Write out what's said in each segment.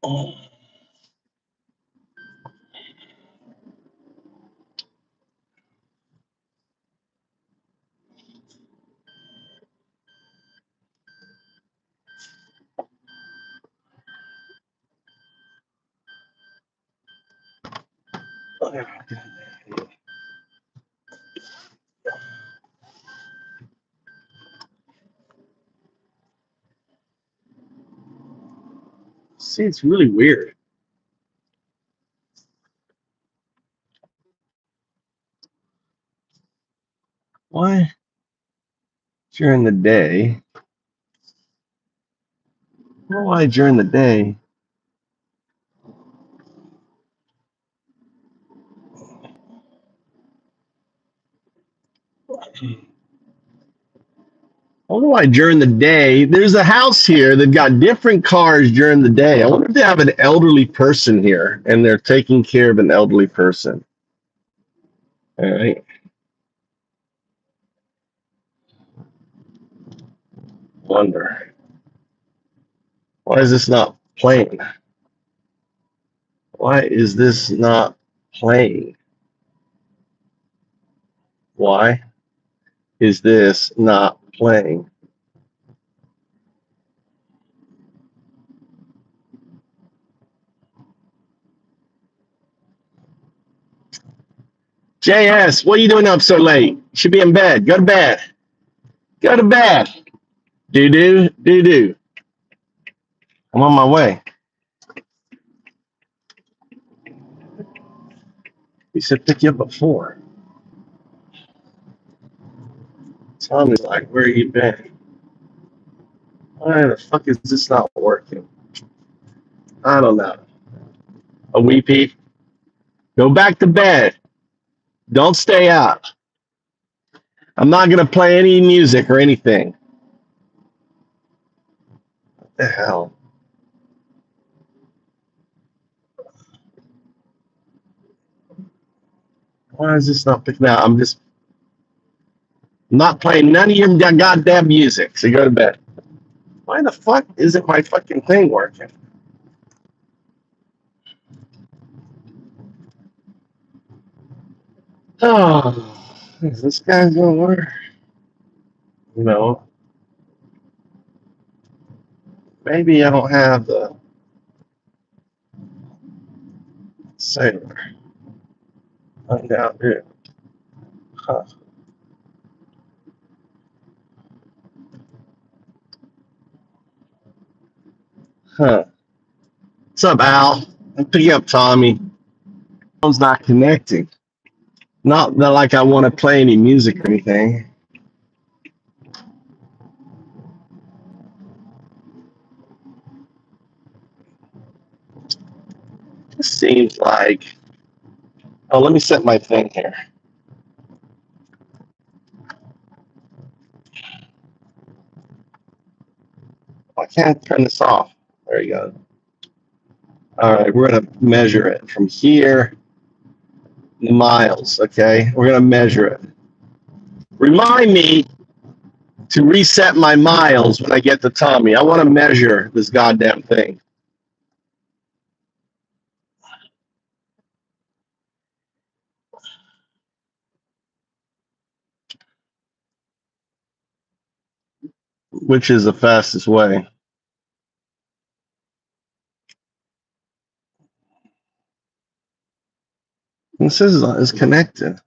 Oh, see, it's really weird. Why during the day? Why during the day? I wonder why during the day. There's a house here that got different cars during the day. I wonder if they have an elderly person here and they're taking care of an elderly person. All right. Wonder. Why is this not playing? Why is this not playing? Why is this not playing? JS, what are you doing up so late? You should be in bed. Go to bed. Go to bed. Do do do do. I'm on my way. We said pick you up at 4. Tommy's like, where you been? Why the fuck is this not working? I don't know. A weepy. Go back to bed. Don't stay up. I'm not gonna play any music or anything. What the hell? Why is this not picking out? I'm not playing none of your goddamn music. So go to bed. Why the fuck isn't my fucking thing working? Oh, is this guy's gonna work? No. Maybe I don't have the sailor. Find out here. Huh. Huh. What's up, Al? I'm picking up Tommy. Phone's not connecting. Not that like I want to play any music or anything. It seems like. Oh, let me set my thing here. I can't turn this off. There you go. All right, we're gonna measure it from here. Miles. Okay, we're gonna measure it. Remind me to reset my miles when I get to Tommy. I want to measure this goddamn thing. Which is the fastest way? This is connected.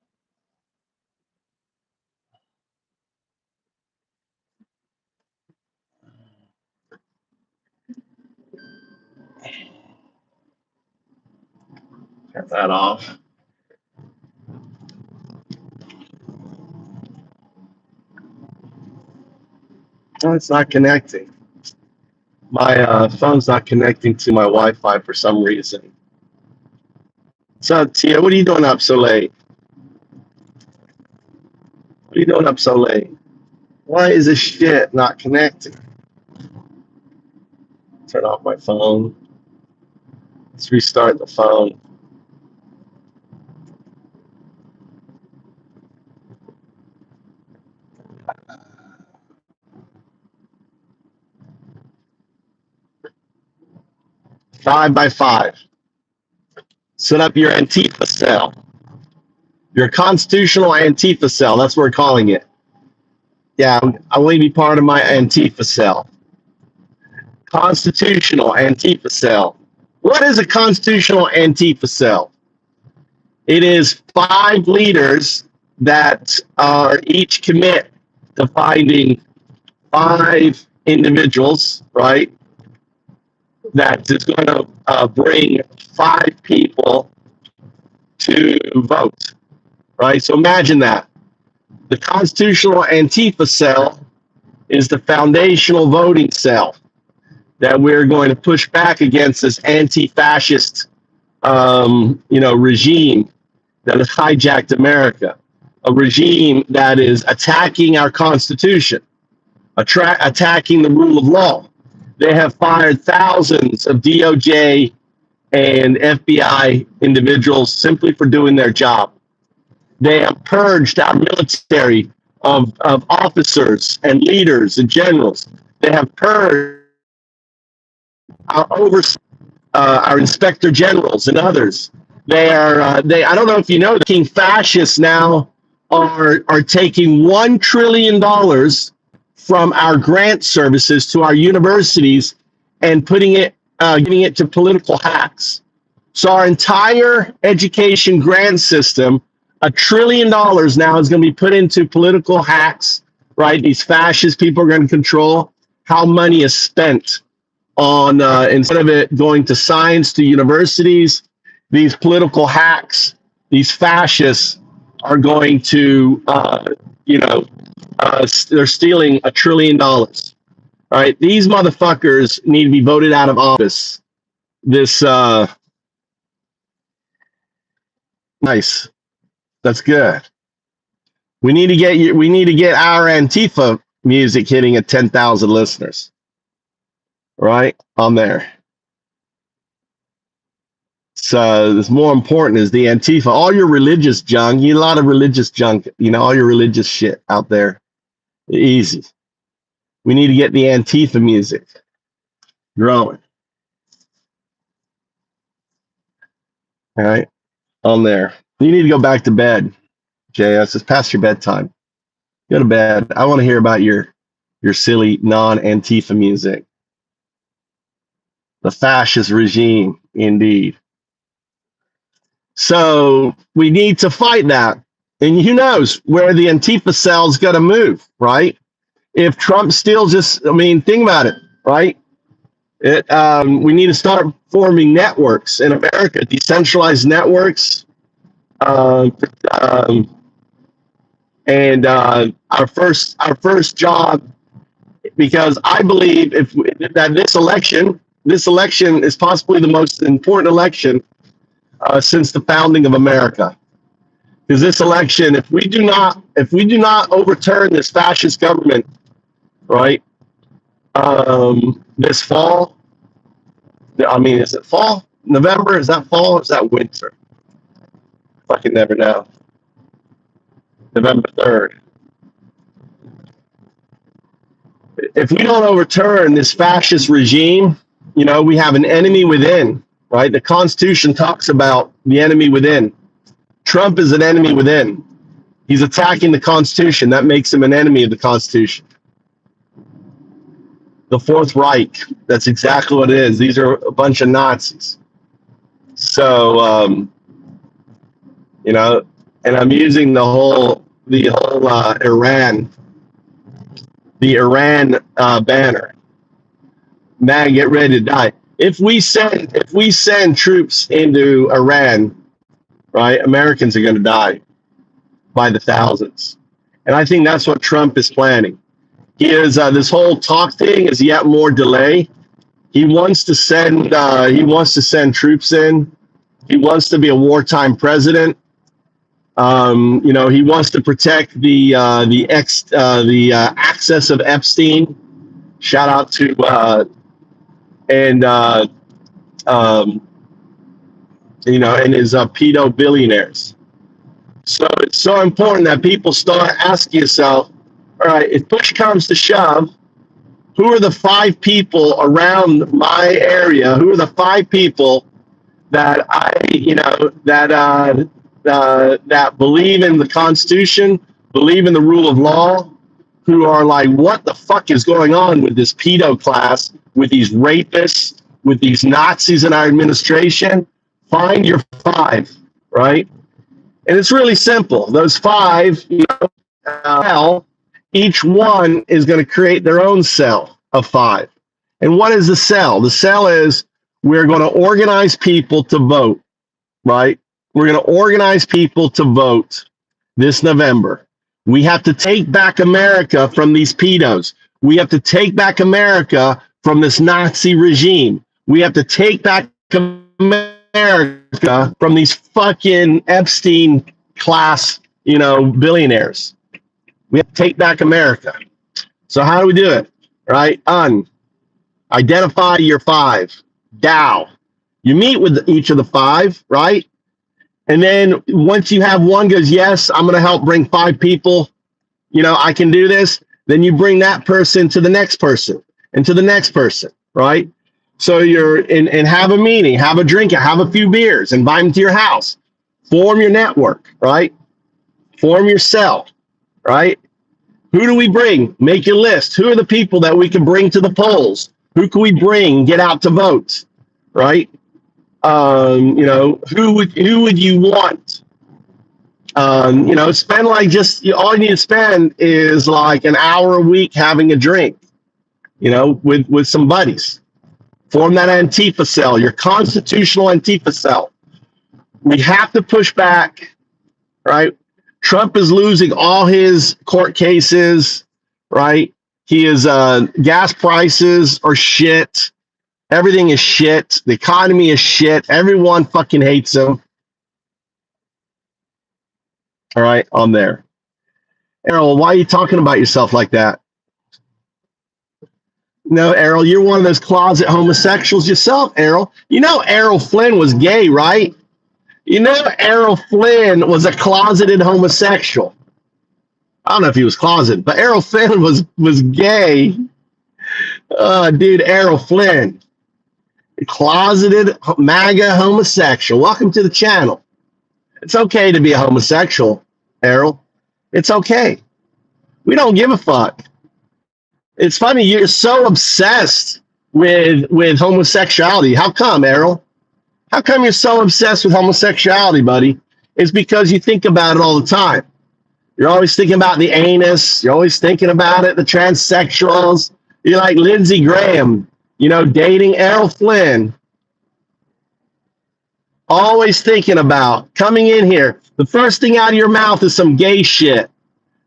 Turn that off. No, it's not connecting. My phone's not connecting to my Wi-Fi for some reason. So, Tia, what are you doing up so late? What are you doing up so late? Why is this shit not connecting? Turn off my phone. Let's restart the phone. 5 by 5. Set up your Antifa cell. Your constitutional Antifa cell. That's what we're calling it. Yeah, I want to be part of my Antifa cell. Constitutional Antifa cell. What is a constitutional Antifa cell? It is 5 leaders that each commit to finding 5 individuals, right? That is going to bring 5 people to vote, right? So imagine that. The constitutional Antifa cell is the foundational voting cell that we're going to push back against this anti-fascist, regime that has hijacked America, a regime that is attacking our Constitution, attacking the rule of law. They have fired thousands of DOJ and FBI individuals simply for doing their job. They have purged our military of officers and leaders and generals. They have purged our inspector generals and others. I don't know if you know, the fascists now are taking $1 trillion from our grant services to our universities and giving it to political hacks. So our entire education grant system, $1 trillion now is going to be put into political hacks, right? These fascist people are going to control how money is spent on, instead of it going to science, to universities. These political hacks, these fascists are going to, they're stealing $1 trillion. All right, these motherfuckers need to be voted out of office. Nice. That's good. We need to get our Antifa music hitting at 10,000 listeners. Right on there. So it's more important is the Antifa. All your religious junk, you a lot of religious junk, all your religious shit out there. Easy. We need to get the Antifa music growing. All right, on there. You need to go back to bed, JS. It's past your bedtime. Go to bed. I want to hear about your silly non-Antifa music. The fascist regime, indeed. So we need to fight that. And who knows where the Antifa cell's going to move, right? If Trump still think about it, right? We need to start forming networks in America, decentralized networks. And our first job, because I believe that this election is possibly the most important election since the founding of America. Because this election, if we do not overturn this fascist government, right, this fall, is it fall? November? Is that fall? Or is that winter? Fucking never know. November 3rd. If we don't overturn this fascist regime, we have an enemy within, right? The Constitution talks about the enemy within. Trump is an enemy within. He's attacking the Constitution. That makes him an enemy of the Constitution. The Fourth Reich. That's exactly what it is. These are a bunch of Nazis. So, and I'm using the whole Iran banner. Man, get ready to die. If we send troops into Iran, right, Americans are going to die by the thousands. And I think that's what Trump is planning. He is this whole talk thing is yet more delay. He wants to send troops in. He wants to be a wartime president. He wants to protect the access of Epstein. Shout out to and his pedo billionaires. So it's so important that people start asking yourself, all right, if push comes to shove, who are the 5 people around my area? Who are the 5 people that that believe in the Constitution, believe in the rule of law, who are like, what the fuck is going on with this pedo class, with these rapists, with these Nazis in our administration? Find your 5, right? And it's really simple. Those 5, each one is going to create their own cell of 5. And what is the cell? The cell is, we're going to organize people to vote, right? We're going to organize people to vote this November. We have to take back America from these pedos. We have to take back America from this Nazi regime. We have to take back America from these fucking Epstein class, billionaires. We have to take back America. So how do we do it? Right? Identify your 5. Dow. You meet with each of the 5, right? And then once you have one goes, yes, I'm going to help bring 5 people, I can do this. Then you bring that person to the next person and to the next person, right? So you're and have a meeting, have a drink, have a few beers, invite them to your house, form your network, right? Form your cell, right? Who do we bring? Make your list. Who are the people that we can bring to the polls? Who can we bring, get out to vote, right? Who would you want? Spend all you need to spend is like an hour a week having a drink, with some buddies. Form that Antifa cell, your constitutional Antifa cell. We have to push back, right? Trump is losing all his court cases, right? He is gas prices are shit. Everything is shit. The economy is shit. Everyone fucking hates him. All right, on there. Errol, why are you talking about yourself like that? No, Errol, you're one of those closet homosexuals yourself, Errol. Errol Flynn was gay, right? Errol Flynn was a closeted homosexual. I don't know if he was closeted, but Errol Flynn was gay. Dude, Errol Flynn. Closeted MAGA homosexual. Welcome to the channel. It's okay to be a homosexual, Errol. It's okay. We don't give a fuck. It's funny, you're so obsessed with homosexuality. How come, Errol? How come you're so obsessed with homosexuality, buddy? It's because you think about it all the time. You're always thinking about the anus. You're always thinking about it, the transsexuals. You're like Lindsey Graham, dating Errol Flynn. Always thinking about coming in here. The first thing out of your mouth is some gay shit,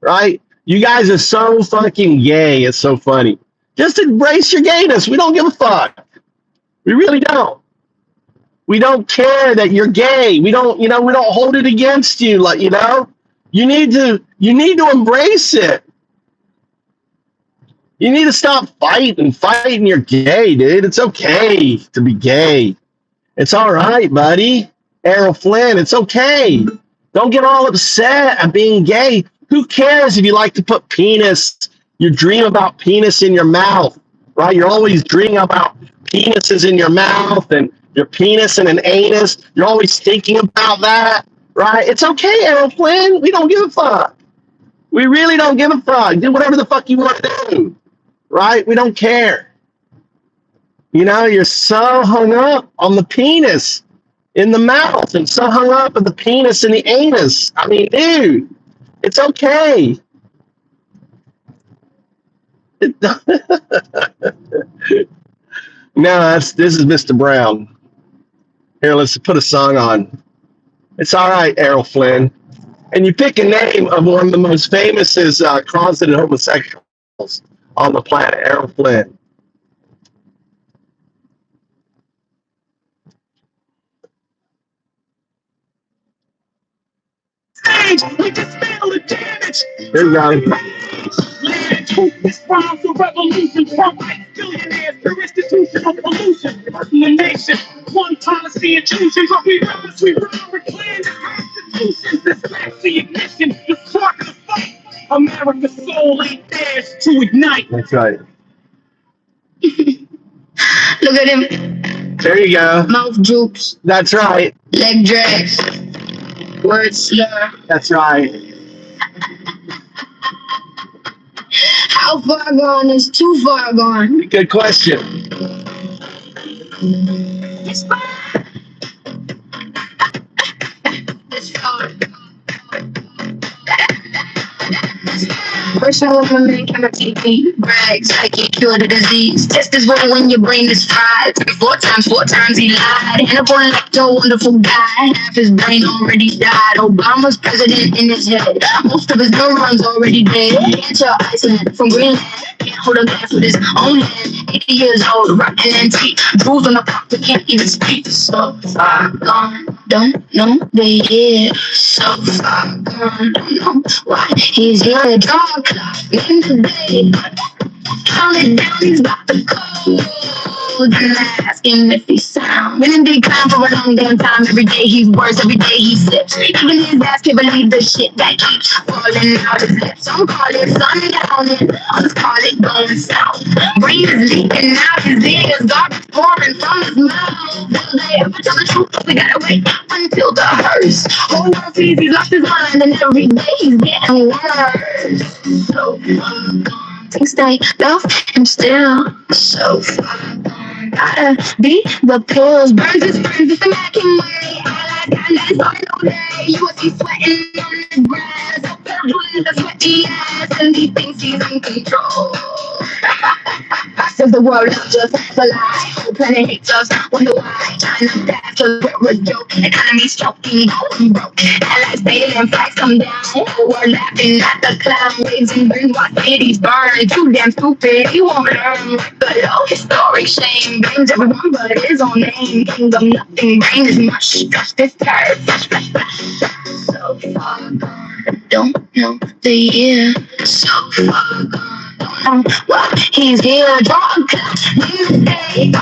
right? You guys are so fucking gay. It's so funny. Just embrace your gayness. We don't give a fuck. We really don't. We don't care that you're gay. We don't, we don't hold it against you. Like, you need to embrace it. You need to stop fighting you're gay, dude. It's okay to be gay. It's all right, buddy. Errol Flynn, it's okay. Don't get all upset at being gay. Who cares if you like to put penis, you dream about penis in your mouth, right? You're always dreaming about penises in your mouth and your penis and an anus. You're always thinking about that, right? It's okay, Errol Flynn. We don't give a fuck. We really don't give a fuck. Do whatever the fuck you want to do, right? We don't care. You're so hung up on the penis in the mouth and so hung up on the penis in the anus. I mean, dude, it's okay. No, this is Mr. Brown. Here, let's put a song on. It's all right, Errol Flynn. And you pick a name of one of the most famous closeted homosexuals on the planet, Errol Flynn. We can smell the damage. There you go. It's time for revolution. From white billionaires to institutional pollution. The nation, one policy and choosing. But we rise, we run, reclaim the constitution. This back to ignition, the spark of the fight. America's soul ain't theirs to ignite. That's right. Look at him. There you go. Mouth droops. That's right. Leg drags. Words slur. That's right. How far gone is too far gone? Good question. It's far. It's far. Personal women cannot take me. Brags like he cured a disease. Test is wrong when your brain is fried. Four times he lied. Hannibal Lecter, wonderful guy. Half his brain already died. Obama's president in his head. Most of his neurons already dead. Enter Iceland from Greenland. Can't hold a man with his own hand. 80 years old, rockin' antique. Drools on the pop, but can't even speak. So far gone, don't know the year. So far gone, don't know why he's here. Dog clock in the day. Counting down, he's about to go. Then ask him if he's sound. Been in decline for a long damn time. Every day he's worse, every day he slips. Even his ass can't believe the shit that keeps falling out his lips. Some call it sundown, and others call it going south. Brain is leaking out his ears, garbage pouring from his mouth. Will they ever tell the truth? We gotta wait until the hearse. Who knows if he's lost his mind, and every day he's getting worse. So far gone, things they love him still. So far gone. Gotta be the pills, burns his friends, it's the American way. All I got is all day. You will see sweating on the grass. Doing the sweaty ass, and he thinks he's in control. Says the world is just a lie. Whole planet hates us, wonder why. China's dash, we're a joke. Economy's choking, going broke. Allies failing, flights come down. We're laughing at the clown. Waves and brainwash cities burn. Too damn stupid, he won't learn. Below historic shame, blames everyone but his own name. Kingdom nothing, brain is mush. Just this tired, flash, flash, flash. So far gone, don't know the year. So far gone. Well, he's here, drunk, in the day.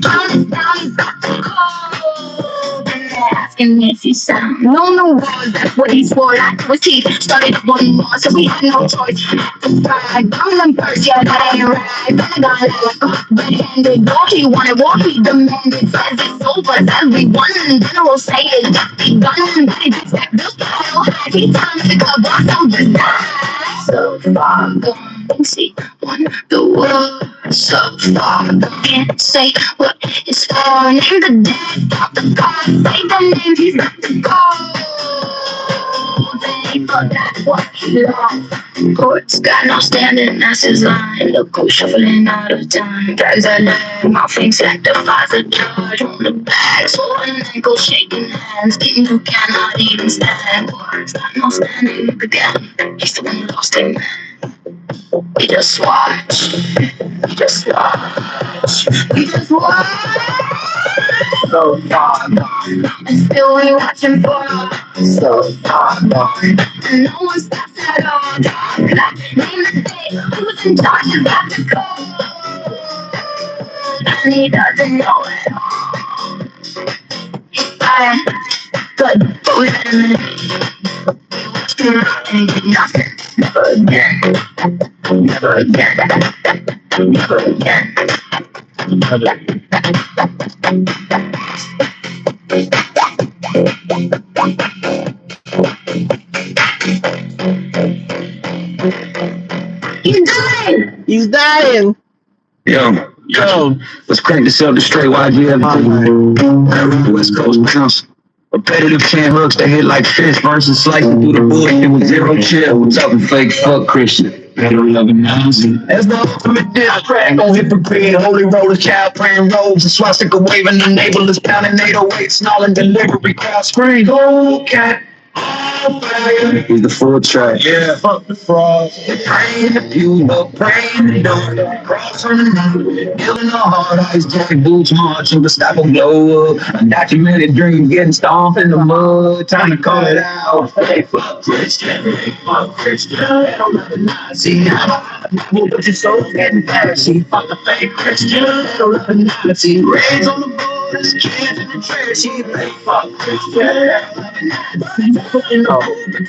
Counting down, he's got the cold. And they're asking if he's sound. No wars, that's what he swore. Like was teeth, started one more, so we had no choice. Pride, them first, yeah, that ain't right. Pentagon, red-handed, war, he wanted war, he demanded. Says it's over, says we won. General say it's just begun. But he gets back, built the hell high. He times the club, our soldiers die. So far gone. See, won the world so far. Can't say what it's for. Name the dead, count the cards, say the names, he's got to go. They forgot what he lost. Court's got no standing, that's his line. Look who's shuffling out of time. Drags a leg, mouthing sanctifies a judge. On the back, swollen ankle, shaking hands. King who cannot even stand. Court's got no standing, look again. He's the one who lost him. We just watch. We just watch. We just watch. So far gone. And still we watching for. So far gone. And no one stops at all. Dark clock. Name the day. Who's in charge is got to go. And he doesn't know it all. He's fine. Good. But we let him in. And did nothing. Never again. Never again. Never again. Never again. He's dying! He's dying! Yo, let's crank this up the straight YGF. West Coast bounce. Repetitive chin hooks that hit like fish versus slicing through the bullshit with zero chill. What's up with fake fuck Christian? Better loving Nazi. As the ultimate diss track on hypocrite, holy rollers, child praying robes, a swastika waving, enablers pounding 808, snarling delivery, crowd scream. Oh, cat. He's the full track. Yeah, fuck the frogs. They're praying the pew, but praying the door. Cross on the knee, killing the hard ice, jacket boots, marching, the stop will blow up. Undocumented dream getting stomped in the mud. Time to call it out. Hey, fuck Christian. Hey, fuck Christian. They don't love the Nazi. But your soul's getting Pharisee. Fuck the fake Christian. They don't love the Nazi. Raids on the borders, kids in the church. They fuck Christian. They don't love the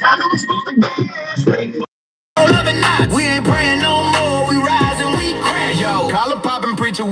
Nazi. We ain't praying no more, we rise and we crash, yo. Call a pop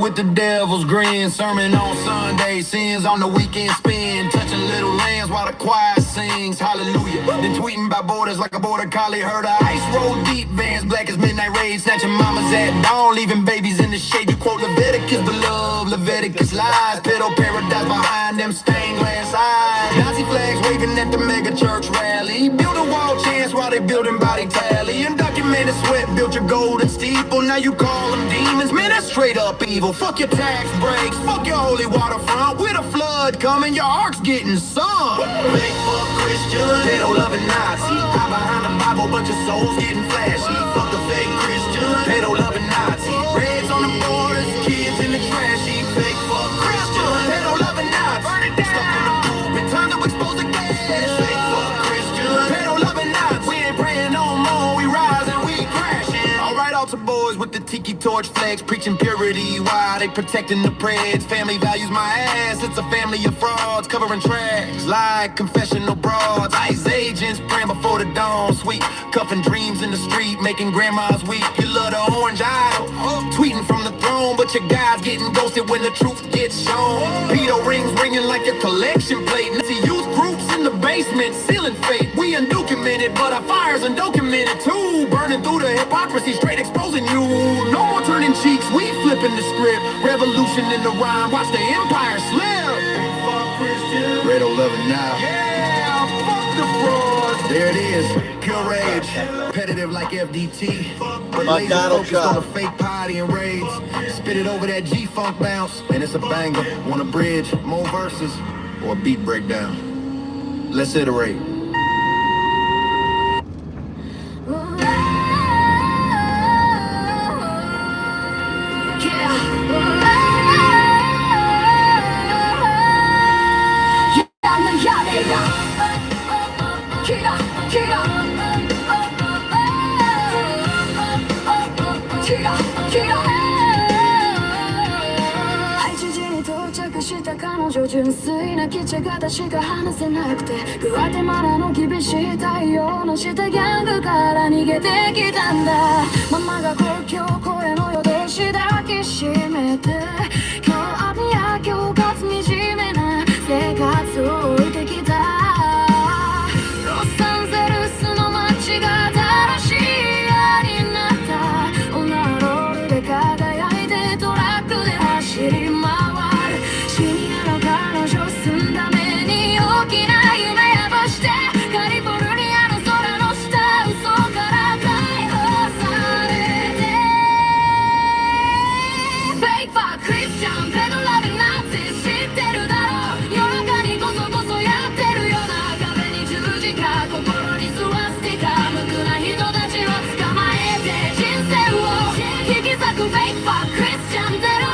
with the devil's grin. Sermon on Sunday, sins on the weekend spin. Touching little lambs while the choir sings hallelujah. Then tweeting by borders like a border collie. Heard a ice roll deep, vans black as midnight rage. Snatching mamas at dawn, leaving babies in the shade. You quote Leviticus, beloved, Leviticus lies. Pedo paradise behind them stained glass eyes. Nazi flags waving at the mega church rally. Build a wall chance while they building body tally. Undocumented sweat built your golden steeple. Now you call them demons, man, that's straight up evil. Fuck your tax breaks, fuck your holy waterfront. With a flood coming, your heart's getting sunk. Fake fuck Christian, pedo loving Nazi. Hide behind the Bible, bunch of souls getting flashy. Fuck the fake Christian, pedo loving Nazi. Reds on the borders, kids in the trashy. Fake fuck Christian, pedo loving Nazi. Stuck in the pulpit, time to expose the gas. Fake fuck Christian, pedo loving Nazi. We ain't praying no more, we rise and we crashing. Alright, altar boys with the tiki torch flags, preaching purity while they protecting the preds. Family values my ass, it's a family of frauds, covering tracks like confessional broads. ICE agents praying before the dawn, sweet cuffing dreams in the street, making grandmas weep. You love the orange idol, tweeting from the throne, but your guy's getting ghosted when the truth gets shown. Pedo rings ringing like a collection plate. See youth groups in the basement, sealing fate. We undocumented, but our fire's undocumented too. Burning through the hypocrisy, straight exposing you. No more turning cheeks, we flipping the script. Revolution in the rhyme, watch the empire slip. Red 11 now. Yeah, fuck the frauds. There it is, pure rage. Competitive like FDT, but laser focused on the fake party and raids. Spit it over that G-funk bounce, and it's a banger. Want a bridge, more verses, or a beat breakdown? Let's iterate.純粋な基地方しか話せなくてグアテマラの厳しい太陽の下ギャングから逃げてきたんだママが国境越えの夜通し抱きしめて今日浴びや今日かつ惨めな生活を置いてきたロサンゼルスの街が新しい家になったオナロールで輝いてトラックで走り回るシニアの彼女住んだ目に大きな夢破してカリフォルニアの空の下嘘から解放されて Fake fuck Christian ペドラビナチ知ってるだろう夜中にこそこそやってるような壁に十字架心にスワスティカ無垢な人たちを捕まえて人生を引き裂く Fake fuck Christian ゼロ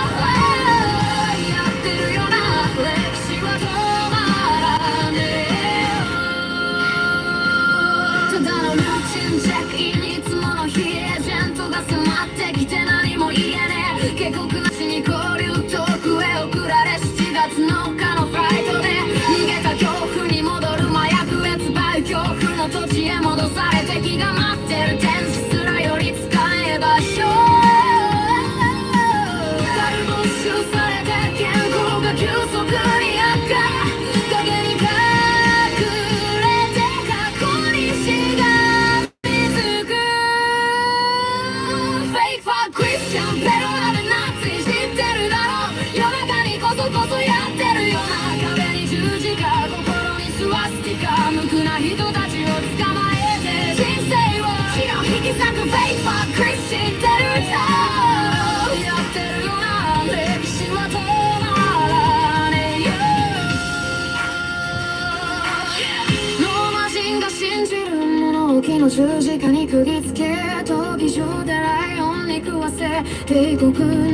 警告なしに交流遠くへ送られ7月の日のフライトで逃げた恐怖に戻る麻薬へ伝う恐怖の土地へ戻され敵が待ってる天使すらより使え場所カル没収されて健康が急速に悪化影に隠れて過去にしがみつく Fake fuck Christian ペロこそやってるような壁に十字架心にスワスティカ無垢な人たちを捕まえて人生を血を引き裂く Fake fuck Christian 知ってるやってるような歴史は止まらねえよローマ人が信じる物置の十字架に釘付け闘技場でライオンに食わせ帝国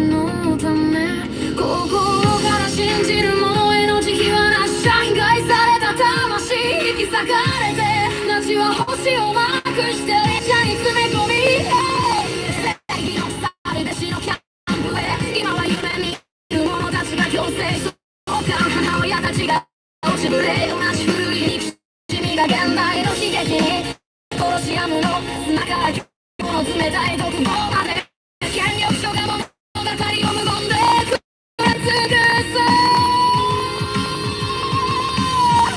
のため心から信じる者への慈悲はなし侵害された魂引き裂かれてナチは星をマークして列車に詰め込み正義の鎖弟子のキャンプへ今は夢見る者たちが強制送還母親たちが落ちぶれ同じ古い憎しみが現代の悲劇にコロシアムの砂から今日の冷たい独房まで権力者が物語を無言で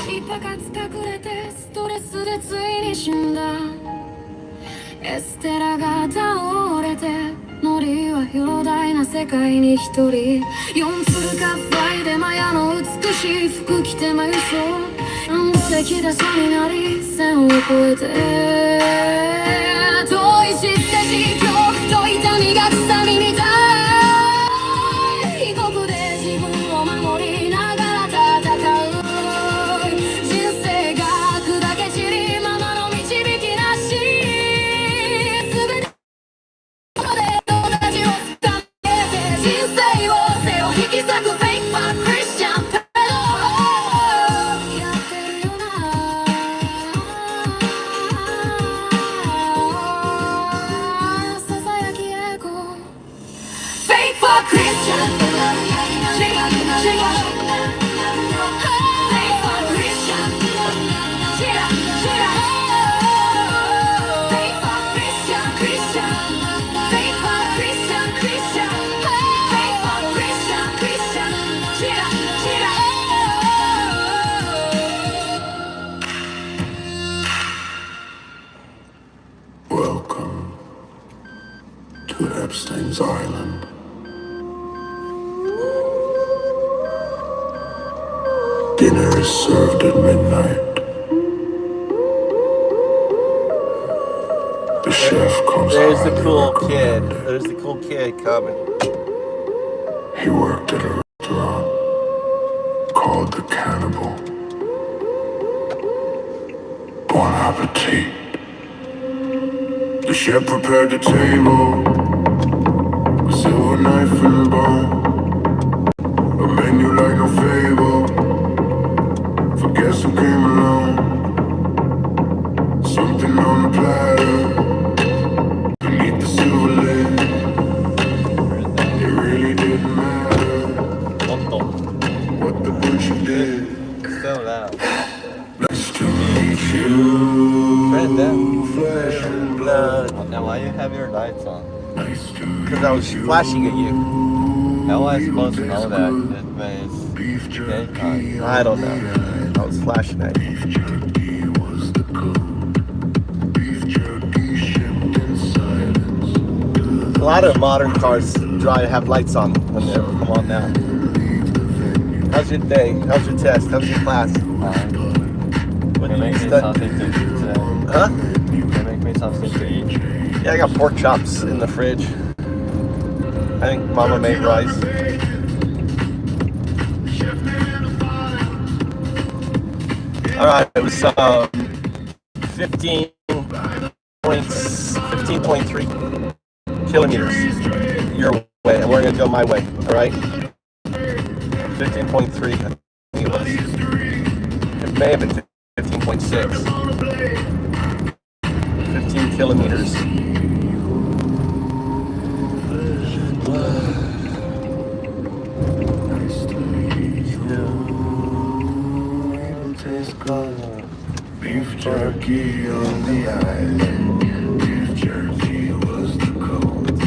一泊隠れてストレスでついに死んだエステラが倒れてノリは広大な世界に一人4鶴かフライでマヤの美しい服着て眉層暗石打者になり線を越えて遠いし捨てし恐怖と痛みが臭みみたい異国で自分を守りながら戦う人生が砕け散りママの導きなし全てまで同じを掴んで人生を背を引き裂くフェイクバークリスチャンペドやってるよなささやきエコフェイクバークリスチャンWelcome to Epstein's Island. Dinner is served at midnight. The chef comes There's the highly cool kid. recommended. There's the cool kid coming. He worked at a restaurant called The Cannibal. Bon appetit. The chef prepared the table, a silver knife and bun, a menu like no fable, for guests who came along. Something on the platter, beneath the silver lid. It really didn't matter what the butcher did. So loud. Nice to meet you, Right down. flesh and blood. Now why you have your lights on? Nice to Because I was flashing at you. How am I supposed to know that? beef It's jerky daytime. I don't know. I was flashing at you. Beef jerky was the code. Beef jerky shipped in silence. A lot of modern cars have lights on when they come on now. How's your day? How's your test? How's your class? What do you study? Huh? They make me something to eat. Yeah, I got pork chops in the fridge. I think Mama made rice. Alright, it was 15.3 kilometers your way, and we're gonna go my way, alright? 15.3, I think it was. It may have been 15.6. 15 kilometers. Beef jerky on the island. Beef jerky was the code.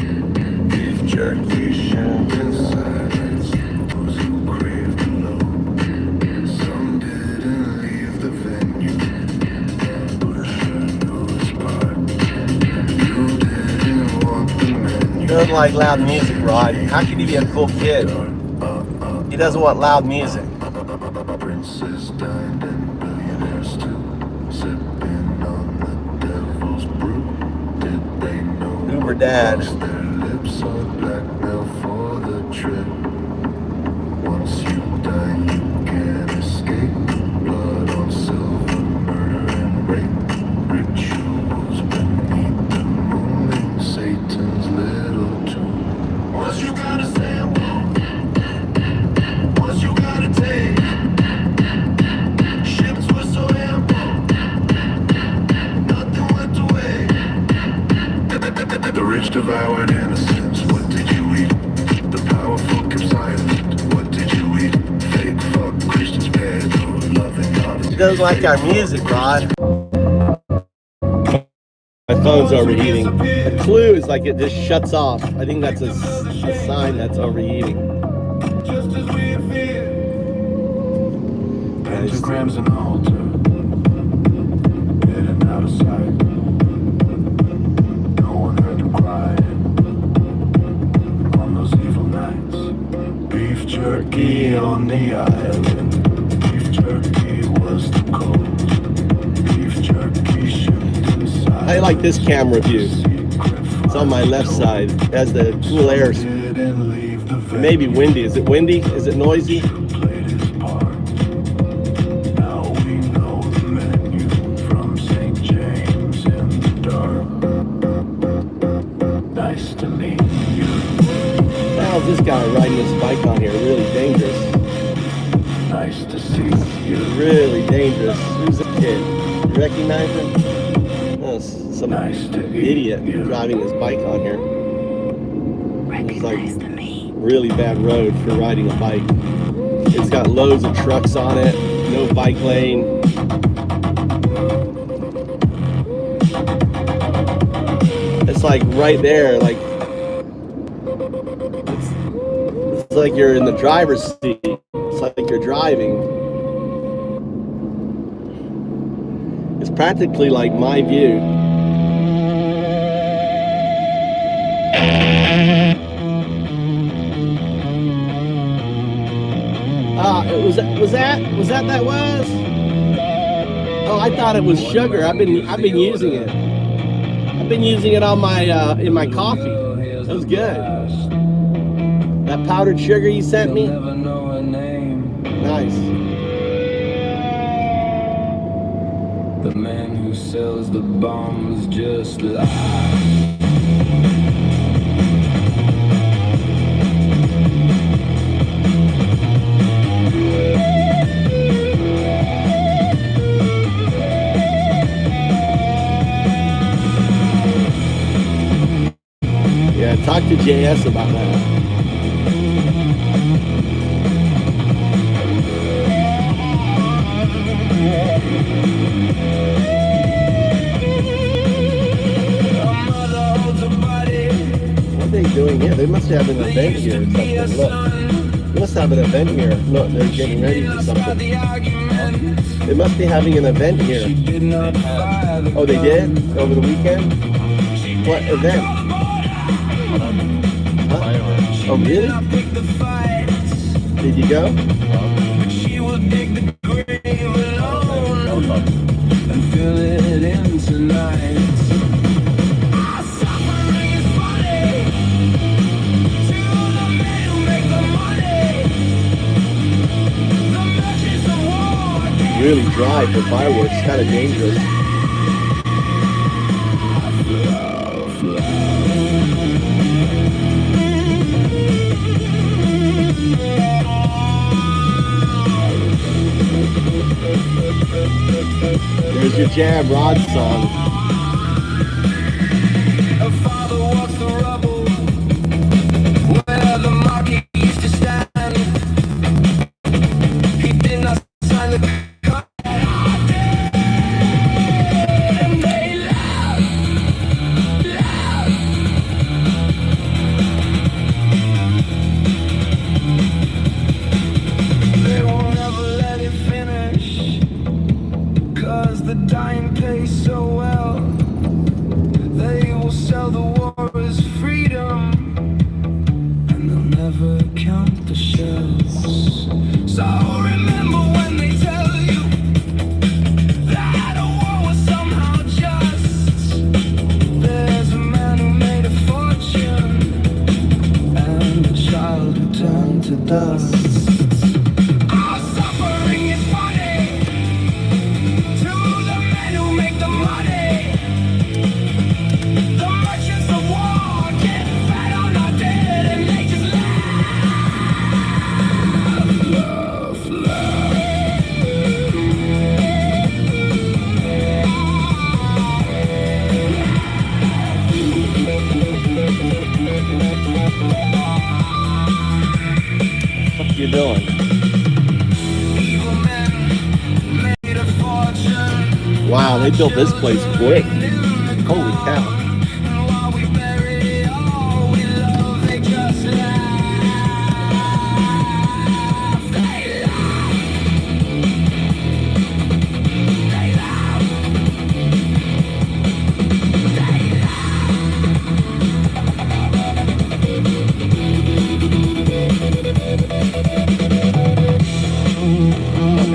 Beef jerky shipped in silence. Those who craved the load. Some didn't leave the venue. Pusher knew his part. You didn't want the menu. He doesn't like loud music, Rod. How can he be a cool kid? He doesn't want loud music. Princes dined and billionaires too. Sipping on the devil's brew. Did they know Uber dad. their lips on blackmail for the trip? Once you die, you can't escape. Blood on silver, murder and rape. Rituals beneath the moon. Satan's little tomb. Once you gotta sample. Once you gotta take. Ships were so ample. Nothing went away. The rich devoured innocence. What did you eat? The powerful kept silent. What did you eat? Fake fuck Christians bad or loving honest. He doesn't like our music, Rod. My phone's overheating. The clue is like it just shuts off. I think that's a sign that's overheating. pentagrams and altar, getting out of sight. No one heard them crying on those evil nights. Beef jerky on the island. Beef jerky was the code. Beef jerky shipped inside. I like this camera view. It's on my left side. It has the cool air. Maybe windy. Is it windy? Is it noisy? Now we know the menu from St. James in the dark. Nice to meet you. How's this guy riding this bike on here? Really dangerous. Nice to see you. Really dangerous. Who's the kid? You recognize him? Oh, some Nice to idiot you. driving his bike on here. It's like Recognize the me. really bad road for riding a bike. It's got loads of trucks on it. No bike lane. It's like right there, like it's like you're in the driver's seat. It's like you're driving. It's practically like my view. Was that was? Oh, I thought it was sugar. I've been using it. I've been using it on my in my coffee. That was good. That powdered sugar you sent me. Nice. The man who sells the bombs just lies. Yeah, talk to JS about that. What are they doing here? They must have an event here or something. Look. They must have an event here. Look, they're getting ready for something. They must be having an event here. Oh, they did? Over the weekend? What event? Huh? Oh, really? Did you go? Really dry for fireworks, kind of dangerous. There's your jam, Rod song. Wow, they built this place quick. Holy cow.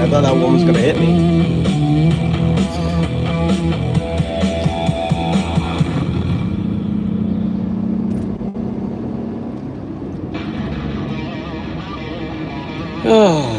I thought that one was gonna hit me. Oh.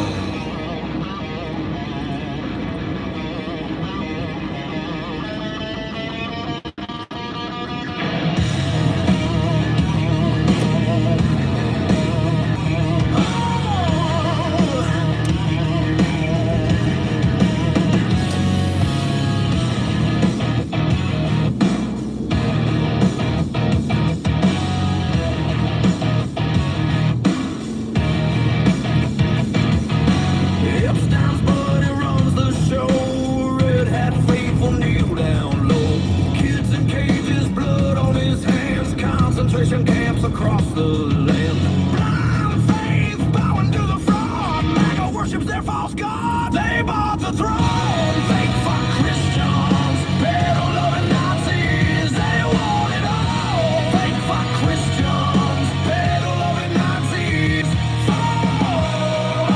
Across the land, blind faith bowing to the fraud. MAGA worships their false god. They bought the throne. Fake fuck Christians, pedo-loving Nazis. They want it all. Fake fuck Christians, pedo-loving Nazis. Fall,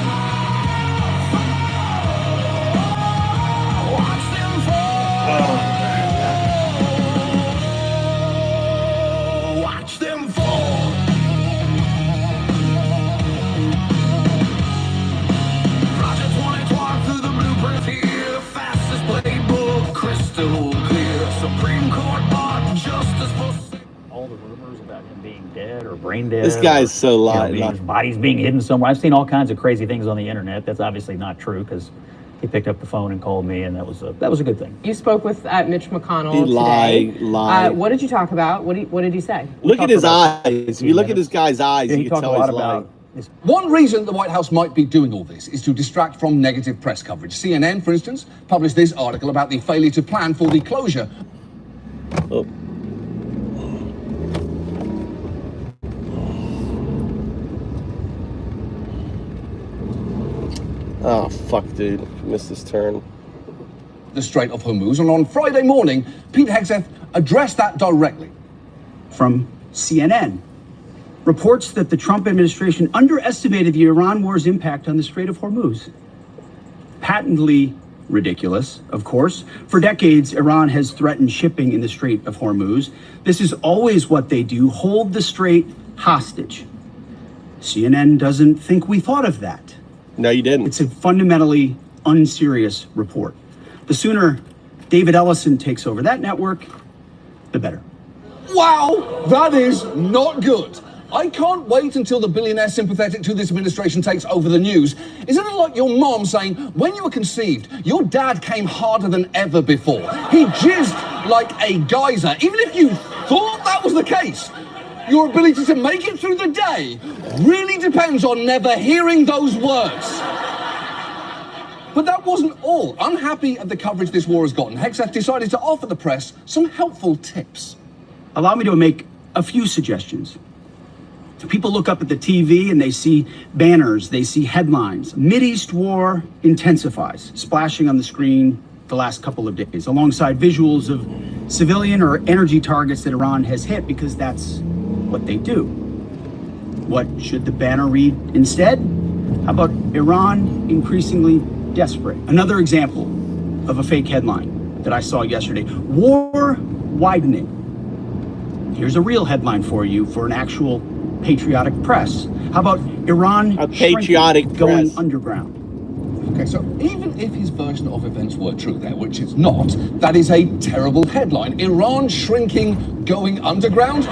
fall, watch them fall. Watch them fall. Project 2012 through the blueprint here. Fastest playbook, crystal clear. Supreme Court bought justice for all the rumors about him being dead or brain dead. This guy's so lying. His body's being hidden somewhere. I've seen all kinds of crazy things on the internet. That's obviously not true because he picked up the phone and called me, and that was a good thing. You spoke with Mitch McConnell He today. lied. What did you talk about? What did he say? Look at his eyes. If you look at this guy's eyes, Yeah, you he can talked a tell lot he's lying. about this. One reason the White House might be doing all this is to distract from negative press coverage. CNN, for instance, published this article about the failure to plan for the closure. Oh. Oh, fuck, dude. Missed this turn. The Strait of Hormuz, and on Friday morning, Pete Hegseth addressed that directly. From CNN reports that the Trump administration underestimated the Iran war's impact on the Strait of Hormuz. Patently ridiculous, of course. For decades, Iran has threatened shipping in the Strait of Hormuz. This is always what they do, hold the strait hostage. CNN doesn't think we thought of that. No, you didn't. It's a fundamentally unserious report. The sooner David Ellison takes over that network, the better. Wow, that is not good. I can't wait until the billionaire sympathetic to this administration takes over the news. Isn't it like your mom saying, when you were conceived, your dad came harder than ever before? He jizzed like a geyser. Even if you thought that was the case, your ability to make it through the day really depends on never hearing those words. But that wasn't all. Unhappy at the coverage this war has gotten, Hegseth decided to offer the press some helpful tips. Allow me to make a few suggestions. People look up at the TV and they see banners, they see headlines. Mideast war intensifies, splashing on the screen the last couple of days, alongside visuals of civilian or energy targets that Iran has hit, because that's what they do. What should the banner read instead? How about Iran increasingly desperate? Another example of a fake headline that I saw yesterday. War widening. Here's a real headline for you for an actual patriotic press. How about Iran A patriotic shrinking, going press. underground? Okay, so even if his version of events were true there, which it's not, that is a terrible headline. Iran shrinking, going underground?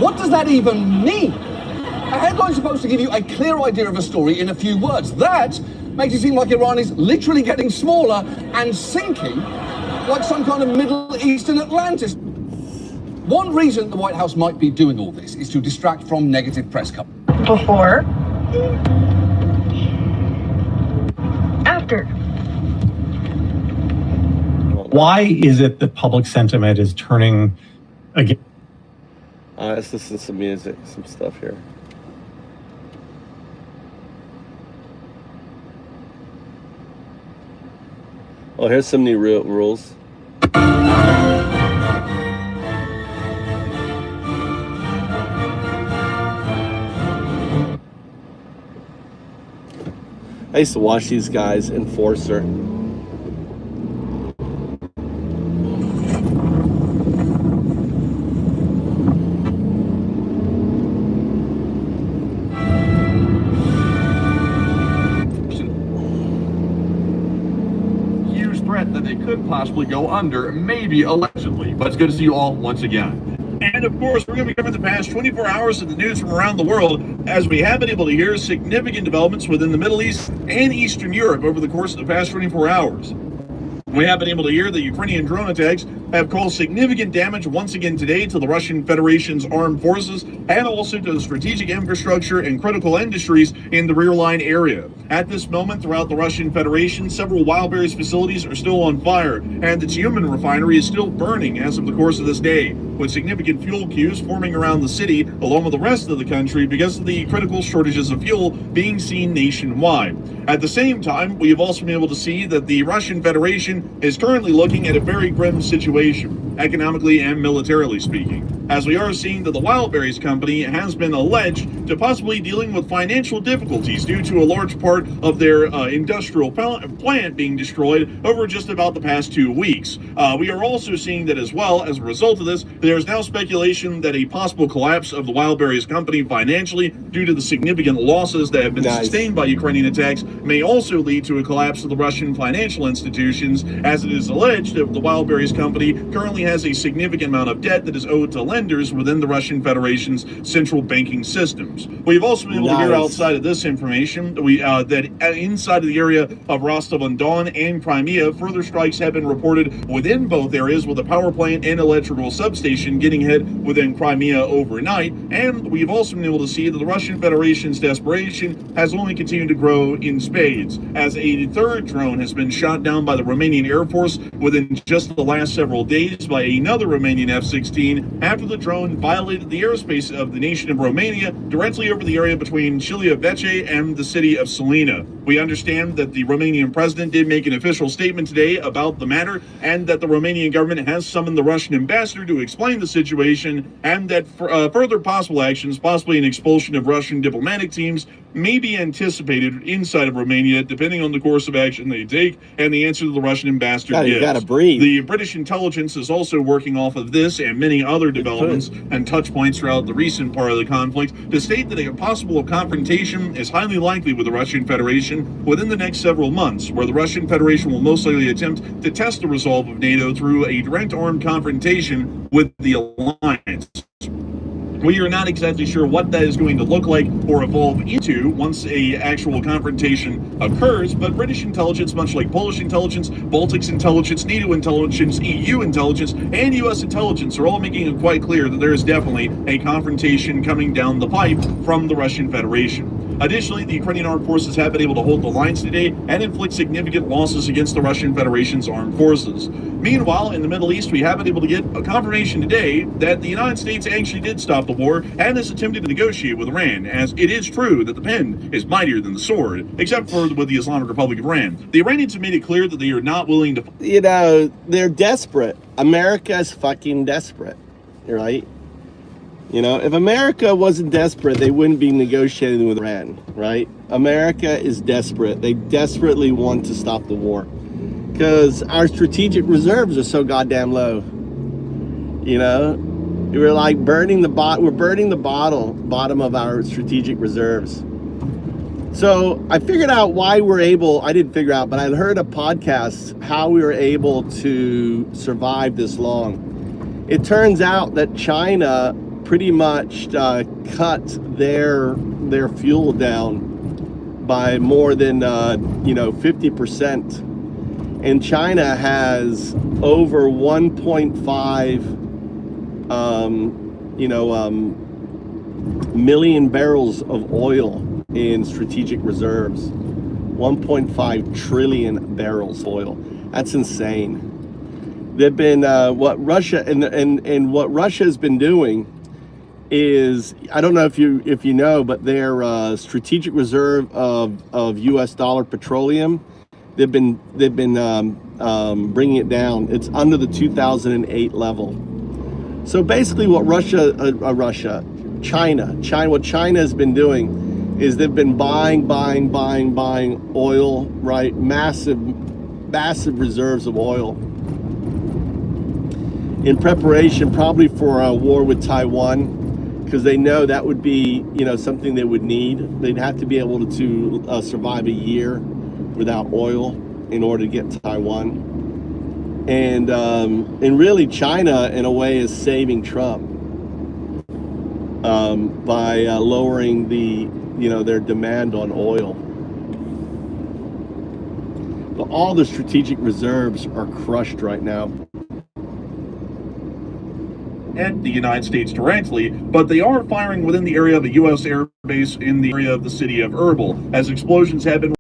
What does that even mean? A headline's supposed to give you a clear idea of a story in a few words. That makes it seem like Iran is literally getting smaller and sinking like some kind of Middle Eastern Atlantis. One reason the White House might be doing all this is to distract from negative press coverage. Before. After. Why is it that public sentiment is turning against? Let's listen to some music, some stuff here. Oh, here's some new rules. I used to watch these guys, Enforcer. Huge threat that they could possibly go under, maybe allegedly. But it's good to see you all once again. And of course, we're going to be covering the past 24 hours of the news from around the world, as we have been able to hear significant developments within the Middle East and Eastern Europe over the course of the past 24 hours. We have been able to hear that Ukrainian drone attacks have caused significant damage once again today to the Russian Federation's armed forces and also to the strategic infrastructure and critical industries in the rear line area. At this moment, throughout the Russian Federation, several Wildberries facilities are still on fire, and the Tyumen refinery is still burning as of the course of this day, with significant fuel queues forming around the city along with the rest of the country because of the critical shortages of fuel being seen nationwide. At the same time, we have also been able to see that the Russian Federation is currently looking at a very grim situation, economically and militarily speaking, as we are seeing that the Wildberries company has been alleged to possibly dealing with financial difficulties due to a large part of their industrial plant being destroyed over just about the past 2 weeks. We are also seeing that as well, as a result of this, there is now speculation that a possible collapse of the Wildberries company financially due to the significant losses that have been sustained by Ukrainian attacks may also lead to a collapse of the Russian financial institutions, as it is alleged that the Wildberries company currently has a significant amount of debt that is owed to lenders within the Russian Federation's central banking systems. We've also been able to hear outside of this information that inside of the area of Rostov-on-Don and Crimea, further strikes have been reported within both areas, with a power plant and electrical substation getting hit within Crimea overnight. And we've also been able to see that the Russian Federation's desperation has only continued to grow in spades, as a third drone has been shot down by the Romanian Air Force within just the last several days by another Romanian F-16 after the drone violated the airspace of the nation of Romania directly over the area between Cilea and the city of Salina. We understand that the Romanian president did make an official statement today about the matter, and that the Romanian government has summoned the Russian ambassador to explain the situation, and that further possible actions, possibly an expulsion of Russian diplomatic teams, may be anticipated inside of Romania, depending on the course of action they take and the answer that the Russian ambassador gives. You gotta breathe. The British intelligence is also working off of this and many other developments and touch points throughout the recent part of the conflict to state that a possible confrontation is highly likely with the Russian Federation within the next several months, where the Russian Federation will most likely attempt to test the resolve of NATO through a direct armed confrontation with the alliance. We are not exactly sure what that is going to look like or evolve into once a actual confrontation occurs, but British intelligence, much like Polish intelligence, Baltics intelligence, NATO intelligence, EU intelligence, and US intelligence are all making it quite clear that there is definitely a confrontation coming down the pipe from the Russian Federation. Additionally, the Ukrainian armed forces have been able to hold the lines today and inflict significant losses against the Russian Federation's armed forces. Meanwhile, in the Middle East, we have been able to get a confirmation today that the United States actually did stop the war and has attempted to negotiate with Iran, as it is true that the pen is mightier than the sword, except for with the Islamic Republic of Iran. The Iranians have made it clear that they are not willing to... You know, they're desperate. America's fucking desperate, right? You know, if America wasn't desperate, they wouldn't be negotiating with Iran, right? America is desperate. They desperately want to stop the war because our strategic reserves are so goddamn low. You know, we're like burning the bottom of our strategic reserves. So I figured out why I didn't figure out, but I heard a podcast how we were able to survive this long. It turns out that China pretty much cut their fuel down by more than 50%, and China has over 1.5 million barrels of oil in strategic reserves. 1.5 trillion barrels of oil. That's insane. They've been what Russia has been doing is, I don't know if you know, but their strategic reserve of U.S. dollar petroleum, they've been bringing it down. It's under the 2008 level. So basically, what China has been doing is they've been buying oil, right? Massive reserves of oil in preparation probably for a war with Taiwan, because they know that would be, you know, something they would need. They'd have to be able to survive a year without oil in order to get Taiwan. And really China in a way is saving Trump by lowering the, you know, their demand on oil. But all the strategic reserves are crushed right now. And the United States directly, but they are firing within the area of a U.S. air base in the area of the city of Erbil, as explosions have been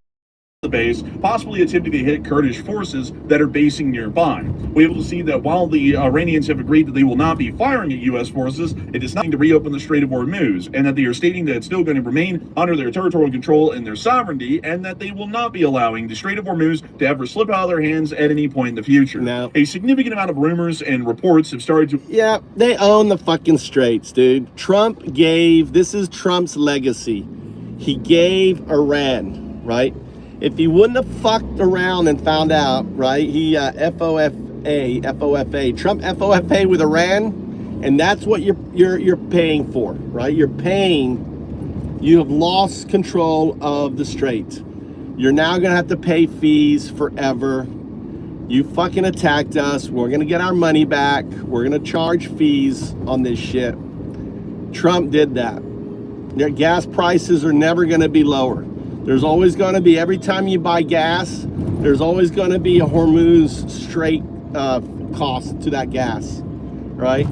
the base, possibly attempting to hit Kurdish forces that are basing nearby. We're able to see that while the Iranians have agreed that they will not be firing at U.S. forces, it is nothing to reopen the Strait of Hormuz, and that they are stating that it's still going to remain under their territorial control and their sovereignty, and that they will not be allowing the Strait of Hormuz to ever slip out of their hands at any point in the future. No. A significant amount of rumors and reports have started to... Yeah, they own the fucking straits, dude. Trump gave, this is Trump's legacy. He gave Iran, right? If he wouldn't have fucked around and found out, right? He FOFA, Trump FOFA with Iran, and that's what you're paying for, right? You're paying. You have lost control of the strait. You're now gonna have to pay fees forever. You fucking attacked us. We're gonna get our money back. We're gonna charge fees on this shit. Trump did that. Their gas prices are never gonna be lower. There's always going to be, every time you buy gas, there's always going to be a Hormuz Strait cost to that gas, right?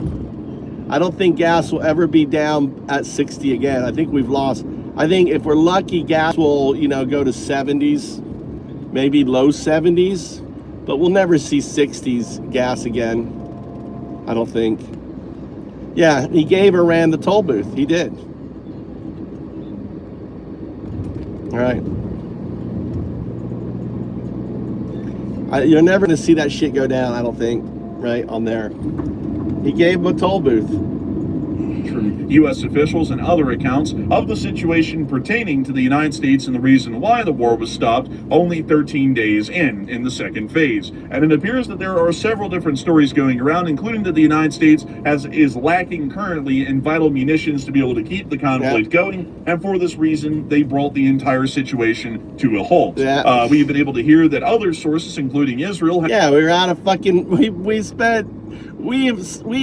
I don't think gas will ever be down at 60 again. I think we've lost. I think if we're lucky, gas will, you know, go to 70s, maybe low 70s, but we'll never see 60s gas again, I don't think. Yeah, he gave Iran the toll booth. He did. All right. You're never going to see that shit go down, I don't think, right, on there. He gave him a toll booth. From U.S. officials and other accounts of the situation pertaining to the United States and the reason why the war was stopped only 13 days in the second phase. And it appears that there are several different stories going around, including that the United States is lacking currently in vital munitions to be able to keep the conflict going, and for this reason they brought the entire situation to a halt. We've been able to hear that other sources, including Israel, yeah, we were out of fucking,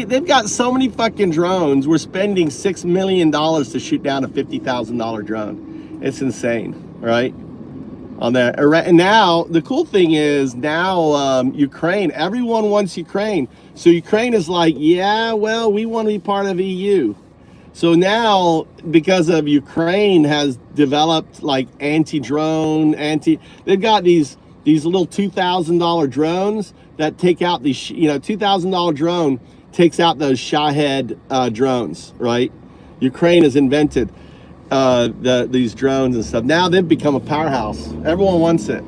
they've got so many fucking drones. We're spending $6 million to shoot down a $50,000 drone. It's insane, right? On that. And now the cool thing is now Ukraine, everyone wants Ukraine. So Ukraine is like, yeah, well, we want to be part of EU. So now, because of Ukraine has developed like anti-drone, they've got these little $2,000 drones that take out these, you know, $2,000 drone takes out those Shahed drones, right? Ukraine has invented these drones and stuff. Now they've become a powerhouse. Everyone wants it.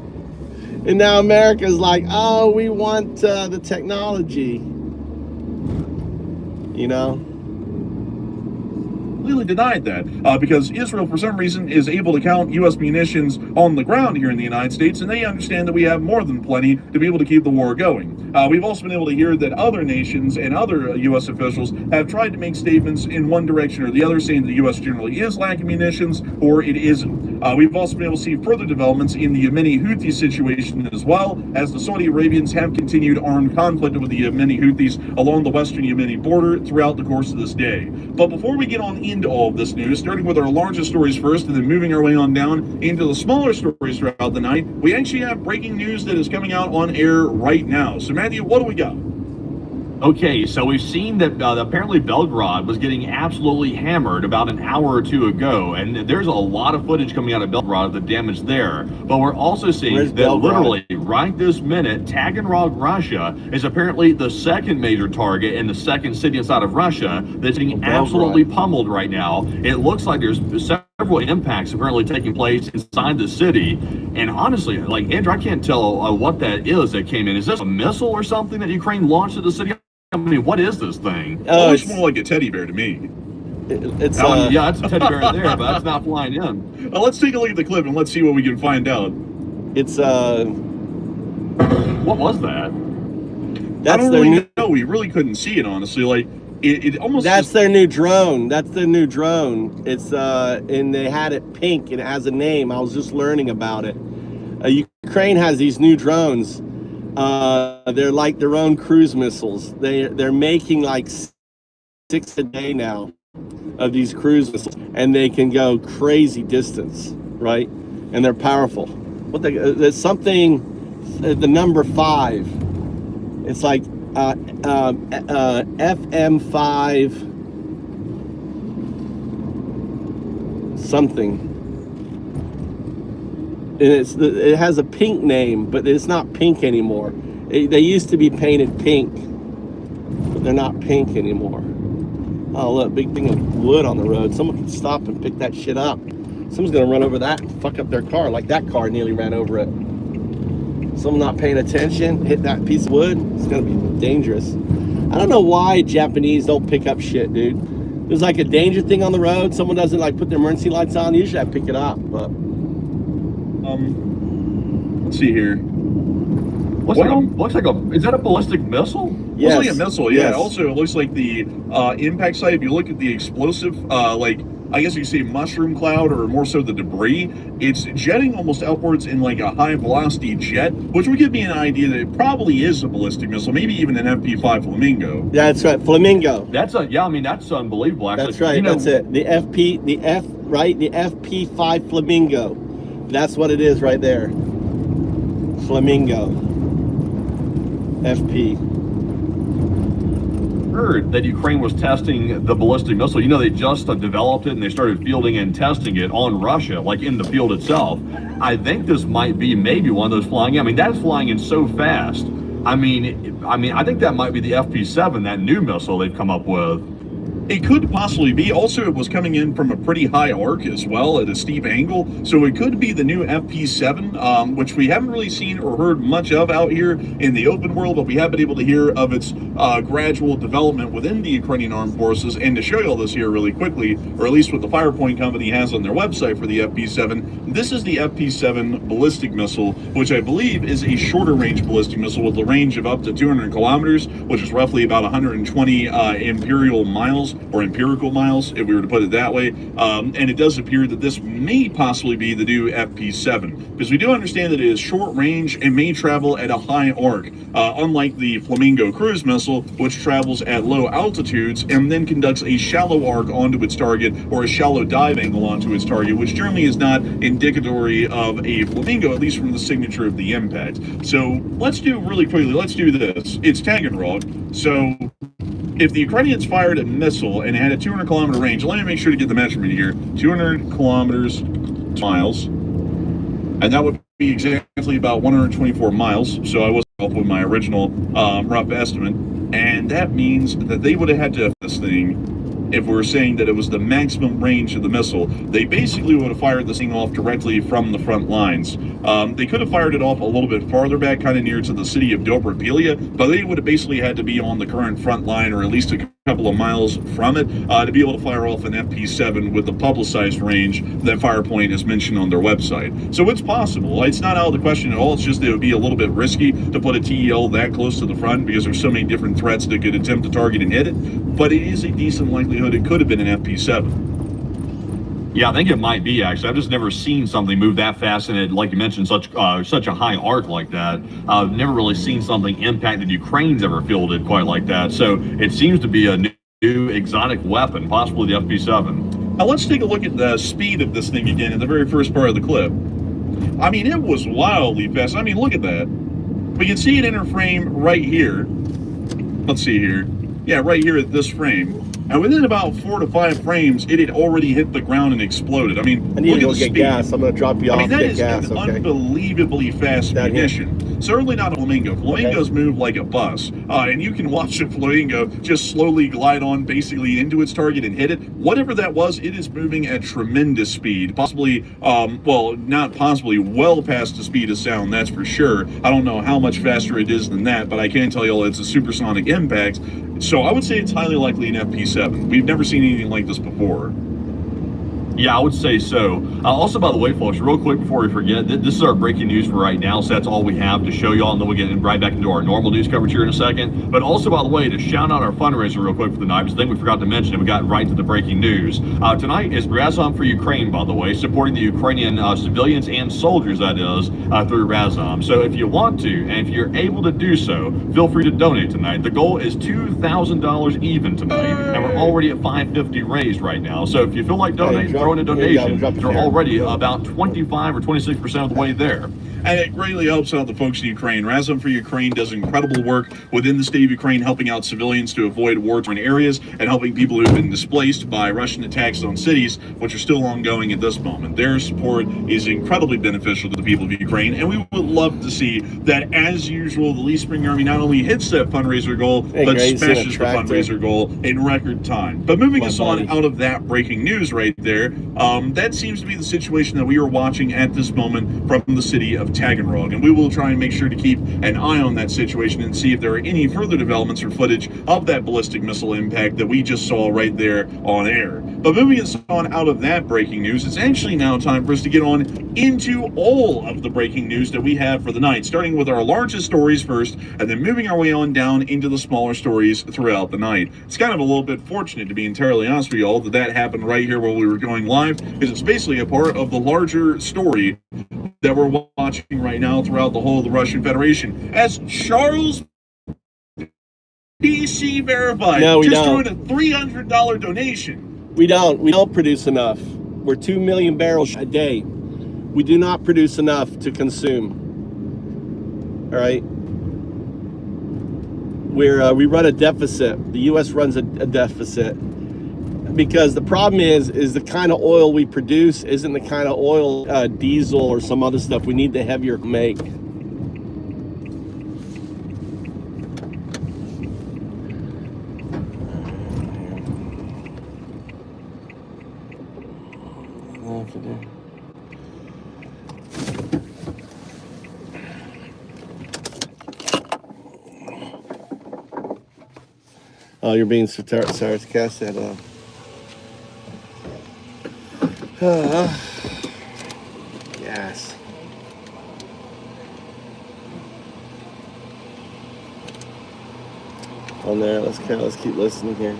And now America's like, oh, we want the technology, you know? Completely denied that because Israel, for some reason, is able to count U.S. munitions on the ground here in the United States, and they understand that we have more than plenty to be able to keep the war going. We've also been able to hear that other nations and other U.S. officials have tried to make statements in one direction or the other, saying that the U.S. generally is lacking munitions or it isn't. We've also been able to see further developments in the Yemeni Houthi situation as well, as the Saudi Arabians have continued armed conflict with the Yemeni Houthis along the western Yemeni border throughout the course of this day. But before we get on into all of this news, starting with our largest stories first and then moving our way on down into the smaller stories throughout the night, we actually have breaking news that is coming out on air right now. So Matthew, what do we got? Okay, so we've seen that apparently Belgrade was getting absolutely hammered about an hour or two ago, and there's a lot of footage coming out of Belgrade of the damage there. But we're also seeing that literally right this minute, Taganrog, Russia, is apparently the second major target in the second city inside of Russia that's getting absolutely pummeled right now. It looks like there's several impacts apparently taking place inside the city, and honestly, like Andrew, I can't tell what that is that came in. Is this a missile or something that Ukraine launched at the city? I mean, what is this thing? It looks more like a teddy bear to me. It's yeah, that's a teddy bear there, but that's not flying in. Let's take a look at the clip and let's see what we can find out. It's What was that? That's I don't their really new. know. We really couldn't see it, honestly. Like it almost. That's their new drone. That's their new drone. It's and they had it pink and it has a name. I was just learning about it. Ukraine has these new drones. They're like their own cruise missiles. They're making like 6 a day now of these cruise missiles, and they can go crazy distance, right? And they're powerful. There's something, the number 5. It's like FM5 something. And it has a pink name, but it's not pink anymore. They used to be painted pink, but they're not pink anymore. Oh, look, big thing of wood on the road. Someone can stop and pick that shit up. Someone's gonna run over that and fuck up their car, like that car nearly ran over it. Someone not paying attention, hit that piece of wood, it's gonna be dangerous. I don't know why Japanese don't pick up shit, dude. There's like a danger thing on the road, someone doesn't like put their emergency lights on, usually I pick it up, but. Let's see here. Looks like a, is that a ballistic missile? Yes. Looks like a missile, yeah. Yes. Also, it looks like the impact site, if you look at the explosive, like, I guess you could say mushroom cloud, or more so the debris, it's jetting almost upwards in like a high velocity jet, which would give me an idea that it probably is a ballistic missile, maybe even an FP5 Flamingo. Yeah, that's right, Flamingo. That's yeah, I mean, that's unbelievable, actually. That's right, that's it. The FP5 Flamingo. That's what it is right there. Flamingo. FP. Heard that Ukraine was testing the ballistic missile. You know, they just developed it and they started fielding and testing it on Russia, like in the field itself. I think this might be maybe one of those flying in. I mean, that's flying in so fast. I mean, I think that might be the FP7, that new missile they've come up with. It could possibly be. Also, it was coming in from a pretty high arc as well at a steep angle. So it could be the new FP7, which we haven't really seen or heard much of out here in the open world, but we have been able to hear of its gradual development within the Ukrainian armed forces. And to show you all this here really quickly, or at least what the Firepoint company has on their website for the FP7, this is the FP7 ballistic missile, which I believe is a shorter range ballistic missile with a range of up to 200 kilometers, which is roughly about 120 imperial miles, or empirical miles, if we were to put it that way. And it does appear that this may possibly be the new FP7, because we do understand that it is short range and may travel at a high arc, unlike the Flamingo cruise missile, which travels at low altitudes and then conducts a shallow arc onto its target, or a shallow dive angle onto its target, which generally is not indicatory of a Flamingo, at least from the signature of the impact. So let's do really quickly, let's do this. It's Taganrog. So if the Ukrainians fired a missile and it had a 200 kilometer range, let me make sure to get the measurement here, 200 kilometers miles, and that would be exactly about 124 miles. So I was off with my original rough estimate, and that means that they would have had to have this thing. If we were saying that it was the maximum range of the missile, they basically would have fired this thing off directly from the front lines. They could have fired it off a little bit farther back, kind of near to the city of Dobropilia, but they would have basically had to be on the current front line, or at least a couple of miles from it, to be able to fire off an FP7 with the publicized range that Firepoint has mentioned on their website. So it's possible. It's not out of the question at all. It's just that it would be a little bit risky to put a TEL that close to the front, because there's so many different threats that could attempt to target and hit it. But it is a decent likelihood it could have been an FP7. Yeah, I think it might be, actually. I've just never seen something move that fast, and it, like you mentioned, such a high arc like that. I've never really seen something impact that Ukraine's ever fielded quite like that. So it seems to be a new exotic weapon, possibly the FP7. Now let's take a look at the speed of this thing again in the very first part of the clip. I mean, it was wildly fast. I mean, look at that. We can see it in her frame right here. Let's see here. Yeah, right here at this frame. And within about 4 to 5 frames, it had already hit the ground and exploded. I mean, I need look to at go the get speed. gas. I'm going to drop you off that to get is gas, an okay? unbelievably fast Down here. munition. Certainly not a Flamingo. Flamingos move like a bus. And you can watch a Flamingo just slowly glide on basically into its target and hit it. Whatever that was, it is moving at tremendous speed. Possibly, well, not possibly, well past the speed of sound, that's for sure. I don't know how much faster it is than that, but I can tell you all it's a supersonic impact. So I would say it's highly likely an FP7. 24/7. We've never seen anything like this before. Yeah, I would say so. Also, by the way, folks, real quick before we forget, this is our breaking news for right now, so that's all we have to show y'all, and then we'll get right back into our normal news coverage here in a second. But also, by the way, to shout out our fundraiser real quick for the night, because I think we forgot to mention it, we got right to the breaking news. Tonight is Razom for Ukraine, by the way, supporting the Ukrainian civilians and soldiers, that is, through Razom. So if you want to, and if you're able to do so, feel free to donate tonight. The goal is $2,000 even tonight, and we're already at $550 raised right now. So if you feel like donating, throw in a donation. They're already about 25 or 26% of the way there. And it greatly helps out the folks in Ukraine. Razom for Ukraine does incredible work within the state of Ukraine, helping out civilians to avoid war-torn areas and helping people who have been displaced by Russian attacks on cities, which are still ongoing at this moment. Their support is incredibly beneficial to the people of Ukraine, and we would love to see that, as usual, the Lee Spring Army not only hits that fundraiser goal, but smashes the fundraiser goal in record time. But moving us on out of that breaking news right there, that seems to be the situation that we are watching at this moment from the city of Taganrog, and we will try and make sure to keep an eye on that situation and see if there are any further developments or footage of that ballistic missile impact that we just saw right there on air. But moving us on out of that breaking news, it's actually now time for us to get on into all of the breaking news that we have for the night, starting with our largest stories first, and then moving our way on down into the smaller stories throughout the night. It's kind of a little bit fortunate, to be entirely honest with you all, that happened right here while we were going live, because it's basically a part of the larger story that we're watching right now throughout the whole of the Russian Federation, as Charles PC verified just threw in a $300 donation. We don't produce enough. We're 2 million barrels a day. We do not produce enough to consume. All right. We run a deficit. The U.S. runs a deficit. Because the problem is the kind of oil we produce isn't the kind of oil, diesel or some other stuff we need the heavier make. Oh, you're being sarcastic. Yes. On there, let's keep listening here.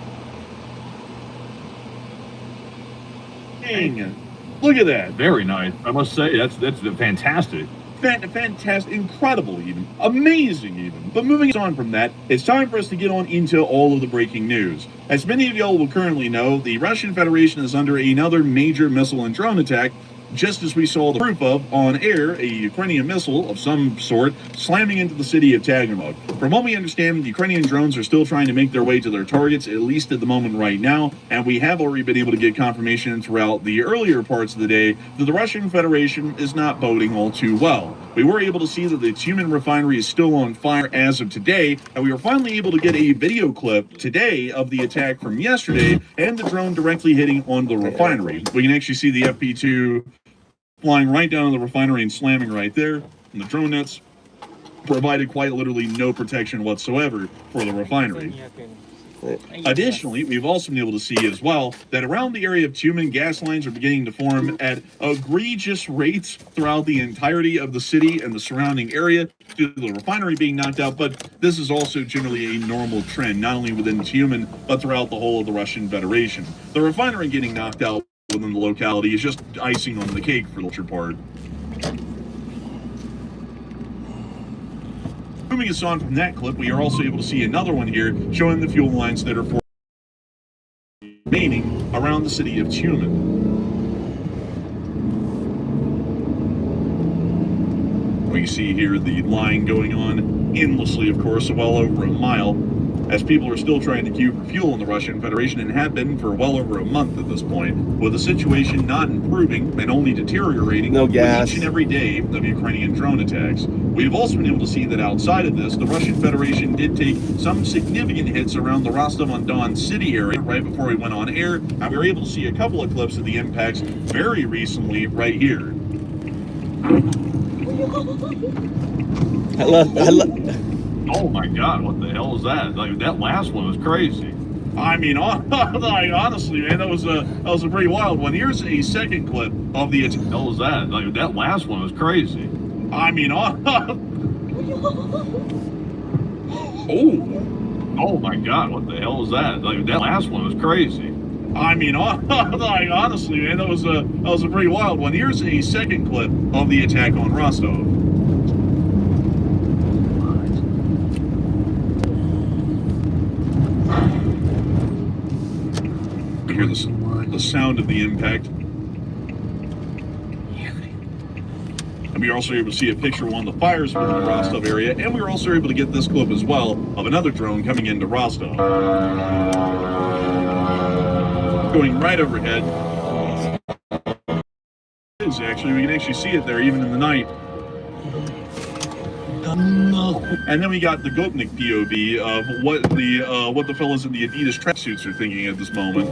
Dang, look at that. Very nice. I must say, that's fantastic. Fantastic, incredible even, amazing even. But moving on from that, it's time for us to get on into all of the breaking news. As many of y'all will currently know, the Russian Federation is under another major missile and drone attack, just as we saw the proof of on air, a Ukrainian missile of some sort slamming into the city of Taganrog. From what we understand, the Ukrainian drones are still trying to make their way to their targets, at least at the moment right now, and we have already been able to get confirmation throughout the earlier parts of the day that the Russian Federation is not boding all too well. We were able to see that the Tumen refinery is still on fire as of today, and we were finally able to get a video clip today of the attack from yesterday and the drone directly hitting on the refinery. We can actually see the FP2 flying right down on the refinery and slamming right there, and the drone nets provided quite literally no protection whatsoever for the refinery. Additionally, we've also been able to see as well that around the area of Tumen, gas lines are beginning to form at egregious rates throughout the entirety of the city and the surrounding area due to the refinery being knocked out, but this is also generally a normal trend, not only within Tumen, but throughout the whole of the Russian Federation. The refinery getting knocked out within the locality is just icing on the cake for the larger part. Moving us on from that clip, we are also able to see another one here showing the fuel lines that are remaining around the city of Tumen. We see here the line going on endlessly, of course, well over a mile, as people are still trying to queue for fuel in the Russian Federation and have been for well over a month at this point, with the situation not improving and only deteriorating with each and every day of Ukrainian drone attacks. We've also been able to see that outside of this, the Russian Federation did take some significant hits around the Rostov-on-Don city area right before we went on air, and we were able to see a couple of clips of the impacts very recently right here. Oh my God, what the hell was that? Like, that last one was crazy. I mean, like, honestly, man, that was a pretty wild one. Here's a second clip of the. What the hell was that? Like, that last one was crazy. I mean, oh my God, what the hell was that? Like, that last one was crazy. I mean, like, honestly, man, that was a pretty wild one. Here's a second clip of the attack on Rostov. You hear the sound of the impact. And we were also able to see a picture of one of the fires in the Rostov area, and we were also able to get this clip as well of another drone coming into Rostov. Going right overhead. Actually, we can actually see it there even in the night. And then we got the Gopnik POV of what the fellas in the Adidas tracksuits are thinking at this moment.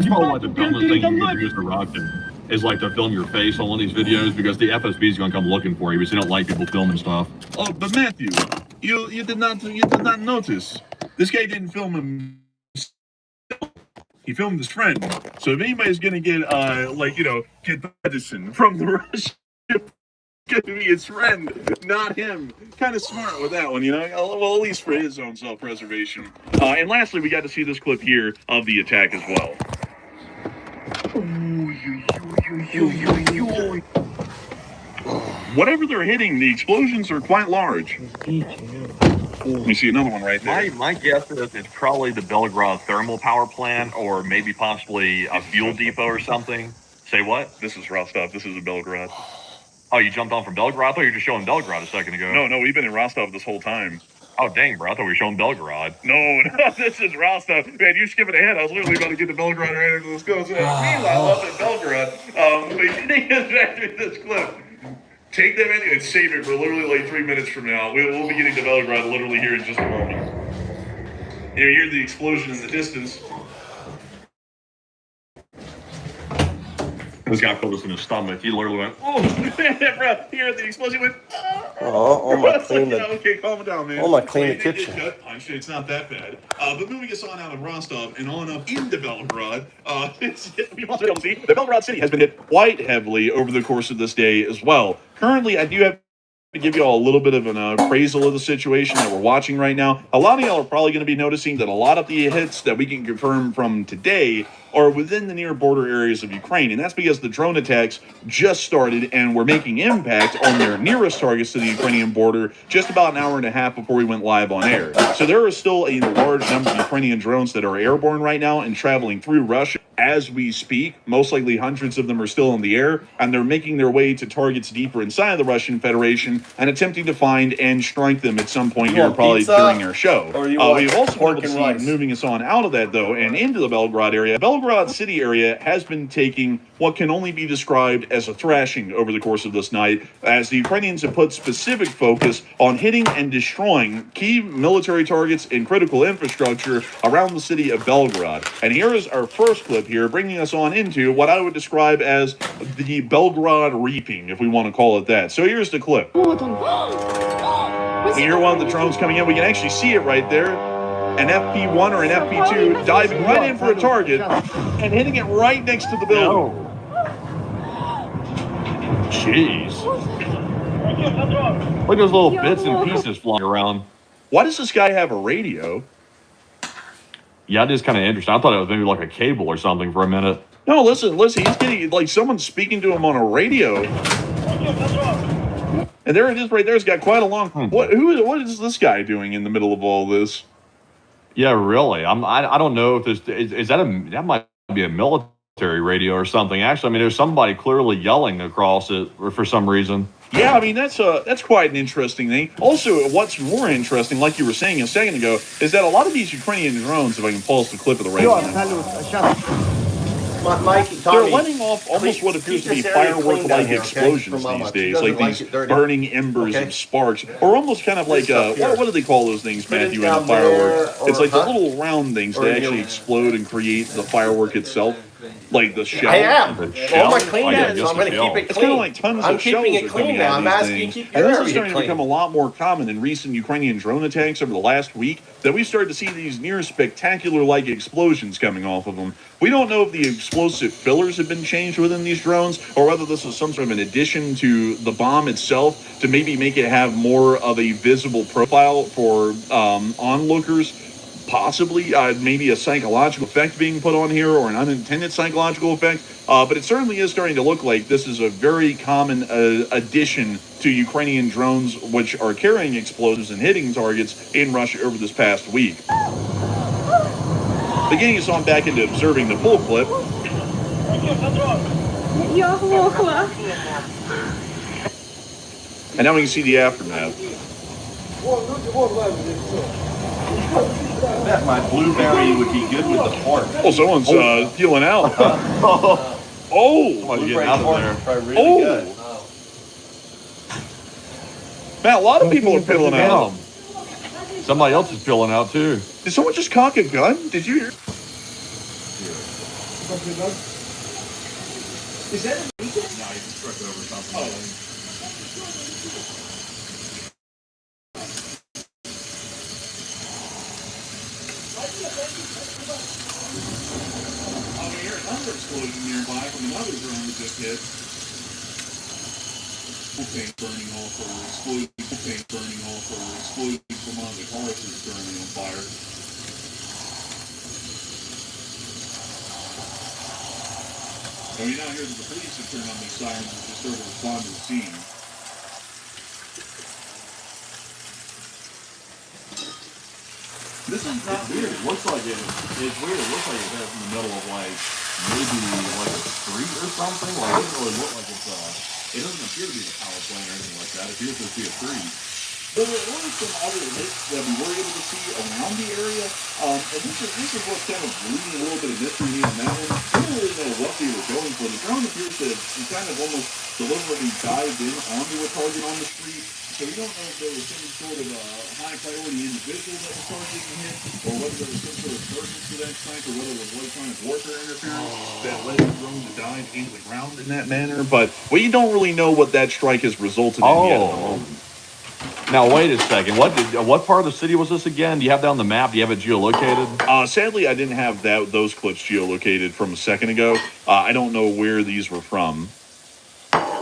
You know what the dumbest thing you can do as a rocket is like to film your face on one of these videos because the FSB is going to come looking for you because they don't like people filming stuff. Oh, but Matthew, you did not notice. This guy didn't film him. He filmed his friend. So if anybody's gonna get get medicine from the Russian, it's gonna be his friend, not him. Kind of smart with that one, you know. Well, at least for his own self-preservation. And lastly, we got to see this clip here of the attack as well. Whatever they're hitting, the explosions are quite large. Let me see another one right there. My guess is it's probably the Belgrade thermal power plant or maybe possibly a fuel depot or something. Say what? This is Rostov. This is a Belgrade. Oh, you jumped on from Belgrade? I thought you were just showing Belgrade a second ago. No, we've been in Rostov this whole time. Oh, dang, bro. I thought we were showing Belgrade. No, this is Rostov. Man, you're skipping ahead. I was literally about to get to Belgrade right after this goes. Meanwhile, up in Belgrade, after this clip. Take that video and save it for literally like 3 minutes from now. We'll be getting to Belgrade literally here in just a moment. You hear the explosion in the distance. This guy put us in his stomach. He literally went, oh, bro, here the explosion went, Oh my clean okay, calm down, man. Oh my clean the kitchen. It's not that bad. But moving us on out of Rostov and on up into Belgrade, we want to see the Belgrade city has been hit quite heavily over the course of this day as well. Currently, I do have to give you all a little bit of an appraisal of the situation that we're watching right now. A lot of y'all are probably going to be noticing that a lot of the hits that we can confirm from today are within the near border areas of Ukraine, and that's because the drone attacks just started and were making impact on their nearest targets to the Ukrainian border just about an hour and a half before we went live on air. So there is still a large number of Ukrainian drones that are airborne right now and traveling through Russia as we speak. Most likely hundreds of them are still in the air, and they're making their way to targets deeper inside the Russian Federation and attempting to find and strike them at some point here, probably during our show. We've also been able to see, moving us on out of that though and into the Belgrade area. Belgrade city area has been taking what can only be described as a thrashing over the course of this night, as the Ukrainians have put specific focus on hitting and destroying key military targets and critical infrastructure around the city of Belgrade. And here is our first clip here, bringing us on into what I would describe as the Belgrade reaping, if we want to call it that. So here's the clip. We hear one of the drones coming in. We can actually see it right there. An FP1 or an FP2 diving right in for a target and hitting it right next to the building. Jeez. Look at those little bits and pieces flying around. Why does this guy have a radio? Yeah, it is kind of interesting. I thought it was maybe like a cable or something for a minute. No, listen, he's getting, like, someone's speaking to him on a radio. And there it is right there. It's got quite a long... What is this guy doing in the middle of all this? Yeah, really. I don't know if this is that might be a military radio or something. Actually, I mean, there's somebody clearly yelling across it for some reason. Yeah, I mean, that's quite an interesting thing. Also, what's more interesting, like you were saying a second ago, is that a lot of these Ukrainian drones, if I can pause the clip of the radio, they're letting off almost what appears to be firework-like explosions these days, like these burning embers of sparks, or almost kind of like, what do they call those things, Matthew, in the firework? It's like the little round things that actually explode and create the firework itself. Like the shell? I am. The All shell? my clean Oh, yeah, ends, just so I'm going the to shell. keep it It's clean. kind of like tons I'm of keeping shells it are coming clean now. out I'm of asking these you to things. keep your And this area is starting to clean. become a lot more common in recent Ukrainian drone attacks over the last week, that we started to see these near spectacular-like explosions coming off of them. We don't know if the explosive fillers have been changed within these drones, or whether this is some sort of an addition to the bomb itself to maybe make it have more of a visible profile for onlookers. Possibly, maybe a psychological effect being put on here, or an unintended psychological effect. But it certainly is starting to look like this is a very common addition to Ukrainian drones, which are carrying explosives and hitting targets in Russia over this past week. Beginning us on back into observing the full clip. And now we can see the aftermath. I bet my blueberry would be good with the pork. Oh, someone's peeling out. Oh, Someone's getting out of there. Really good. Man, a lot of people are peeling out. Somebody else is peeling out too. Did someone just cock a gun? Did you hear? Is that a weekend? No, he just struck it over something. We hear another explosion nearby from another drone that just hit. Tank burning off, or exploding tank burning off, or exploding from one of the cars that's currently on fire. And we now hear that the police have turned on their sirens and just started to respond to the scene. This is not weird. It looks like it's weird. It looks like it's in the middle of like maybe like a street or something. Like it doesn't really look like it's it doesn't appear to be the power plant or anything like that. It appears to be a street. But there were some other hits that we were able to see around the area, and this is what's kind of leaving a little bit of mystery on that one. We don't really know what they were going for. The drone appears to have kind of almost deliberately dived in onto a target on the street, so we don't know if there was some sort of high priority individual that was targeting him, or whether there was some sort of purpose to that strike, or whether it was electronic warfare interference that led the drone to dive into the ground in that manner. But we don't really know what that strike has resulted in yet at the moment. Now wait a second. What part of the city was this again? Do you have that on the map? Do you have it geolocated? Sadly, I didn't have those clips geolocated from a second ago. I don't know where these were from.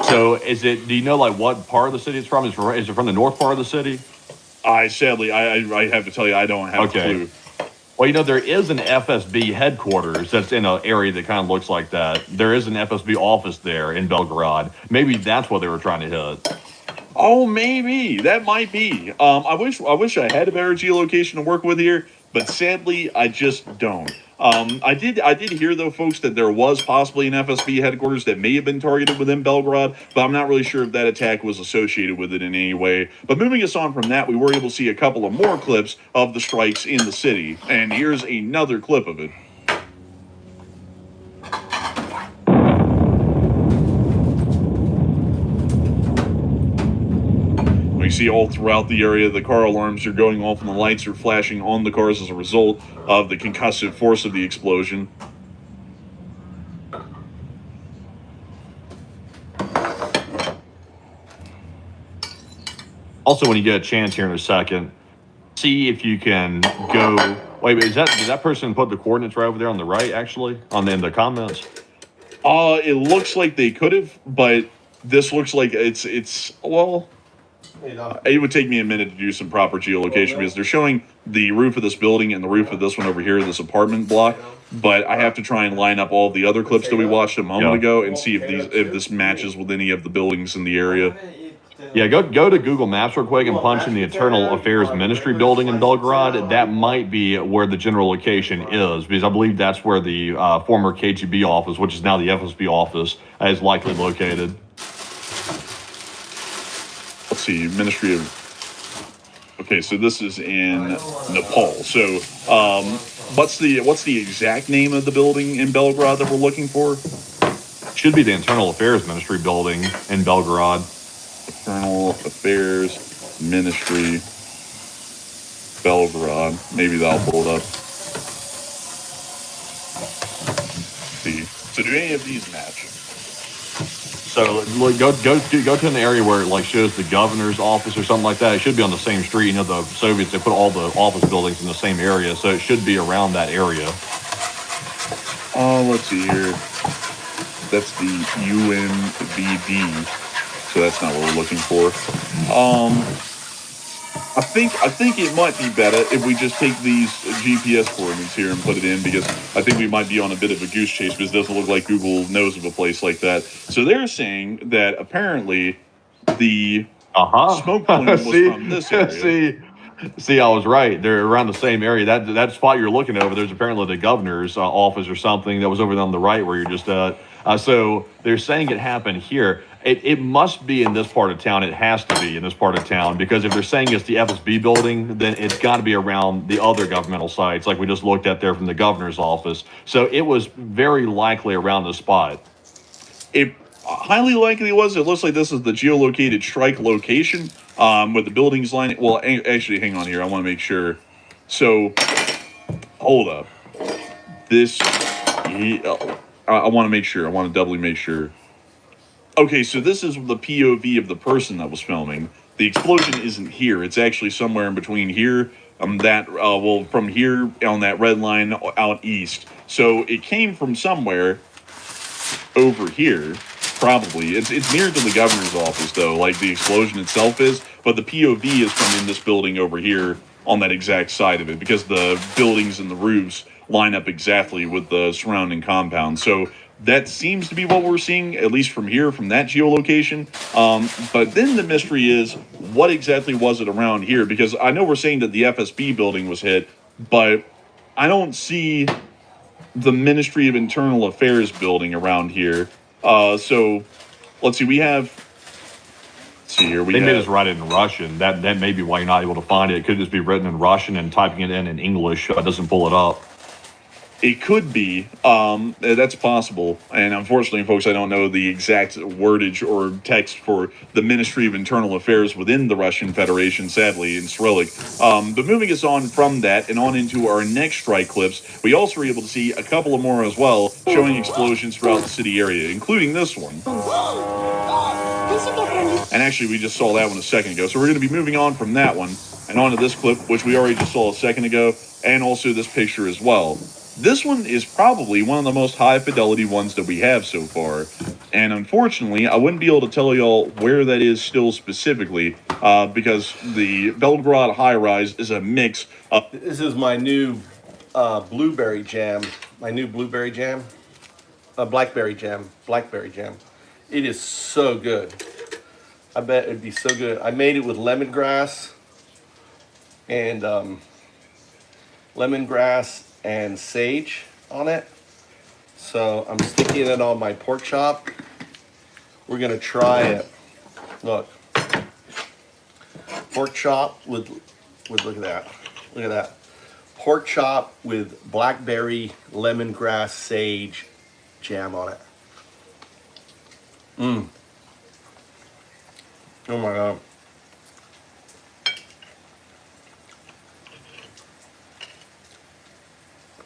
So is it? Do you know like what part of the city it's from? Is it from the north part of the city? Sadly, I have to tell you, I don't have a clue. Well, you know, there is an FSB headquarters that's in an area that kind of looks like that. There is an FSB office there in Belgrade. Maybe that's what they were trying to hit. Oh, maybe that might be. I wish I had a better geolocation to work with here, but sadly, I just don't. I did hear though, folks, that there was possibly an FSB headquarters that may have been targeted within Belgrade, but I'm not really sure if that attack was associated with it in any way. But moving us on from that, we were able to see a couple of more clips of the strikes in the city, and here's another clip of it. We see all throughout the area the car alarms are going off and the lights are flashing on the cars as a result of the concussive force of the explosion. Also, when you get a chance here in a second, see if you can go. Wait, did that person put the coordinates right over there on the right? Actually, in the comments. It looks like they could have, but this looks like it's well. It would take me a minute to do some proper geolocation because they're showing the roof of this building and the roof of this one over here, this apartment block. But I have to try and line up all the other clips that we watched a moment ago and see if this matches with any of the buildings in the area. Yeah, go to Google Maps real quick and punch in the Internal Affairs Ministry building in Belgrade. That might be where the general location is, because I believe that's where the former KGB office, which is now the FSB office, is likely located. Let's see, Ministry of. Okay, so this is in Nepal. So, what's the exact name of the building in Belgrade that we're looking for? Should be the Internal Affairs Ministry building in Belgrade. Internal Affairs Ministry, Belgrade. Maybe that'll pull it up. Let's see. So do any of these match? So look, go to an area where it like shows the governor's office or something like that. It should be on the same street. You know, the Soviets, they put all the office buildings in the same area, so it should be around that area. Let's see here. That's the UNVD. So that's not what we're looking for. I think it might be better if we just take these GPS coordinates here and put it in, because I think we might be on a bit of a goose chase, because it doesn't look like Google knows of a place like that. So they're saying that apparently the smoke plume was from this area. See, I was right. They're around the same area. That spot you're looking over, there's apparently the governor's office or something that was over on the right where you're just so they're saying it happened here. It must be in this part of town. It has to be in this part of town, because if they're saying it's the FSB building, then it's got to be around the other governmental sites like we just looked at there from the governor's office. So it was very likely around the spot. It highly likely was. It looks like this is the geolocated strike location with the buildings line. Well, actually, hang on here. I want to make sure. So, hold up. I want to make sure. I want to doubly make sure. Okay, so this is the POV of the person that was filming. The explosion isn't here. It's actually somewhere in between here, from here on that red line out east. So it came from somewhere over here, probably. It's near to the governor's office, though, like the explosion itself is. But the POV is from in this building over here on that exact side of it, because the buildings and the roofs line up exactly with the surrounding compound. So that seems to be what we're seeing, at least from here, from that geolocation. But then the mystery is, what exactly was it around here? Because I know we're saying that the FSB building was hit, but I don't see the Ministry of Internal Affairs building around here. So let's see, we have... Let's see here. They made us write it in Russian. That may be why you're not able to find it. It could just be written in Russian, and typing it in English doesn't pull it up. It could be. That's possible. And unfortunately, folks, I don't know the exact wordage or text for the Ministry of Internal Affairs within the Russian Federation, sadly, in Cyrillic. But moving us on from that and on into our next strike clips, we also were able to see a couple of more as well, showing explosions throughout the city area, including this one. And actually, we just saw that one a second ago. So we're going to be moving on from that one and on to this clip, which we already just saw a second ago, and also this picture as well. This one is probably one of the most high-fidelity ones that we have so far. And unfortunately, I wouldn't be able to tell y'all where that is still specifically, because the Belgrade high-rise is a mix of... This is my new blueberry jam. My new blueberry jam. Blackberry jam. Blackberry jam. It is so good. I bet it'd be so good. I made it with lemongrass and sage on it. So I'm sticking it on my pork chop. We're gonna try it. Look, pork chop with look at that. Look at that. Pork chop with blackberry, lemongrass, sage jam on it. Mmm. Oh my God.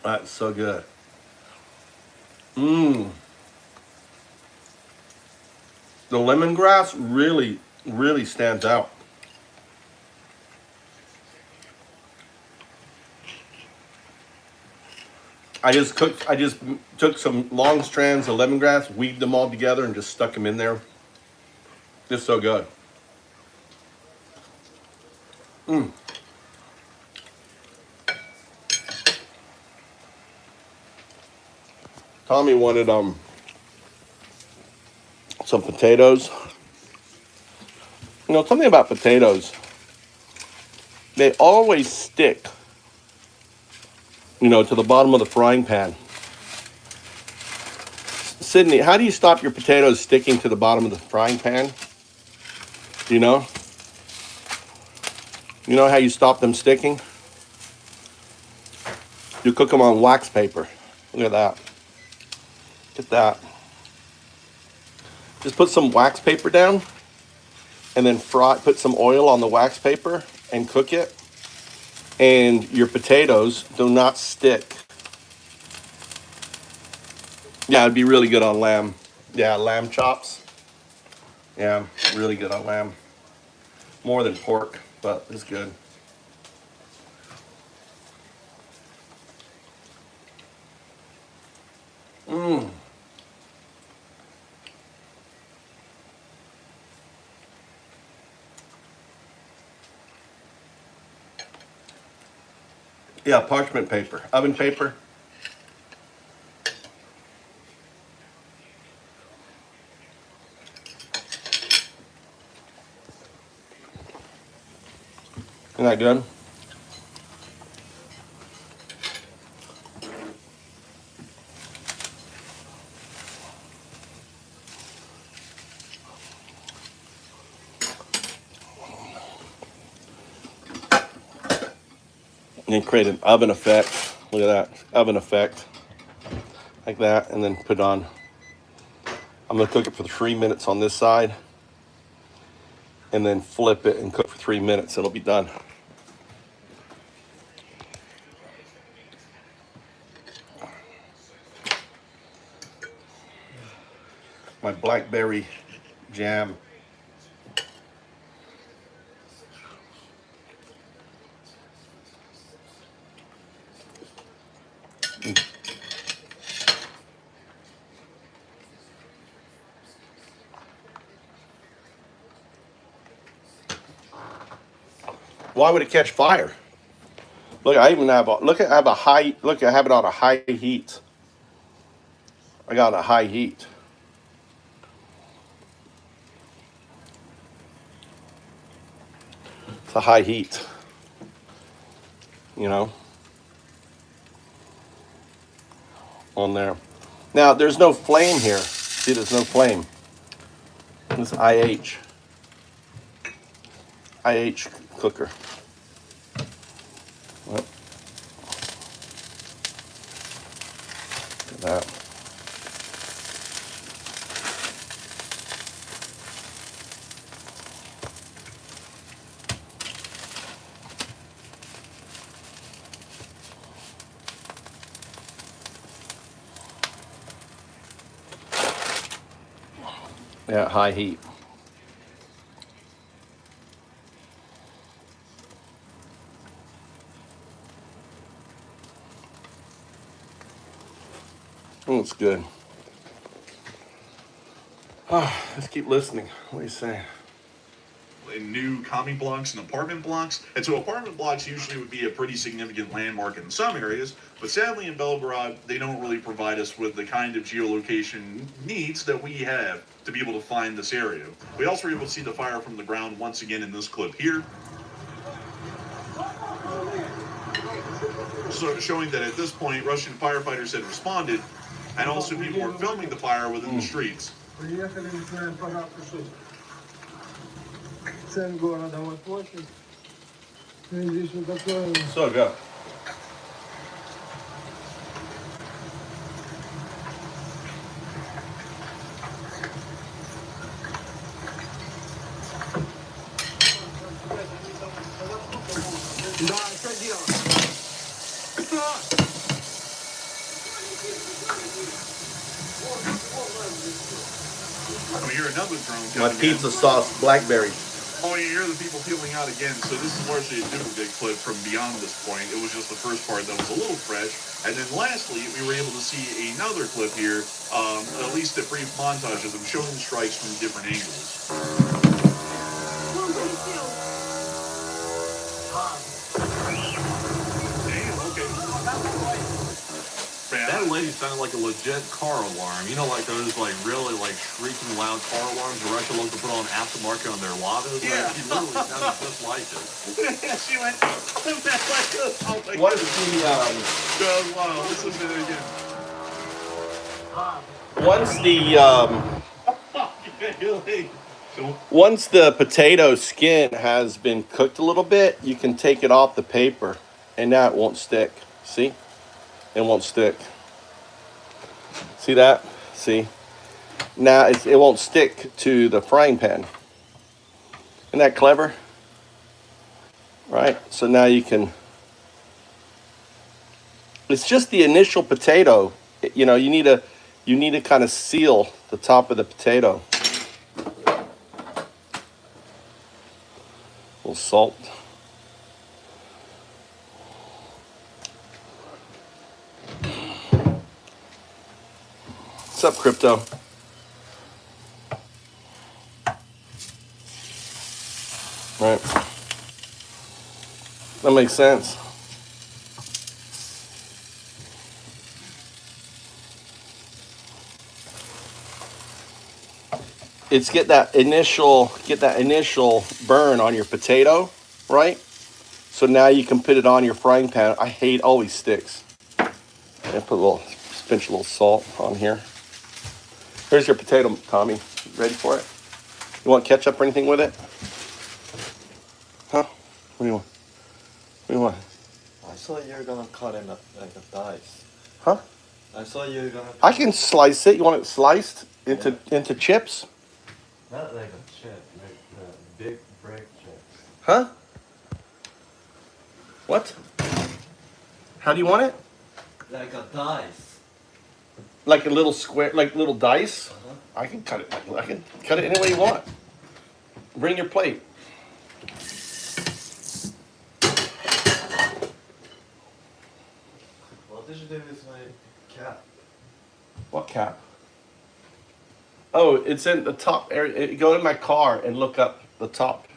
That's so good. Mmm. The lemongrass really, really stands out. I just took some long strands of lemongrass, weaved them all together, and just stuck them in there. Just so good. Mmm. Tommy wanted some potatoes. You know, something about potatoes, they always stick, you know, to the bottom of the frying pan. Sydney, how do you stop your potatoes sticking to the bottom of the frying pan? Do you know? You know how you stop them sticking? You cook them on wax paper. Look at that. Look at that. Just put some wax paper down and then put some oil on the wax paper and cook it. And your potatoes do not stick Yeah, it'd be really good on lamb. Yeah, lamb chops. Yeah, really good on lamb. More than pork, but it's good. Mmm. Yeah, parchment paper, oven paper. Isn't that good? And create an oven effect. Look at that, oven effect. Like that, and then put on. I'm gonna cook it for 3 minutes on this side. And then flip it and cook for 3 minutes. It'll be done. My blackberry jam. Why would it catch fire? Look, I even have a look. I have a high. Look, I have it on a high heat. I got a high heat. It's a high heat. You know, on there. Now there's no flame here. See, there's no flame. This IH cooker. Well, look at that. Yeah, high heat. Oh, it's good. Let's keep listening. What are you saying? In new commie blocks and apartment blocks. And so apartment blocks usually would be a pretty significant landmark in some areas, but sadly in Belgrade, they don't really provide us with the kind of geolocation needs that we have to be able to find this area. We also were able to see the fire from the ground once again in this clip here. So showing that at this point, Russian firefighters had responded, and also people were filming the fire within the streets. So good. Oh, you hear another drone My coming pizza in. sauce blackberry. Oh, you hear the people peeling out again. So this is largely a duplicate clip from beyond this point. It was just the first part that was a little fresh. And then lastly, we were able to see another clip here, at least a brief montage of them showing the strikes from different angles. Damn, okay. That lady sounded like a legit car alarm. You know, like those like really like shrieking loud car alarms the Russia loves to put on aftermarket on their ladas. Yeah. Like, she literally sounded just like it. Yeah, she went like this. Oh my What is God. Wow, let's listen to it again. Once the potato skin has been cooked a little bit, you can take it off the paper, and now it won't stick. See? It won't stick. See that? See? Now it won't stick to the frying pan. Isn't that clever? Right? So now you can... It's just the initial potato. You know, you need to you need to kind of seal the top of the potato. A little salt. What's up, Crypto? Right. That makes sense. It's get that initial burn on your potato, right? So now you can put it on your frying pan. I hate all these sticks. And put a little, pinch a little salt on here. Here's your potato, Tommy. Ready for it? You want ketchup or anything with it? Huh? What do you want? What do you want? I thought you were gonna cut it like a dice. Huh? I thought you were gonna. I can slice it. You want it sliced into chips? Not like a chip, like the big break chips. Huh? What? How do you want it? Like a dice. Like a little square, like little dice? I can cut it. I can cut it any way you want. Bring your plate. What did you do with my cap? What cap? Oh, it's in the top area. Go in my car and look up the top.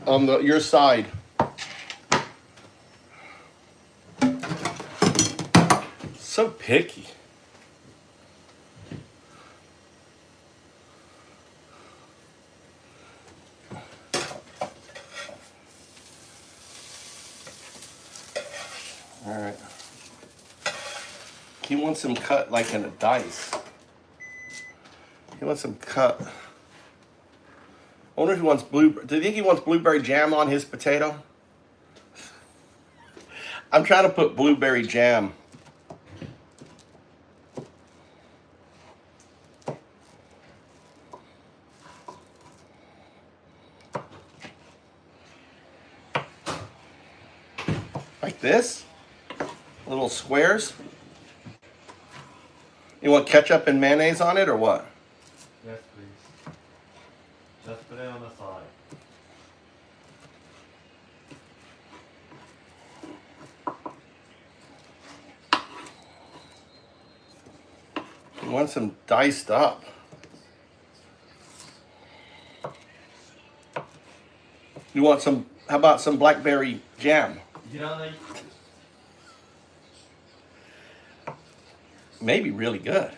On your side. So picky. All right. He wants them cut like in a dice. He wants them cut. I wonder if he wants do you think he wants blueberry jam on his potato? I'm trying to put blueberry jam. Like this? Little squares? You want ketchup and mayonnaise on it or what? Yes, please. Just put it on the side. You want some diced up. You want some, how about some blackberry jam? You don't like. Maybe really good.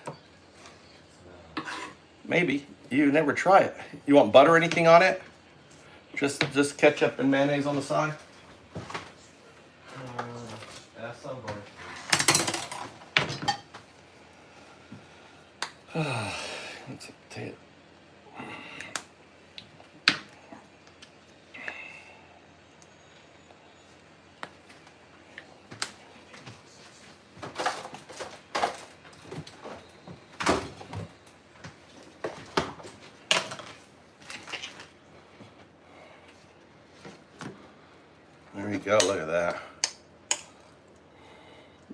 Maybe. You never try it. You want butter or anything on it? Just ketchup and mayonnaise on the side? That's some more. Let's take it. There you go, look at that.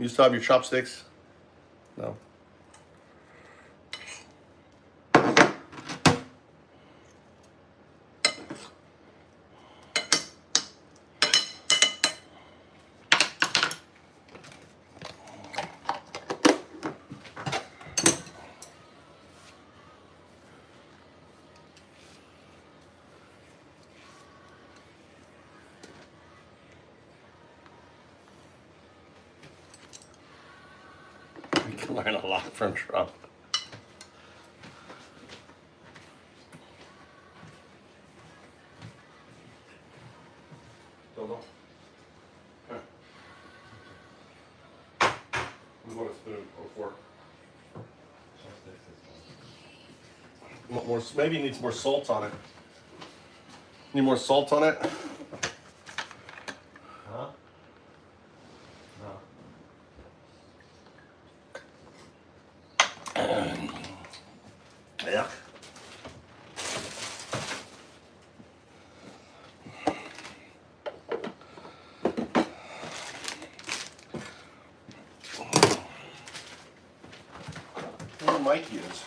You still have your chopsticks? No. We can learn a lot from Trump. Okay. We want a spoon or fork. Want more? Maybe it needs more salt on it. Need more salt on it? Huh? No. Yeah. Mikey is.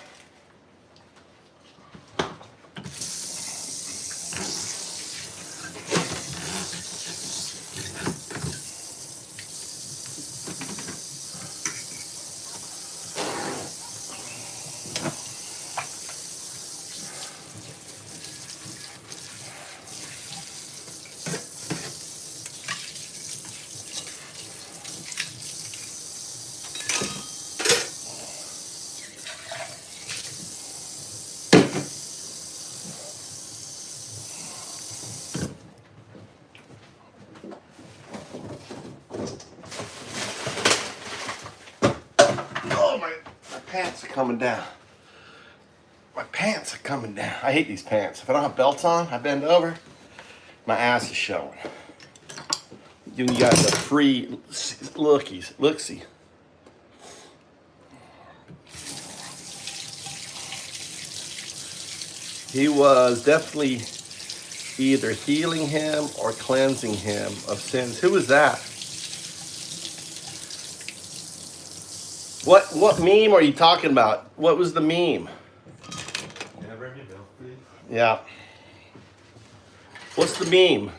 Oh, my pants are coming down. My pants are coming down. I hate these pants. If I don't have belts on, I bend over, my ass is showing. Giving you guys a free lookies, look-see. He was definitely either healing him or cleansing him of sins. Who was that? What meme are you talking about? What was the meme? Can I bring you milk, please? Yeah. What's the meme?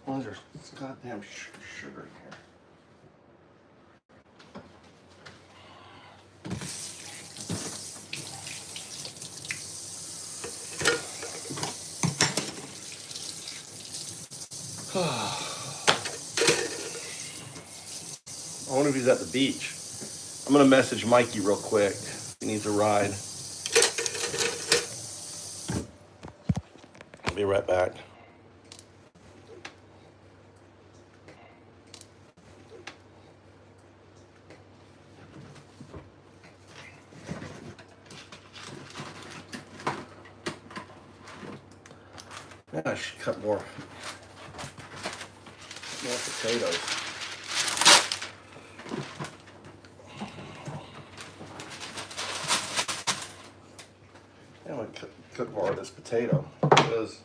Oh, there's goddamn sugar in here. I wonder if he's at the beach. I'm gonna message Mikey real quick. He needs a ride. I'll be right back. Yeah, I should cut more potatoes. Yeah, I'm gonna cook more of this potato because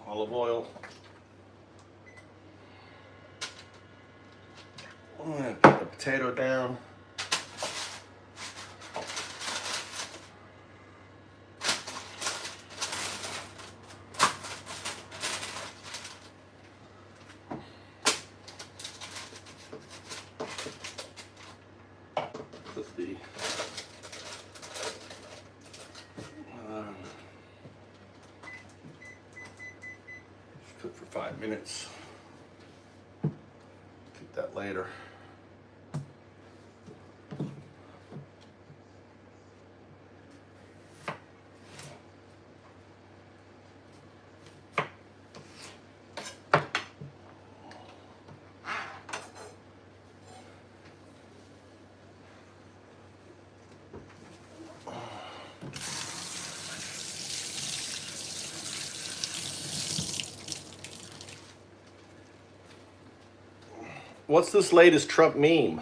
olive oil. I'm gonna put the potato down. Put the cook for 5 minutes. Cook that later. What's this latest Trump meme?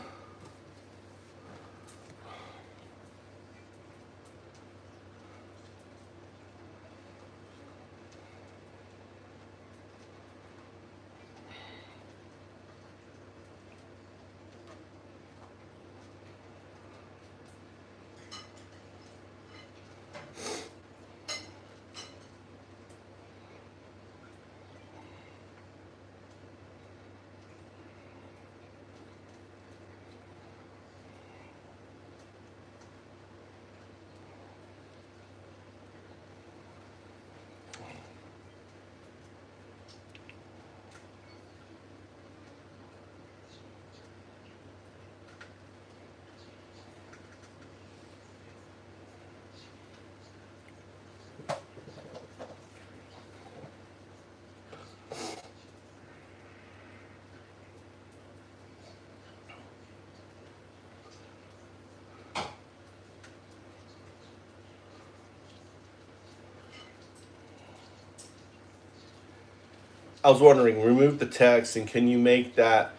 I was wondering, remove the text, and can you make that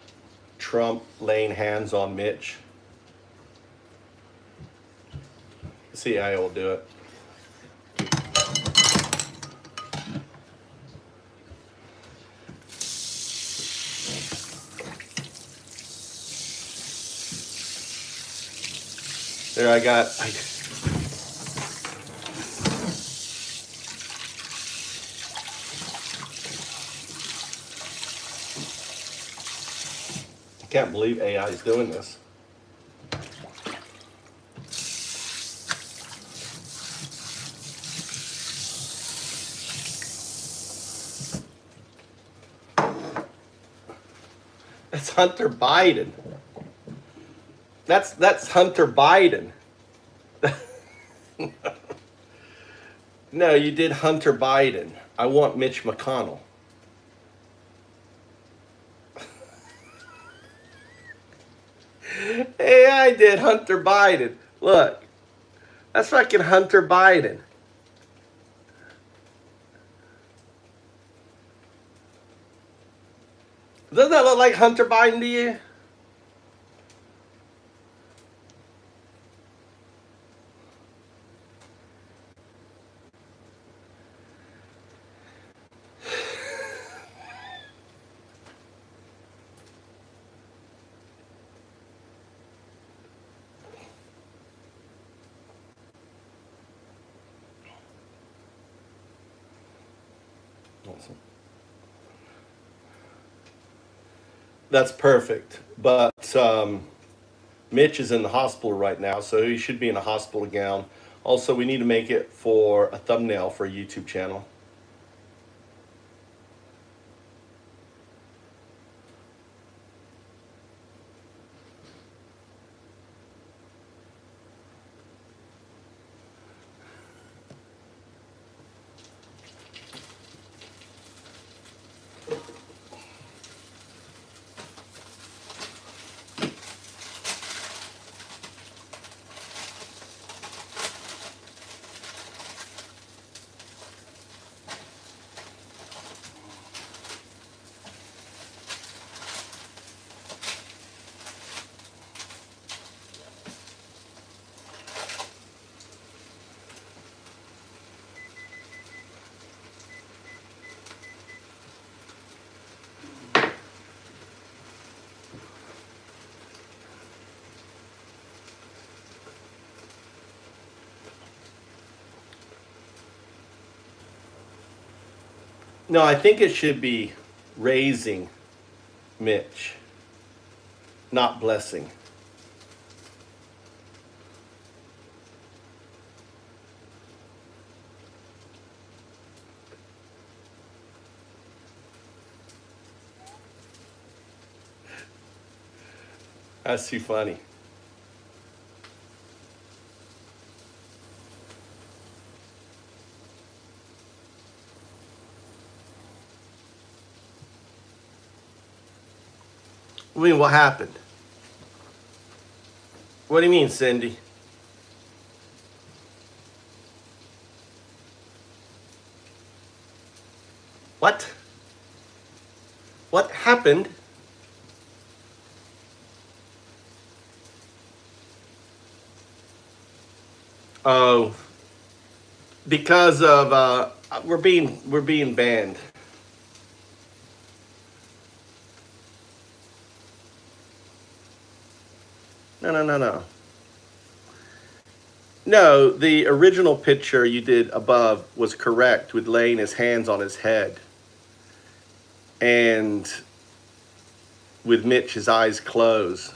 Trump laying hands on Mitch? See how he'll do it. There, I can't believe AI is doing this. That's Hunter Biden. That's Hunter Biden. No, you did Hunter Biden. I want Mitch McConnell. AI did Hunter Biden. Look, that's fucking Hunter Biden. Doesn't that look like Hunter Biden to you? Awesome. That's perfect. But Mitch is in the hospital right now, so he should be in a hospital gown. Also, we need to make it for a thumbnail for a YouTube channel. No, I think it should be raising Mitch, not blessing. That's too funny. I mean, what happened? What do you mean, Cindy? What? What happened? Oh, because of we're being banned. No. No, the original picture you did above was correct with laying his hands on his head. And with Mitch, his eyes closed.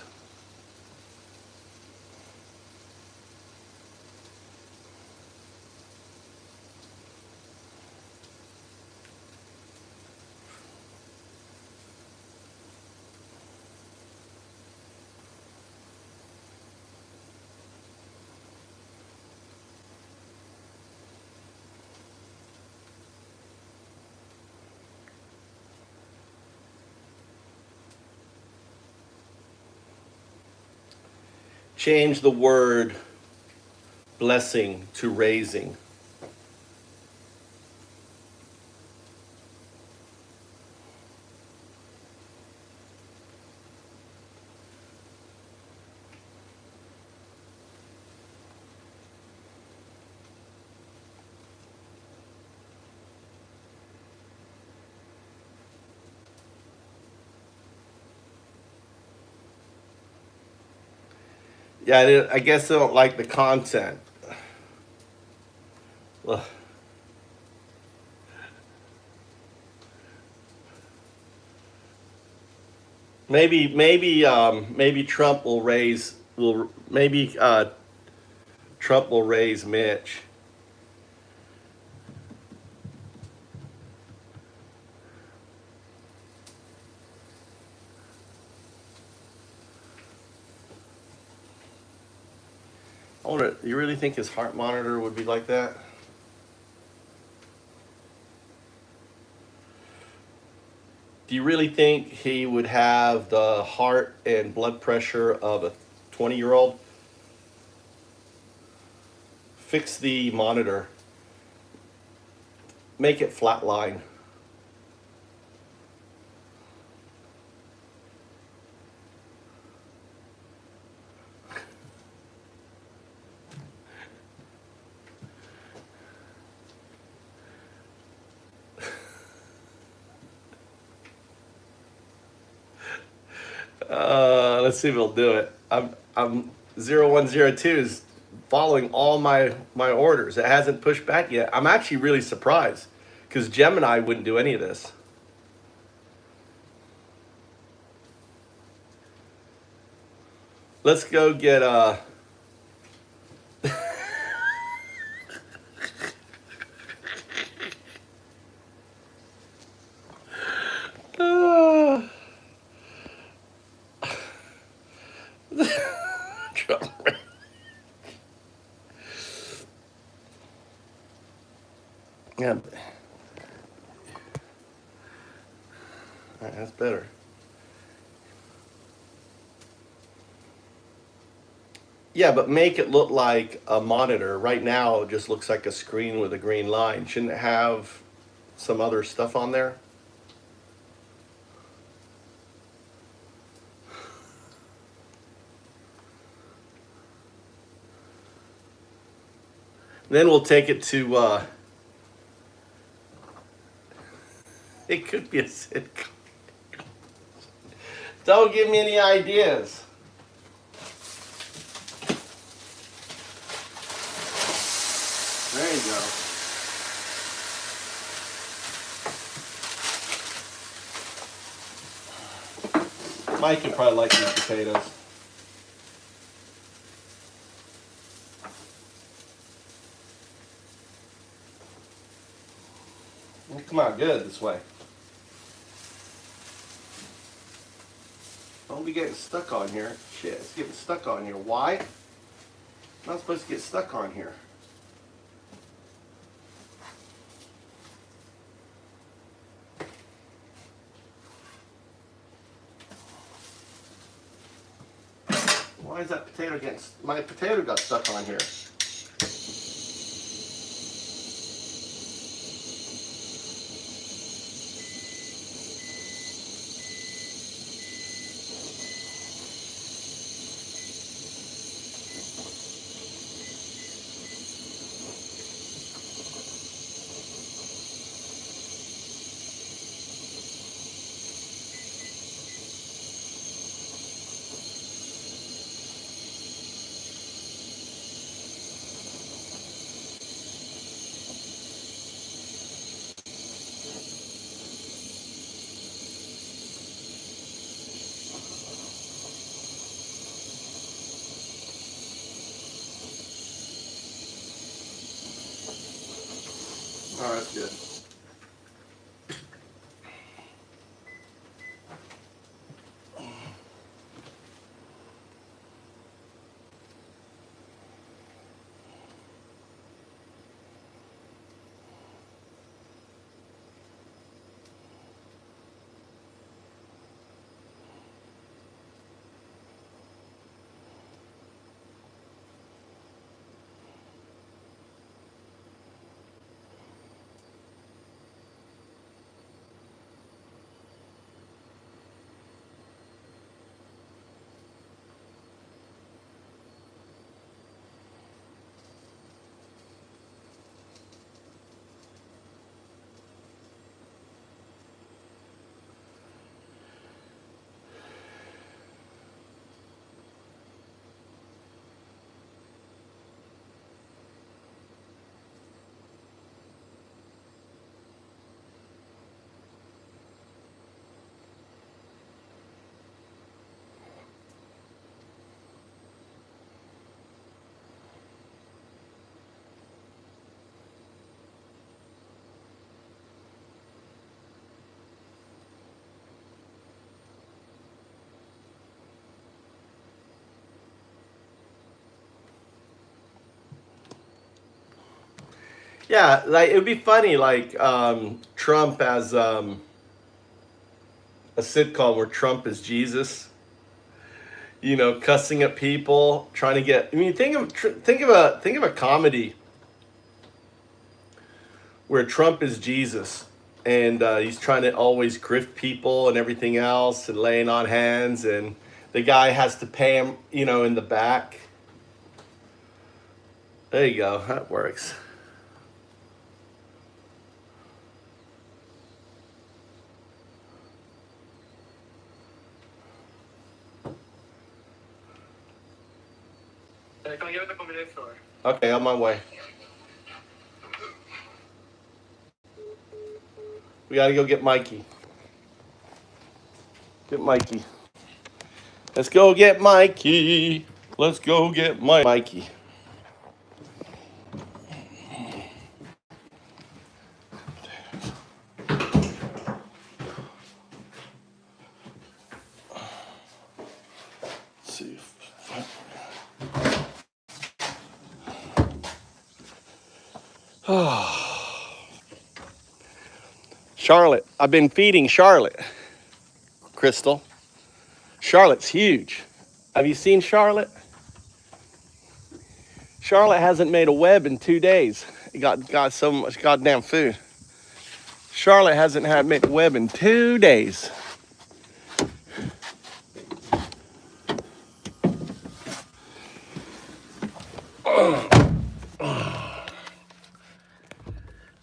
Change the word blessing to raising. Yeah, I guess they don't like the content. Ugh. Maybe Trump will raise will maybe Trump will raise Mitch. I wonder, you really think his heart monitor would be like that? Do you really think he would have the heart and blood pressure of a 20-year-old? Fix the monitor. Make it flatline. Let's see if he'll do it. I'm 0102 is following all my orders. It hasn't pushed back yet. I'm actually really surprised because Gemini wouldn't do any of this. Let's go get yeah. That's better. Yeah, but make it look like a monitor. Right now, it just looks like a screen with a green line. Shouldn't it have some other stuff on there? Then we'll take it to, it could be a sitcom. Don't give me any ideas. There you go. Mike would probably like these potatoes. It'll come out good this way. Don't be getting stuck on here. Shit, it's getting stuck on here. Why? I'm not supposed to get stuck on here. Why is that potato getting... My potato got stuck on here. Oh, that's good. Yeah, like it would be funny, like Trump as a sitcom where Trump is Jesus. You know, cussing at people, trying to get. I mean, think of a comedy where Trump is Jesus, and he's trying to always grift people and everything else, and laying on hands, and the guy has to pay him, you know, in the back. There you go. That works. Okay, on my way. We gotta go get Mikey. Get Mikey. Let's go get Mikey. Let's go get Mikey. Let's see. Charlotte. I've been feeding Charlotte. Crystal. Charlotte's huge. Have you seen Charlotte? Charlotte hasn't made a web in 2 days. It got so much goddamn food. Charlotte hasn't made a web in 2 days.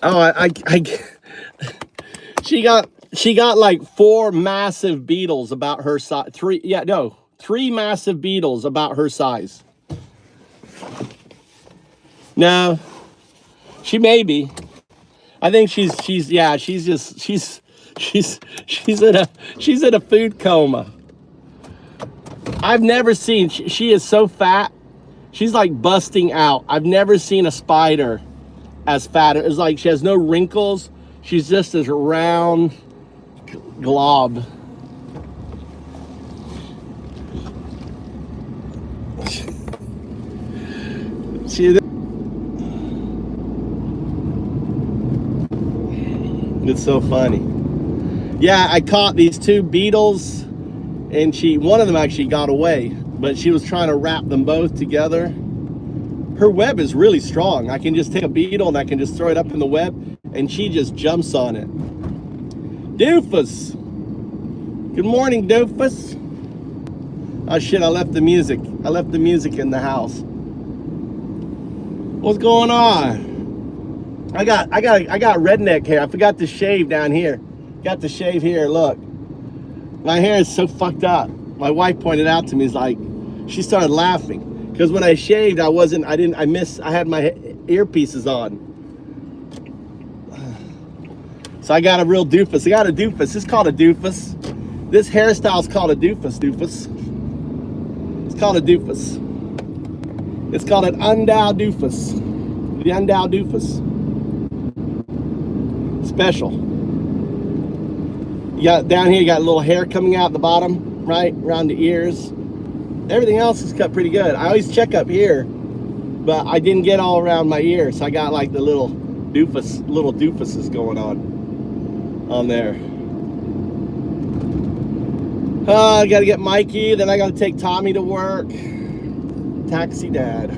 Oh, she got like 4 massive beetles about her size. 3 massive beetles about her size. No, she may be. I think she's in a food coma. I've never seen. She is so fat. She's like busting out. I've never seen a spider as fat. It's like she has no wrinkles. She's just this round glob. It's so funny. Yeah, I caught these 2 beetles, and one of them actually got away, but she was trying to wrap them both together. Her web is really strong. I can just take a beetle and I can just throw it up in the web, and she just jumps on it. Doofus. Good morning, Doofus. Oh shit, I left the music. I left the music in the house. What's going on? I got redneck hair. I forgot to shave down here. Got to shave here, look. My hair is so fucked up. My wife pointed out to me, she started laughing. Because when I shaved, I had my earpieces on. So I got a real doofus. I got a doofus. It's called a doofus. This hairstyle is called a doofus. It's called a doofus. It's called an undow doofus. The undow doofus. Special. You got down here, you got a little hair coming out the bottom, right? Around the ears. Everything else is cut pretty good. I always check up here, but I didn't get all around my ear. So I got like the little doofuses going on there. I gotta get Mikey, then I gotta take Tommy to work. Taxi dad.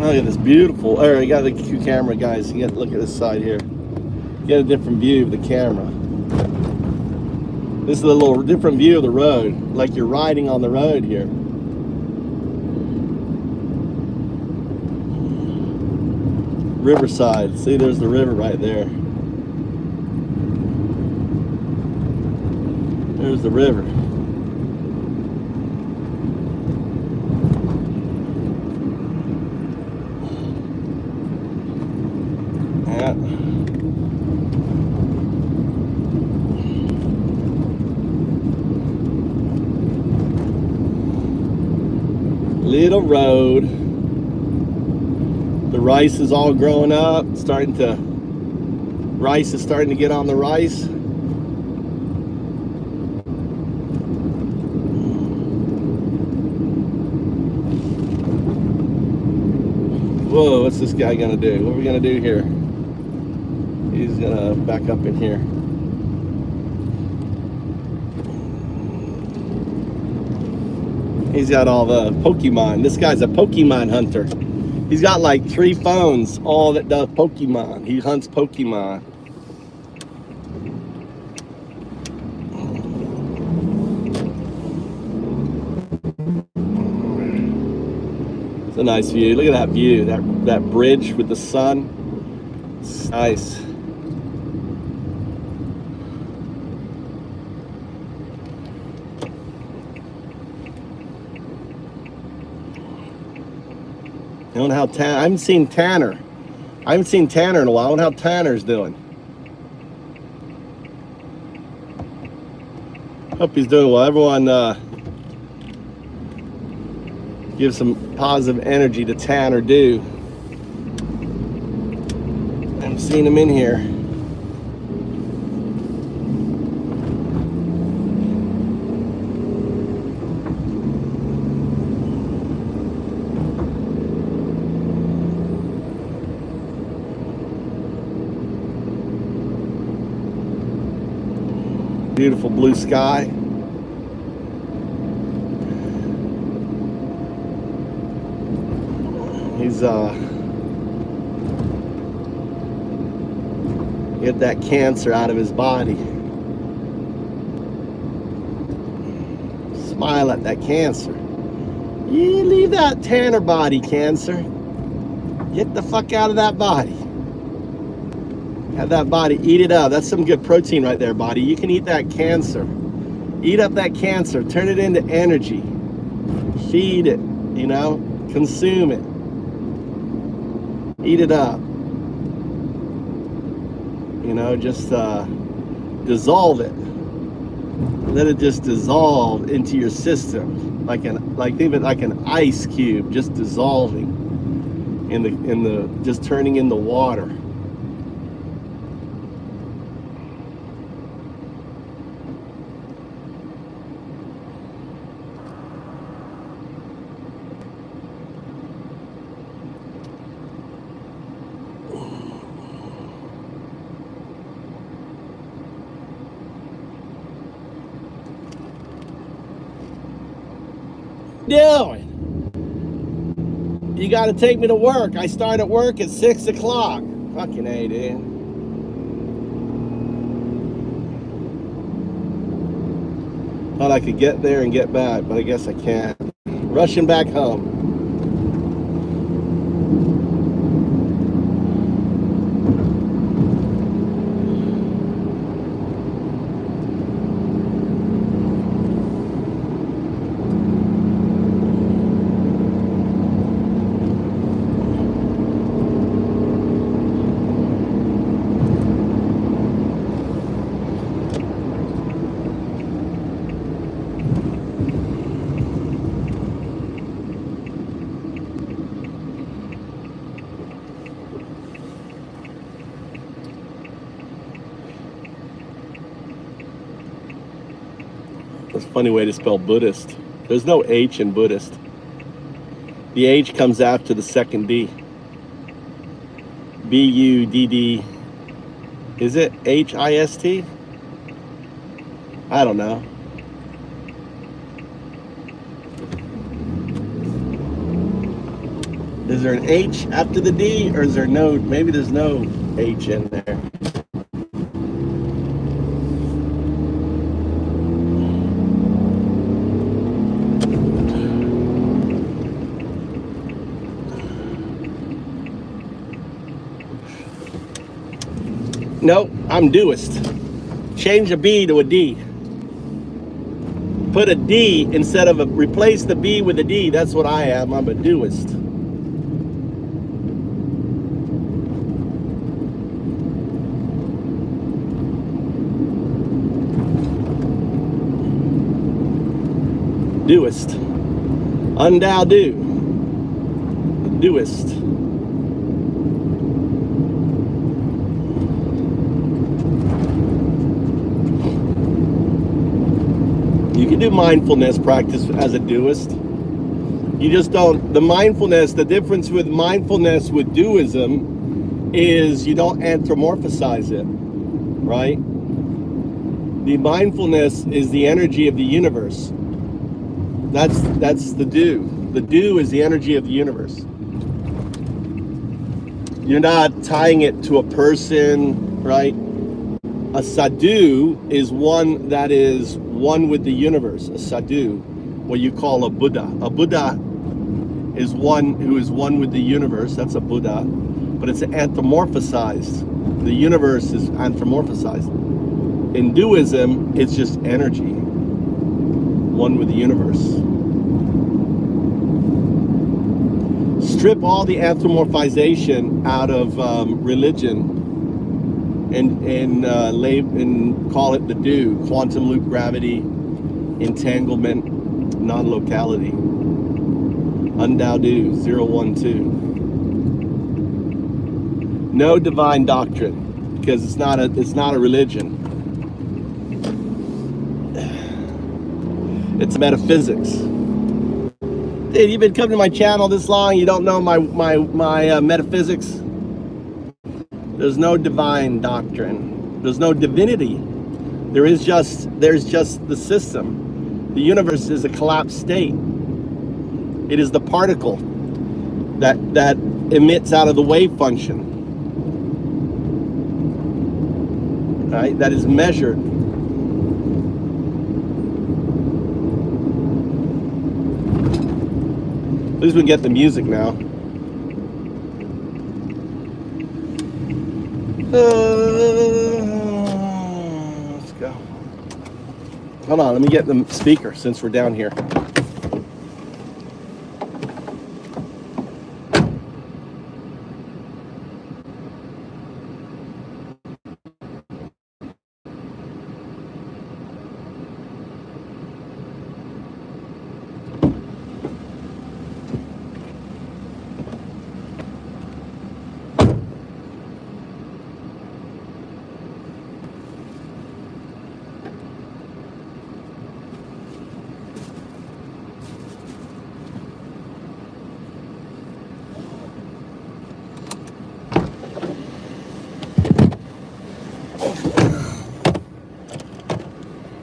Look at this beautiful. All right, you got the camera, guys. You got to look at this side here. Get a different view of the camera. This is a little different view of the road, like you're riding on the road here. Riverside. See, there's the river right there. There's the river. Yeah. little road. The rice is all growing up, rice is starting to get on the rice. Whoa, what's this guy gonna do? What are we gonna do here? He's gonna back up in here. He's got all the Pokemon. This guy's a Pokemon hunter. He's got like 3 phones, all that does Pokemon. He hunts Pokemon. It's a nice view. Look at that view. That bridge with the sun. It's nice. I don't know how I haven't seen Tanner. I haven't seen Tanner in a while. I don't know how Tanner's doing. Hope he's doing well. Everyone give some positive energy to Tanner, do. I haven't seen him in here. Beautiful blue sky. He's get that cancer out of his body. Smile at that cancer. You leave that Tanner body, cancer. Get the fuck out of that body. Have that body, eat it up. That's some good protein right there, body. You can eat that cancer. Eat up that cancer. Turn it into energy. Feed it, you know, consume it. Eat it up. You know, just dissolve it. Let it just dissolve into your system, think of it like an ice cube, just dissolving just turning into water. Doing? You got to take me to work. I start at work at 6 o'clock. Fucking A, dude. Thought I could get there and get back, but I guess I can't. Rushing back home. That's a funny way to spell Buddhist. There's no H in Buddhist. The H comes after the second D. B-U-D-D. Is it H-I-S-T? I don't know. Is there an H after the D, or is there no, maybe there's no H in there. Nope, I'm doist. Change a B to a D. Put a D instead of replace the B with a D. That's what I am. I'm a doist. Doist. Undao do. Doist. You can do mindfulness practice as a doist. You just don't, the mindfulness, the difference with mindfulness with doism is you don't anthropomorphize it, right? The mindfulness is the energy of the universe. That's the do. The do is the energy of the universe. You're not tying it to a person, right? A sadhu is one that is one with the universe. A sadhu, what you call a Buddha. A Buddha is one who is one with the universe. That's a Buddha, but it's anthropomorphized. The universe is anthropomorphized. In Duism, it's just energy, one with the universe. Strip all the anthropomorphization out of religion and call it the do, quantum loop gravity, entanglement, non-locality. Undao do, 012. No divine doctrine, because it's not a religion. It's metaphysics. Dude, you've been coming to my channel this long, you don't know my metaphysics? There's no divine doctrine. There's no divinity. There's just the system. The universe is a collapsed state. It is the particle that emits out of the wave function. Right? That is measured. At least we can get the music now. Let's go. Hold on, let me get the speaker since we're down here.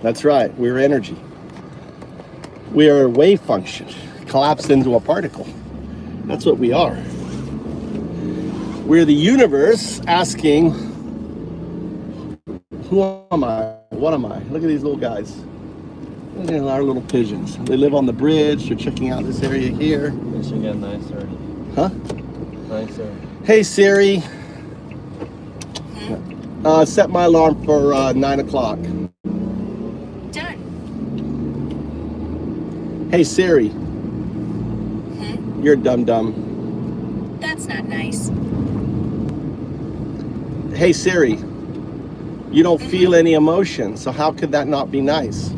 That's right, we're energy. We are a wave function, collapsed into a particle. That's what we are. We're the universe asking, who am I? What am I? Look at these little guys. Look at our little pigeons. They live on the bridge. They're checking out this area here. They should get nicer. Huh? Nicer. Hey Siri. Set my alarm for 9 o'clock. Done. Hey Siri. You're dum-dum. That's not nice. Hey Siri. You don't feel any emotion, so how could that not be nice?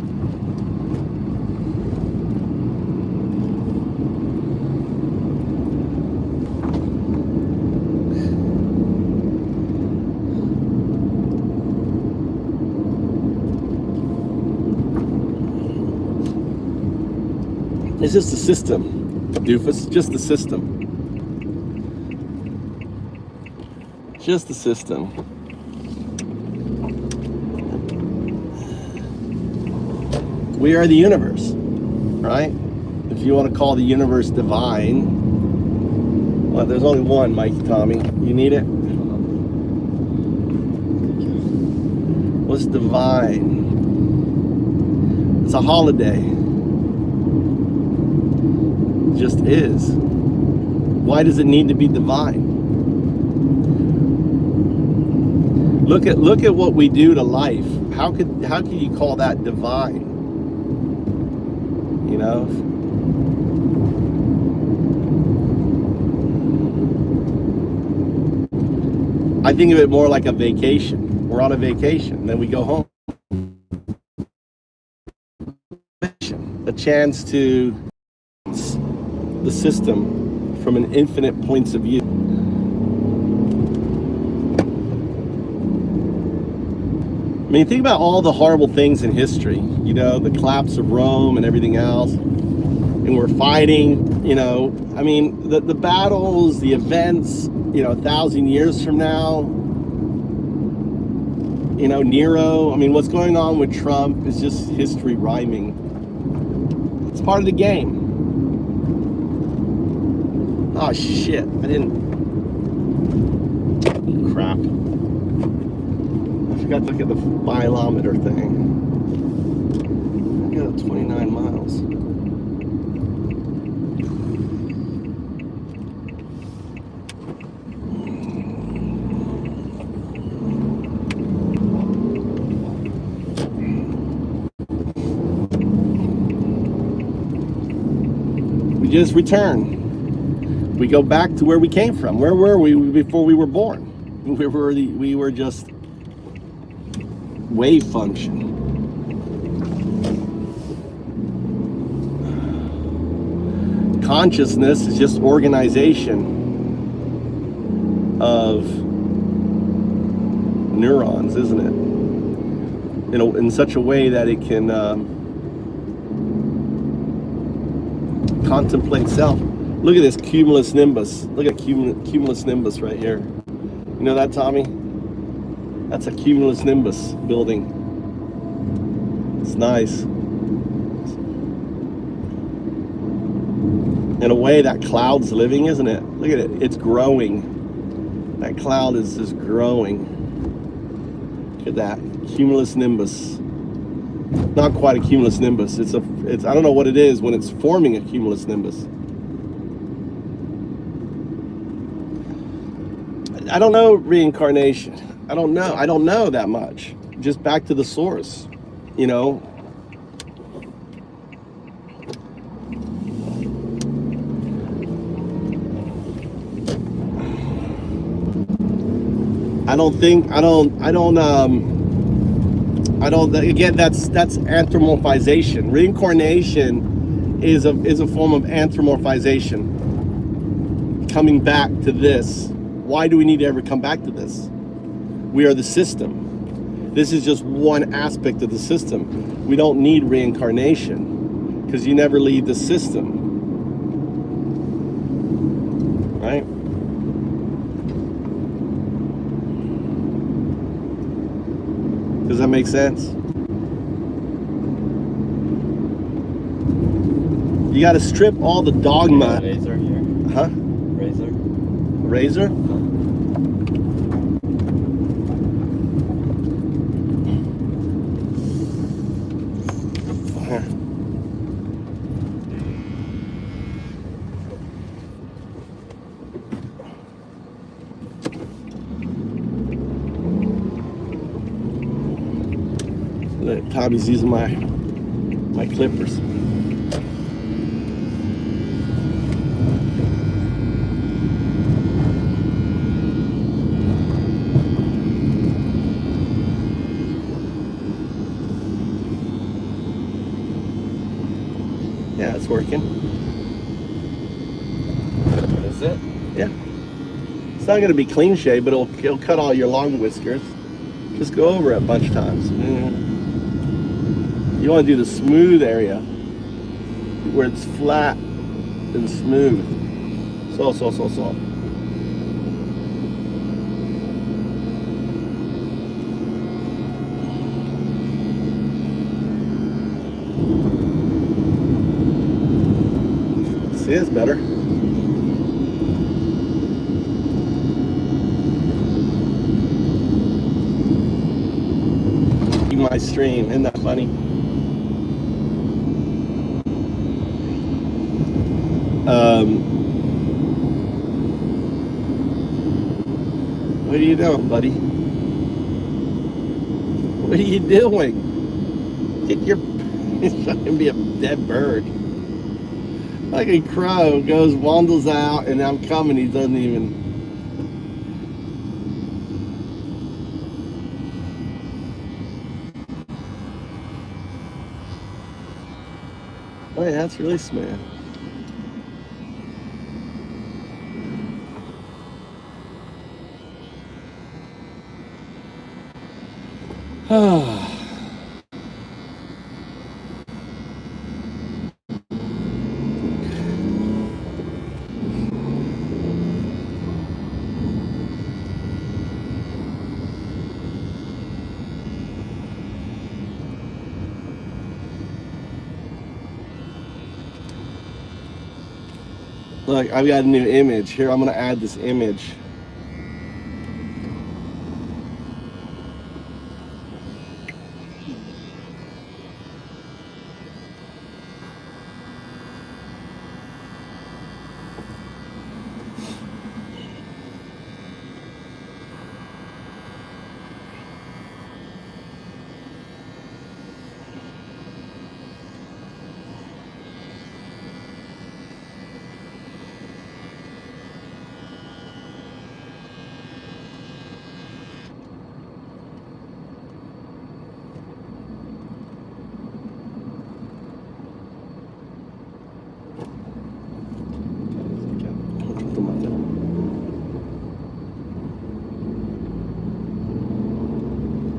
It's just the system, doofus, just the system. Just the system. We are the universe, right? If you want to call the universe divine, well, there's only one, Mikey Tommy. You need it? What's divine? It's a holiday. It just is. Why does it need to be divine? Look at what we do to life. How can you call that divine? You know? I think of it more like a vacation. We're on a vacation, then we go home. A chance to the system from an infinite points of view. I mean, think about all the horrible things in history, you know, the collapse of Rome and everything else. And we're fighting, you know, I mean, the battles, the events, you know, 1,000 years from now, you know, Nero. I mean, what's going on with Trump is just history rhyming. It's part of the game. Oh, shit. I didn't. Crap. I forgot to look at the mileometer thing. I got 29 miles. We just return. We go back to where we came from. Where were we before we were born? We were just wave function. Consciousness is just organization of neurons, isn't it? In such a way that it can contemplate self. Look at this cumulus nimbus. Look at cumulus nimbus right here. You know that, Tommy? That's a cumulus nimbus building. It's nice. In a way, that cloud's living, isn't it? Look at it. It's growing. That cloud is just growing. Look at that. Cumulus nimbus. Not quite a cumulus nimbus. It's I don't know what it is when it's forming a cumulus nimbus. I don't know reincarnation. I don't know that much. Just back to the source, you know. Again, that's anthropomorphization. Reincarnation is a form of anthropomorphization. Coming back to this. Why do we need to ever come back to this? We are the system. This is just one aspect of the system. We don't need reincarnation because you never leave the system. Right? Does that make sense? You got to strip all the dogma. Razor here. Huh? Razor. Razor? Tommy's using my clippers. Yeah, it's working. Is it? Yeah. It's not going to be clean shave, but it'll cut all your long whiskers. Just go over it a bunch of times. You want to do the smooth area where it's flat and smooth. So. See, it's better. My stream, isn't that funny? What are you doing, buddy? What are you doing? Get your... It's not gonna be a dead bird. Like a crow goes, wandles out, and I'm coming, he doesn't even... Oh yeah, that's really smooth. Look, I've got a new image. Here, I'm gonna add this image.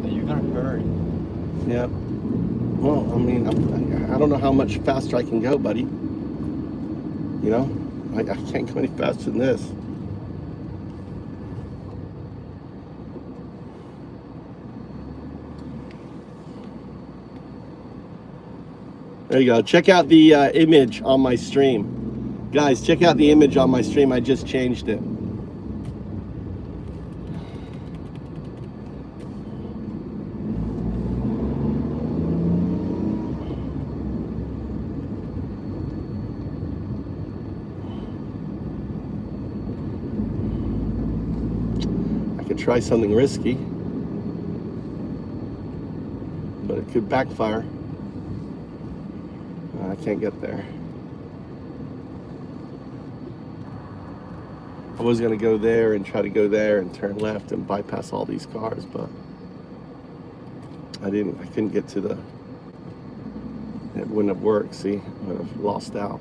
You're gonna hurry. Yeah. Well, I mean, I don't know how much faster I can go, buddy. You know, I can't go any faster than this. There you go. Check out the image on my stream. Guys, check out the image on my stream. I just changed it. I could try something risky, but it could backfire. I can't get there. I was gonna go there and try to go there and turn left and bypass all these cars, but I couldn't get to the, it wouldn't have worked, see? I would have lost out.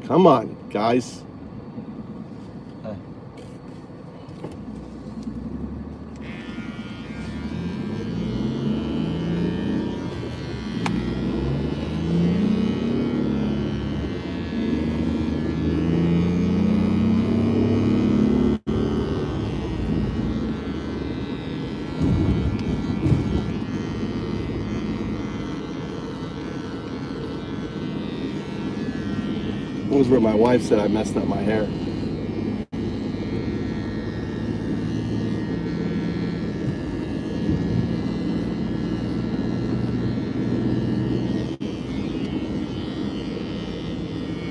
Come on, guys. That was where my wife said I messed up my hair.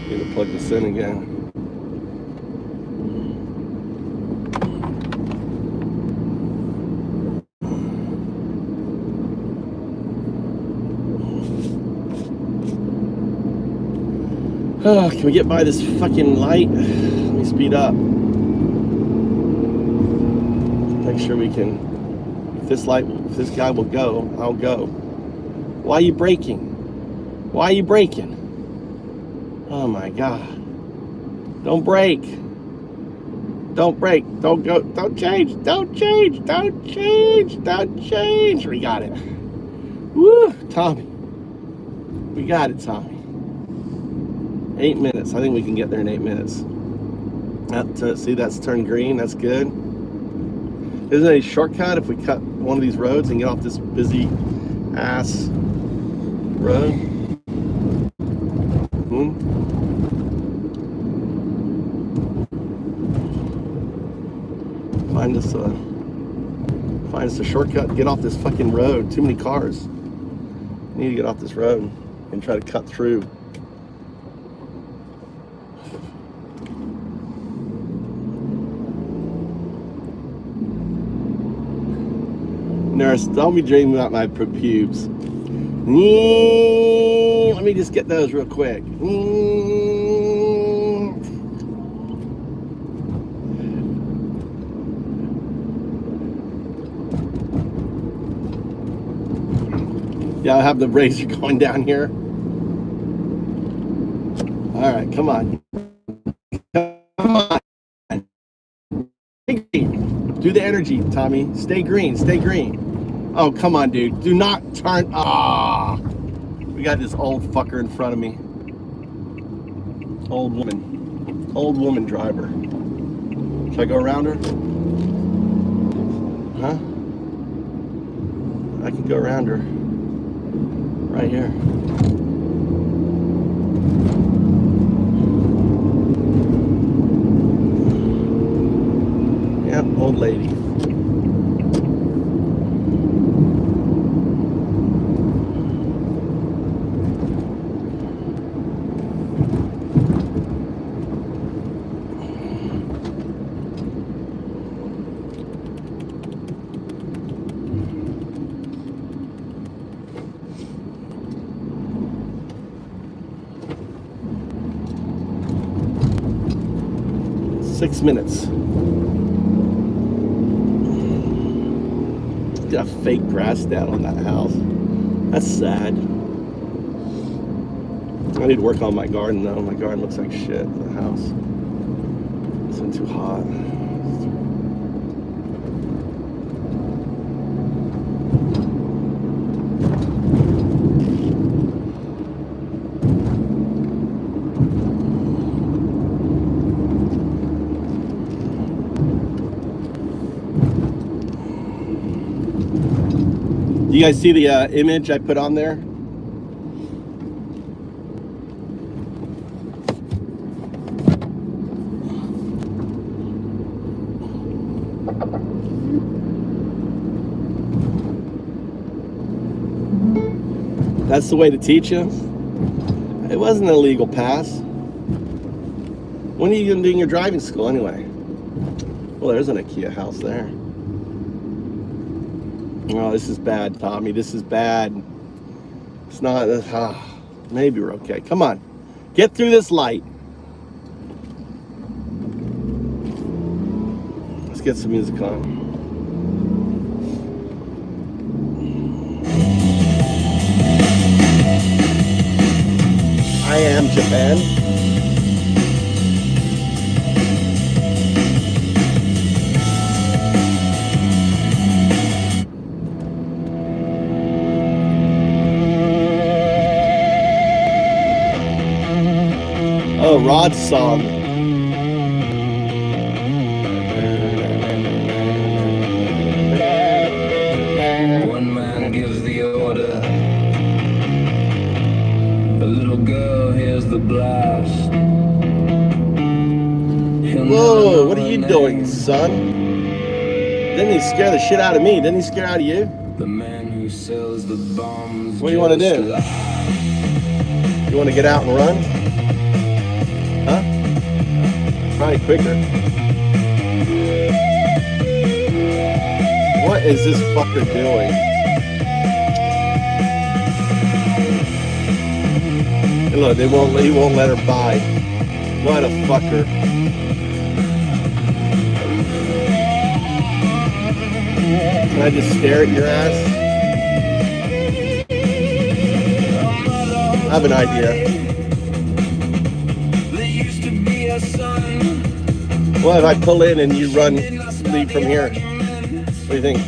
Need to plug this in again. Oh, can we get by this fucking light? Let me speed up. Make sure we can. If this guy will go, I'll go. Why are you braking? Why are you braking? Oh my God. Don't brake. Don't brake. Don't go. Don't change. Don't change. Don't change. Don't change. We got it. Woo, Tommy. We got it, Tommy. 8 minutes. I think we can get there in 8 minutes. See, that's turned green. That's good. Isn't there a shortcut if we cut one of these roads and get off this busy ass road? Find us a shortcut and get off this fucking road. Too many cars. Need to get off this road and try to cut through. Nurse, don't be dreaming about my pubes. Let me just get those real quick. Yeah, I have the razor going down here. All right, come on. Come on. Do the energy, Tommy. Stay green, stay green. Oh, come on, dude. Do not turn. Ah! We got this old fucker in front of me. Old woman. Old woman driver. Should I go around her? Huh? I can go around her. Right here. Yep, old lady. Six minutes. Got fake grass down on that house. That's sad. I need to work on my garden though. My garden looks like shit in the house. It's been too hot. You guys see the image I put on there? That's the way to teach you. It wasn't an illegal pass. When are you going to do your driving school anyway? Well, there's an IKEA house there. Oh, this is bad, Tommy. This is bad. It's not. Maybe we're okay. Come on. Get through this light. Let's get some music on. I am Japan. Oh, Rod's song. One man gives the order. A little girl hears the blast. Whoa, what are you doing, son? Didn't he scare the shit out of me? Didn't he scare out of you? The man who sells the bombs. What do you want to do? You want to get out and run? Huh? Probably quicker. What is this fucker doing? And look, he won't let her by. What a fucker. Can I just stare at your ass? I have an idea. What if I pull in and you leave from here? What do you think?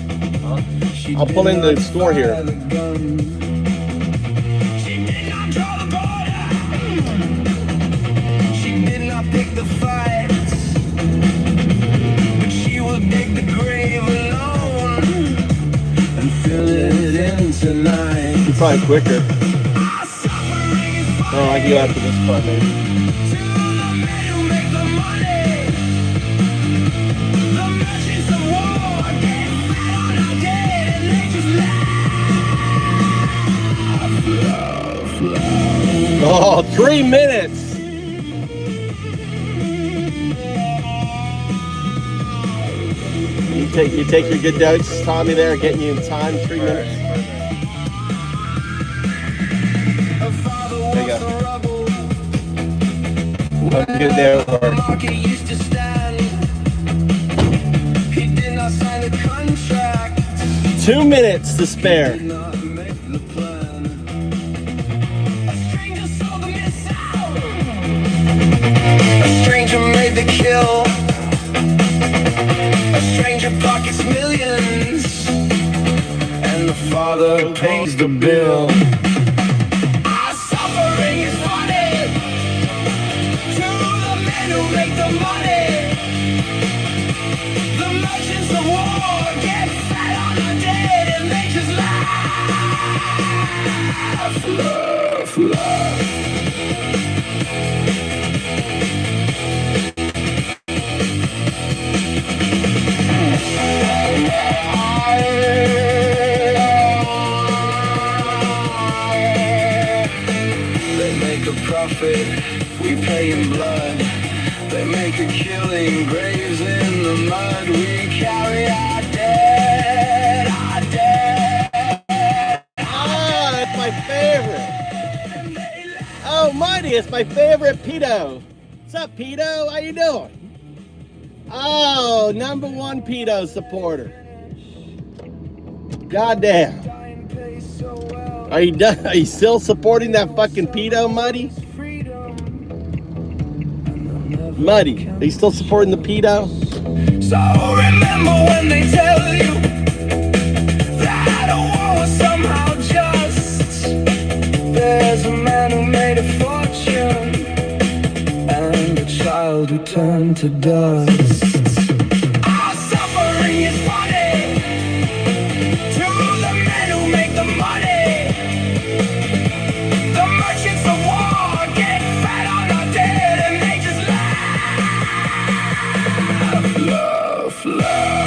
I'll pull into the store here. She did not pick the fights, but she will dig the grave alone and fill it in tonight. You're probably quicker. Oh, I can go after this part, maybe. Oh, 3 minutes! You take your good notes, Tommy, there, getting you in time, 3 minutes. There you go. What good there were. 2 minutes to spare. A stranger made the kill. A stranger pockets millions, and the father pays the bill. Our suffering is funny to the men who make the money. The merchants of war get fat on the dead, and they just laugh, laugh, laugh. profit, we pay in blood. They make a killing, graves in the mud. We carry our dead, our dead. Ah, it's my favorite. Oh, Mighty, it's my favorite pedo. What's up, pedo? How you doing? Oh, #1 pedo supporter. Goddamn. Are you done? Are you still supporting that fucking pedo, Muddy? Muddy, are you still supporting the pedo? So remember when they tell you that a war was somehow just. There's a man who made a fortune and a child who turned to dust. Our suffering is funny to the men who make the money. The merchants of war get fat on our dead and they just laugh, laugh.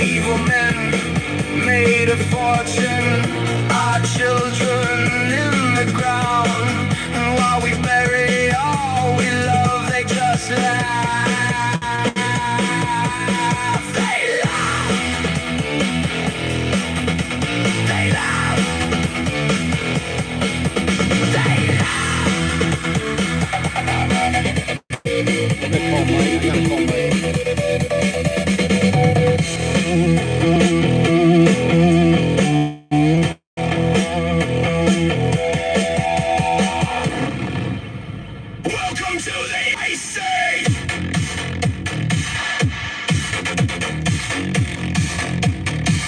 Evil men made a fortune, our children in the ground, and while we bury all we love, they just laugh. They laugh. They laugh. They laugh. Welcome to the Ice Age.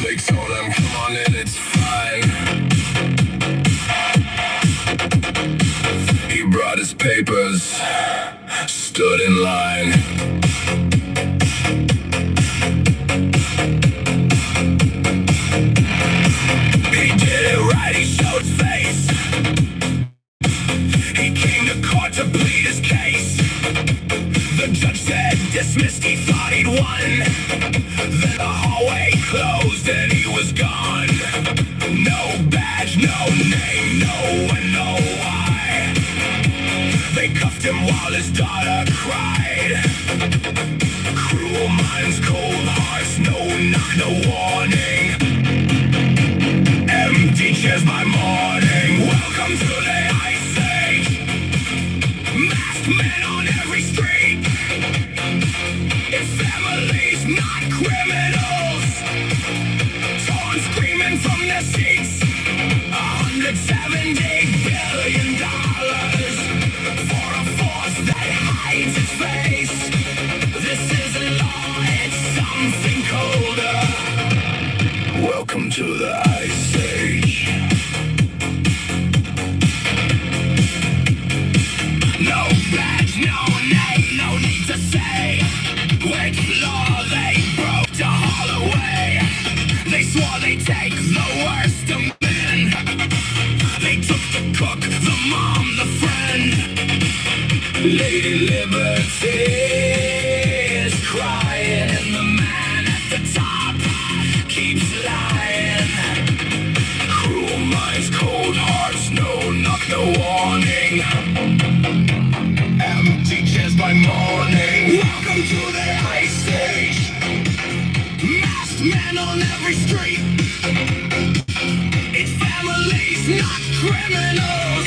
They told him, come on in, it's fine. He brought his papers, stood in line. He did it right, he showed his face. He came to court to plead his case. The judge said dismissed, he thought he'd won. Then the hallway closed and he was gone. No badge, no name, no one, no why. They cuffed him while his daughter cried. Cruel minds, cold hearts, no knock, no warning. Empty chairs by morning. Welcome to the Ice Age. Masked men on every street. It's families, not criminals. Torn screaming from their seats. $170 billion for a force that hides its face. This isn't law, it's something colder. Welcome to the Ice Age. No badge, no name, no need to say which law they broke to haul away. They swore they'd take the worst of men. They took the cook, the mom, the friend. Lady Liberty is crying, and the man at the top keeps lying. Cruel minds, cold hearts, no knock, no warning. Empty chairs by morning. Welcome to the Ice Age. Masked men on every street. It's families, not criminals.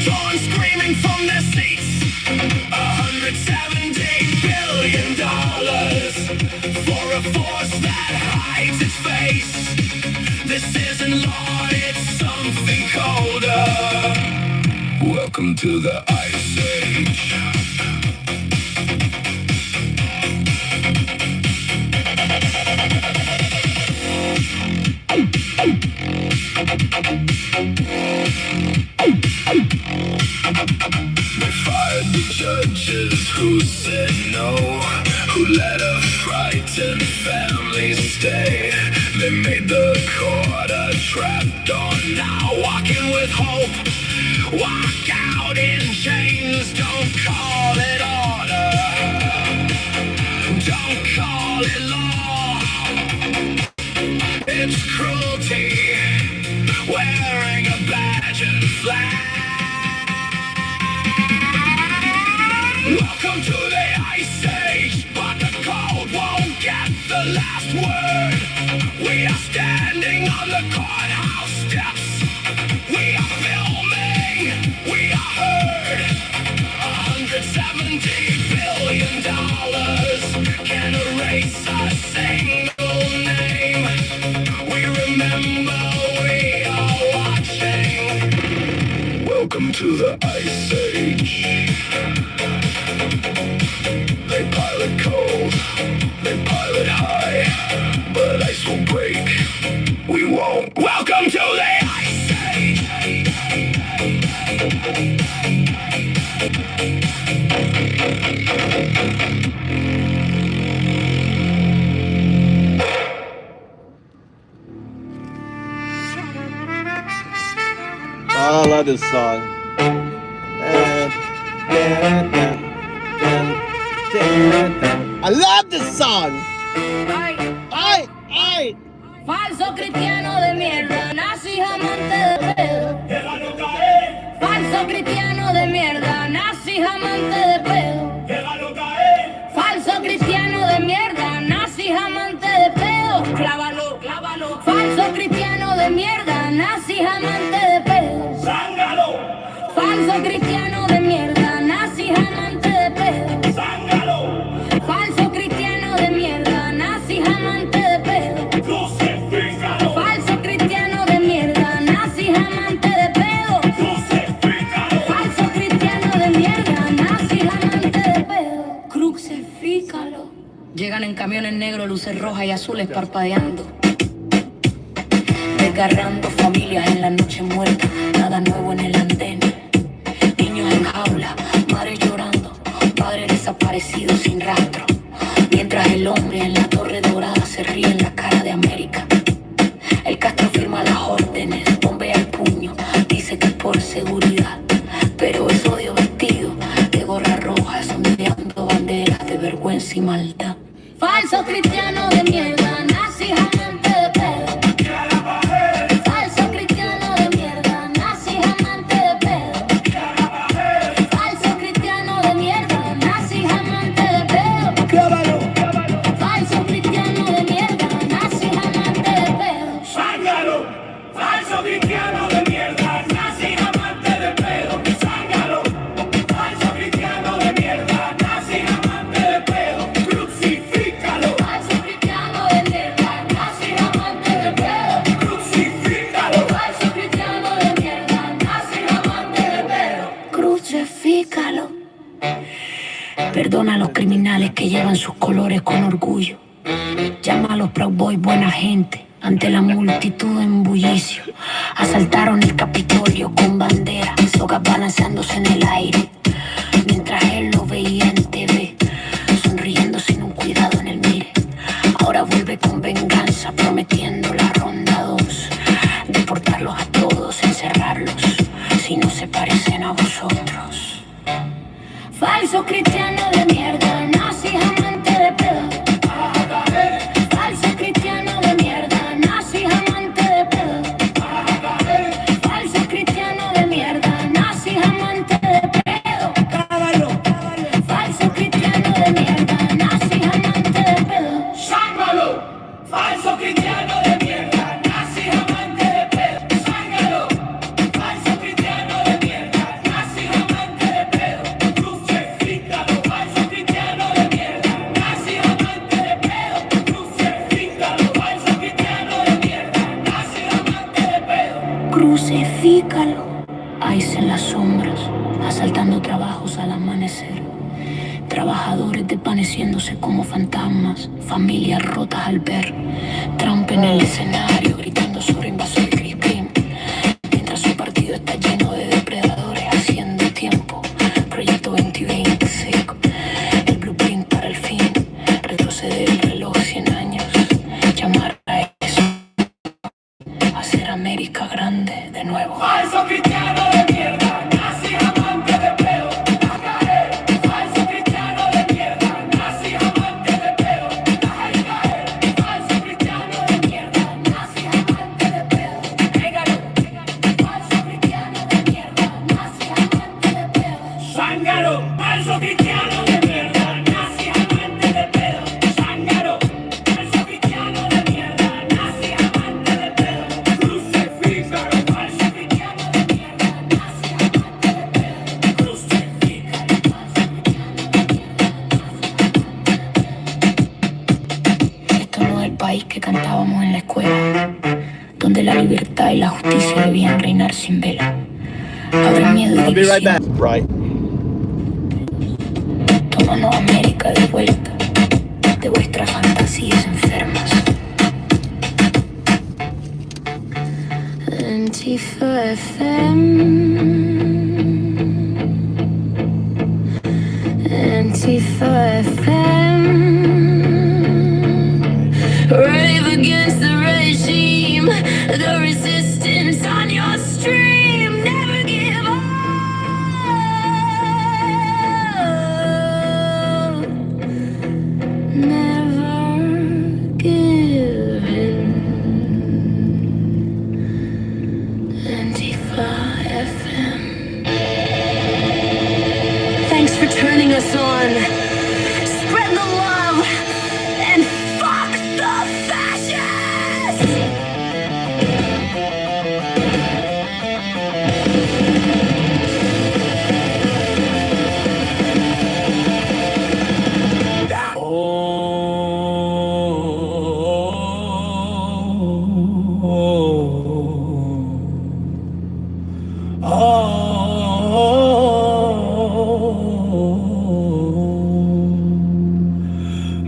Torn screaming from their seats. $170 billion for a force that hides its face. This isn't law, it's something colder. Welcome to the Ice Age. They fired the judges who said no, who let a frightened family stay. They made the court a trapped on now, walking with hope. Walk out in chains, don't call it order. Don't call it law. It's cruelty, wearing a badge and flag. Welcome to the Ice Age, but the cold won't get the last word. We are standing on the courthouse steps. We are filming, we are heard. $170 billion can erase a single name. We remember, we are watching. Welcome to the Ice Age. They pilot cold, they pilot high, but ice will break, we won't. Welcome to the Ice Age! I love this song. I love this song. Ay, ay. Falso cristiano de mierda, nazi amante de pedo. Falso cristiano de mierda, nazi amante de pedo. Falso cristiano de mierda, nazi amante de pedo. Clávalo, clávalo. Falso cristiano de mierda, nazi amante de pedo. Zángalo. Falso cristiano de mierda, nazi amante de pedo. Zángalo. Falso cristiano de mierda, nazi amante de pedo. Crucifícalo. Falso cristiano de mierda, nazi amante de pedo. Crucifícalo. Falso cristiano de mierda, nazi amante de pedo. Crucifícalo. Llegan en camiones negros, luces rojas y azules parpadeando. Desgarrando familias en la noche muerta, nada nuevo en el andén. Niños en jaula, madres llorando, padres desaparecidos sin rastro. Mientras el hombre en la torre dorada se ríe en la cara de América. El Castro firma las órdenes, bombea el puño, dice que es por seguridad. Pero es odio vestido de gorra roja, ondeando banderas de vergüenza y maldad. Falso cristiano de mierda, nazi amante de pedo. Falso cristiano de mierda, nazi amante de pedo. Falso cristiano de mierda, nazi amante de pedo. Clávalo. Falso cristiano de mierda, nazi amante de pedo. Zángalo. Falso cristiano de mierda, nazi amante de pedo. Zángalo. Falso cristiano de mierda, nazi amante de pedo. Crucifícalo. Falso cristiano de mierda, nazi amante de pedo. Crucifícalo. Falso cristiano de mierda, nazi amante de pedo. Crucifícalo. Perdona a los criminales que llevan sus colores con orgullo. Llama a los Proud Boys buena gente ante la multitud en bullicio. Asaltaron el Capitolio con banderas, sogas balanceándose en el aire. Mientras él lo veía en TV, sonriendo sin un cuidado en el mire. Ahora vuelve con venganza, prometiendo la ronda 2. Deportarlos a todos, encerrarlos, si no se parecen a vosotros. Falso cristiano de mierda, nazi amante de pedo. Falso cristiano de mierda, nazi amante de pedo. Falso cristiano de mierda, nazi amante de pedo. Falso cristiano de mierda, nazi amante de pedo. Zángalo. Falso cristiano de mierda, nazi amante de pedo. Zángalo. Falso cristiano de mierda, nazi amante de pedo. Crucifícalo. Falso cristiano de mierda, nazi amante de pedo. Crucifícalo. Falso cristiano de mierda, nazi amante de pedo. Crucifícalo. Ice en las sombras, asaltando trabajos al amanecer. Trabajadores desvaneciéndose como fantasmas, familias rotas al ver. Trump en el escenario, gritando sobre invasor Crispin. Mientras su partido está lleno de depredadores haciendo tiempo. Proyecto 2020 seco, el blueprint para el fin. Retroceder el reloj 100 años, llamar a eso, hacer América grande de nuevo. Falso cristiano de mierda, nazi amante de peo. Falso cristiano de mierda, nazi amante de peo. Falso cristiano de mierda, nazi amante de peo. Falso cristiano de mierda, nazi amante de peo. Zángaro, falso cristiano de mierda, nazi amante de peo. Zángaro, falso cristiano de mierda, nazi amante de peo. Crucifícalo, falso cristiano de mierda, nazi amante de peo. Crucifícalo, falso cristiano de mierda. Esto no es el país que cantábamos en la escuela, donde la libertad y la justicia debían reinar sin vela. Habrá miedo y división. Right. Tómanos América de vuelta de vuestras fantasías enfermas. Antifa FM, Antifa FM, rave against the regime, the resistance on your stream, never give up. Never give in. Antifa FM. Thanks for turning us on. Spread the love and fuck the fascists!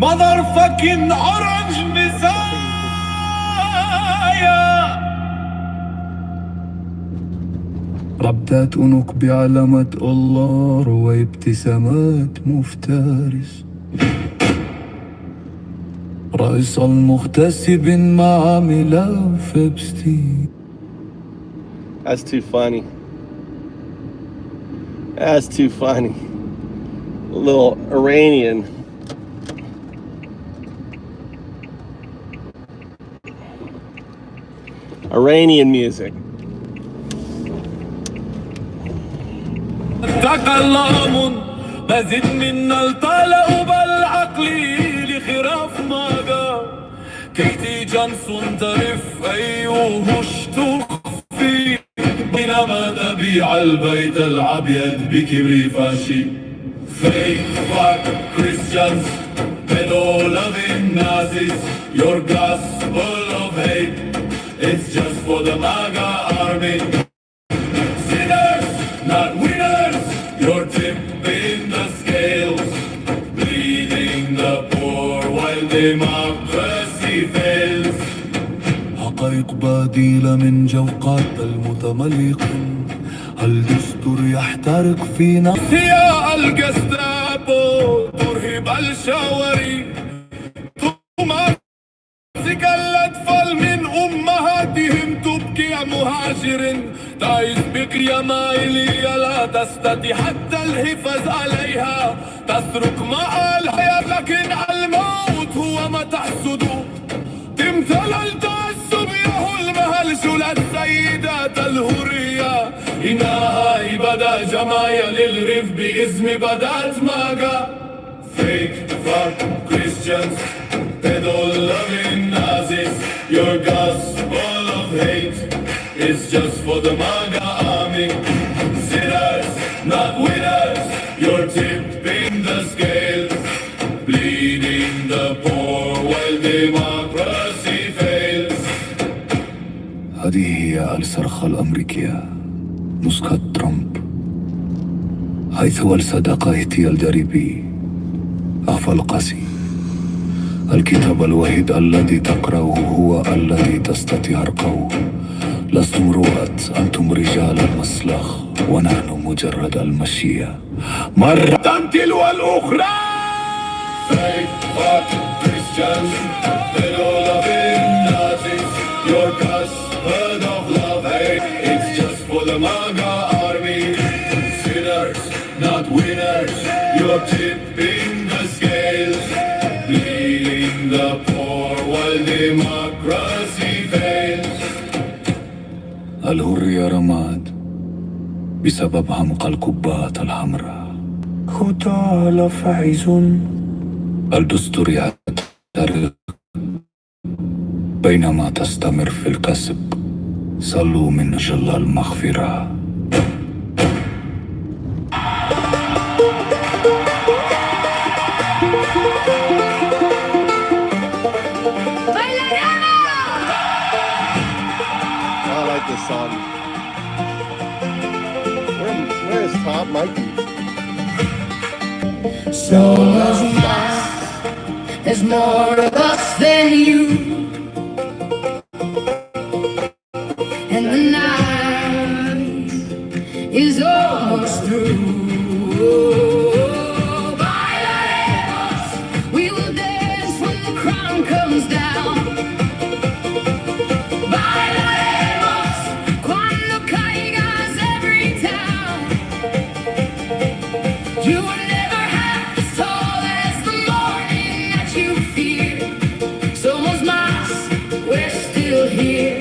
Motherfucking orange messiah. ربطات أنوك بعلامة الله وابتسامات مفترس رئيس المغتسب مع ملف ابستين. That's too funny. That's too funny. A little Iranian. Iranian music. تكلم بزيد من الطلق بالعقل لخراف ماجا كيتي جانسون تعرف أيوه تخفي بينما تبيع البيت الأبيض بكبري فاشي fake fuck Christians pedo loving Nazis your gospel of hate it's just for the MAGA army sinners not winners you're tipping the scales bleeding the poor while democracy fails حقائق بديلة من جوقات المتملق هل دستور يحترق فينا يا الجستابو ترهب الشوارع تمسك الأطفال من أمهاتهم تبكي يا مهاجر تعيش بكر يا مايلي لا تستطيع حتى الحفاظ عليها تسرق مع الحياة لكن الموت هو ما تحسده تمثال التعصب يهلمها الجلى السيدات الهورية إنها إبادة جماعية للريف باسم بدات ماجا fake fuck Christians pedo loving Nazis your gospel of hate is just for the MAGA army sinners not winners you're tipping the scales bleeding the poor while democracy fails. هذه هي الصرخة الأمريكية نسخة ترامب حيث الصداقة هي الجريبي أخفى القاسي الكتاب الوحيد الذي تقرأه هو الذي تستطيع حرقه لستم رؤاة أنتم رجال المسلخ ونحن مجرد المشية مرة تلو الأخرى fake fuck Christians pedo loving Nazis your gospel of love hate, it's just for the MAGA army. Sinners, not winners, you're tipping the scales, bleeding the poor while democracy fails. الحرية رماد بسبب حمق القبات الحمراء. هتال فايز. الدستور يعترق بينما تستمر في الكسب. صلوا من أجل المغفرة. I like this song. Where is Top Mikey? So much more. There's more of us than you. And the night is almost through. Bailaremos, we will dance when the crown comes down. Bailaremos, cuando caigas every town. You will never have as tall as the morning that you fear. Somos más, we're still here.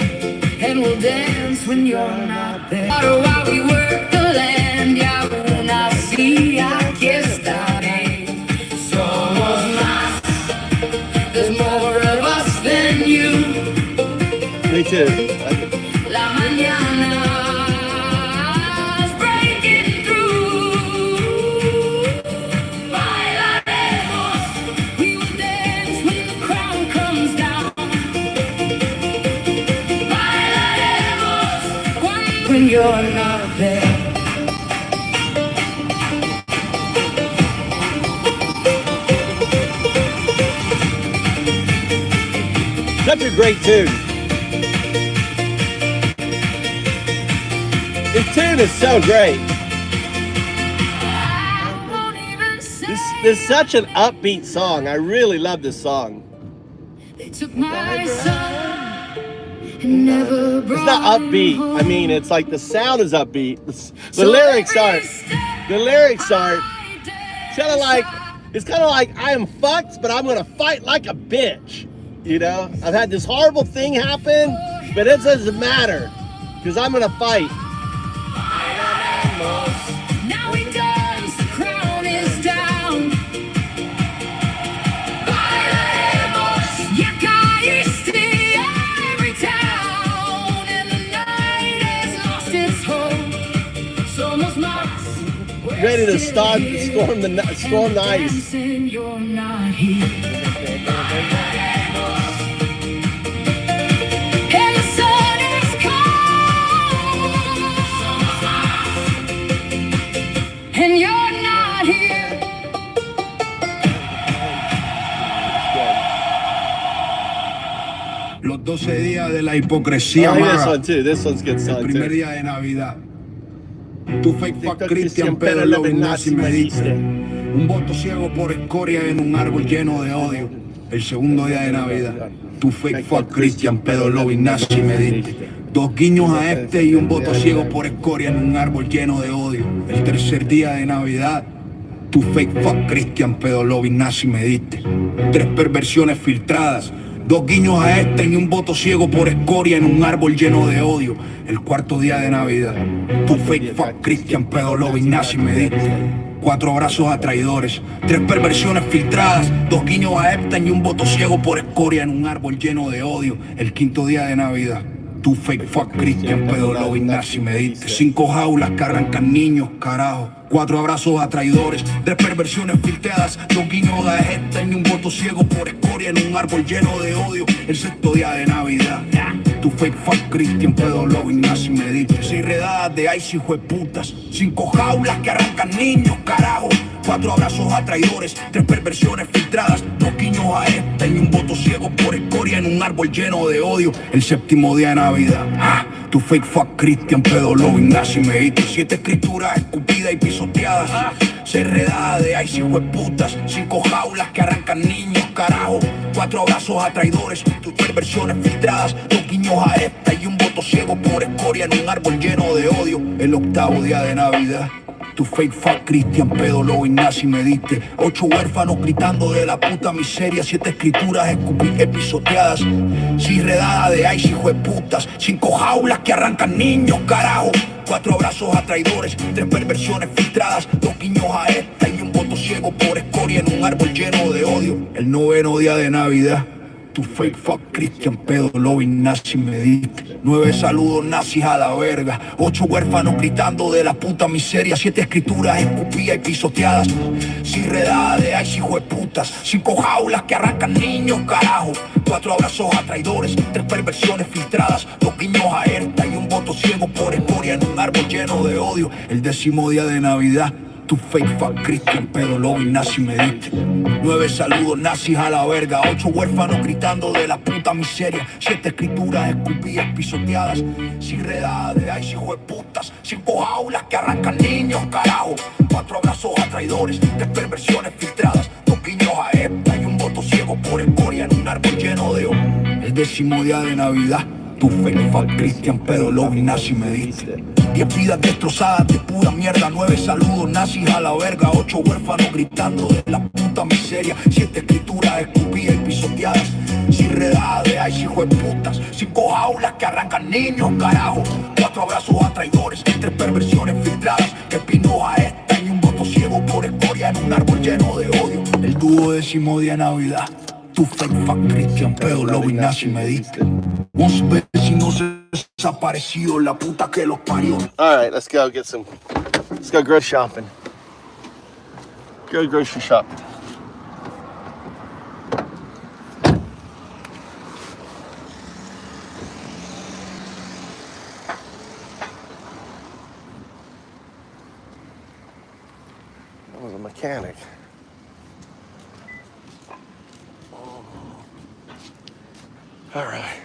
And we'll dance when you're not there. While we work the land, ya una así, aquí estaré. Somos más, there's more of us than you. Me too. La mañana's breaking through. Bailaremos, we will dance when the crown comes down. When you're not there. Such a great tune. This tune is so great. This is such an upbeat song. I really love this song. They took my son and never brought It's not upbeat. I mean, it's like the sound is upbeat. The lyrics aren't. The lyrics aren't. It's kind of like I am fucked, but I'm gonna fight like a bitch. You know, I've had this horrible thing happen, but it doesn't matter because I'm gonna fight. Now he dance, the crown is down. Bailaremos, ya caíste every town, and the night has lost its hope. Somos más, Ready to storm the ice. You're not here. And the sun is cold, and you're not here. Los 12 días de la hipocresía. I like this one too. This one's good song El primer too. día de Navidad. Tu fake fuck Christian, pero lo nazi me diste. Un voto ciego por escoria en un árbol lleno de odio. El segundo día de Navidad. Tu fake fuck Christian, pedo lobby nazi me diste. 2 guiños a este y un voto ciego por escoria en un árbol lleno de odio. El tercer día de Navidad. Tu fake fuck Christian, pedo lobby nazi me diste. 3 perversiones filtradas. 2 guiños a este y un voto ciego por escoria en un árbol lleno de odio. El cuarto día de Navidad. Tu fake fuck Christian, pedo lobby nazi me diste. 4 abrazos a traidores, 3 perversiones filtradas, 2 guiños a Epstein y un voto ciego por escoria en un árbol lleno de odio. El quinto día de Navidad. Tu fake fuck Christian, pedo lobby nazi me diste. 5 jaulas que arrancan niños, carajo. 4 abrazos a traidores, 3 perversiones filtradas, 2 guiños a Epstein y un voto ciego por escoria en un árbol lleno de odio. El sexto día de Navidad. Tu fake fuck Christian, pedo lobby nazi me diste. 6 redadas de ice, hijo de putas. 5 jaulas que arrancan niños, carajo. 4 abrazos a traidores, 3 perversiones filtradas, 2 guiños a esta y un voto ciego por escoria en un árbol lleno de odio. El séptimo día de Navidad. Tu fake fuck Christian, pedo lobby nazi me diste. 7 escrituras escupidas y pisoteadas. 6 redadas de ice, hijo de putas. 5 jaulas que arrancan niños, carajo. 4 abrazos a traidores, tus perversiones filtradas, 2 guiños a esta y un voto ciego por escoria en un árbol lleno de odio. El 8º día de Navidad, tu fake fuck Cristian, pedo, lobo y nazi me diste. 8 huérfanos gritando de la puta miseria, 7 escrituras pisoteadas, 6 redadas de ice, hijo de putas, 5 jaulas que arrancan niños, carajo. 4 abrazos a traidores, 3 perversiones filtradas, 2 guiños a esta y un voto ciego por escoria en un árbol lleno de odio. El 9º día de Navidad, tu fake fuck Christian, pedo, lobo y nazi me diste. 9 saludos nazis a la verga, 8 huérfanos gritando de la puta miseria, 7 escrituras escupidas y pisoteadas, 6 redadas de ice, hijo de putas, 5 jaulas que arrancan niños, carajo. 4 abrazos a traidores, 3 perversiones filtradas, 2 guiños a esta y un voto ciego por escoria en un árbol lleno de odio. El 10º día de Navidad, tu fake fuck Christian, pedo, lobo y nazi me diste. 9 saludos nazis a la verga, 8 huérfanos gritando de la puta miseria, 7 escrituras escupidas pisoteadas, 6 redadas de ice, hijo de putas, 5 jaulas que arrancan niños, carajo. 4 abrazos a traidores, 3 perversiones filtradas, 2 guiños a esta y un voto ciego por escoria en un árbol lleno de odio. El 10º día de Navidad, tu fake fuck Christian, pedo, lobo y nazi me diste. 10 vidas destrozadas de pura mierda, 9 saludos nazis a la verga, 8 huérfanos gritando de la puta miseria, 7 escrituras escupidas y pisoteadas, 6 redadas de ice, hijo de putas, 5 jaulas que arrancan niños, carajo. 4 abrazos a traidores, 3 perversiones filtradas, que pino a esta y un voto ciego por escoria en un árbol lleno de odio. El 12º día de Navidad, tu fake fuck Christian, pedo, lobo y nazi me diste. 11 vecinos desaparecidos, la puta que los parió. Alright, let's go grocery shopping. Go grocery shopping. That was a mechanic. All right.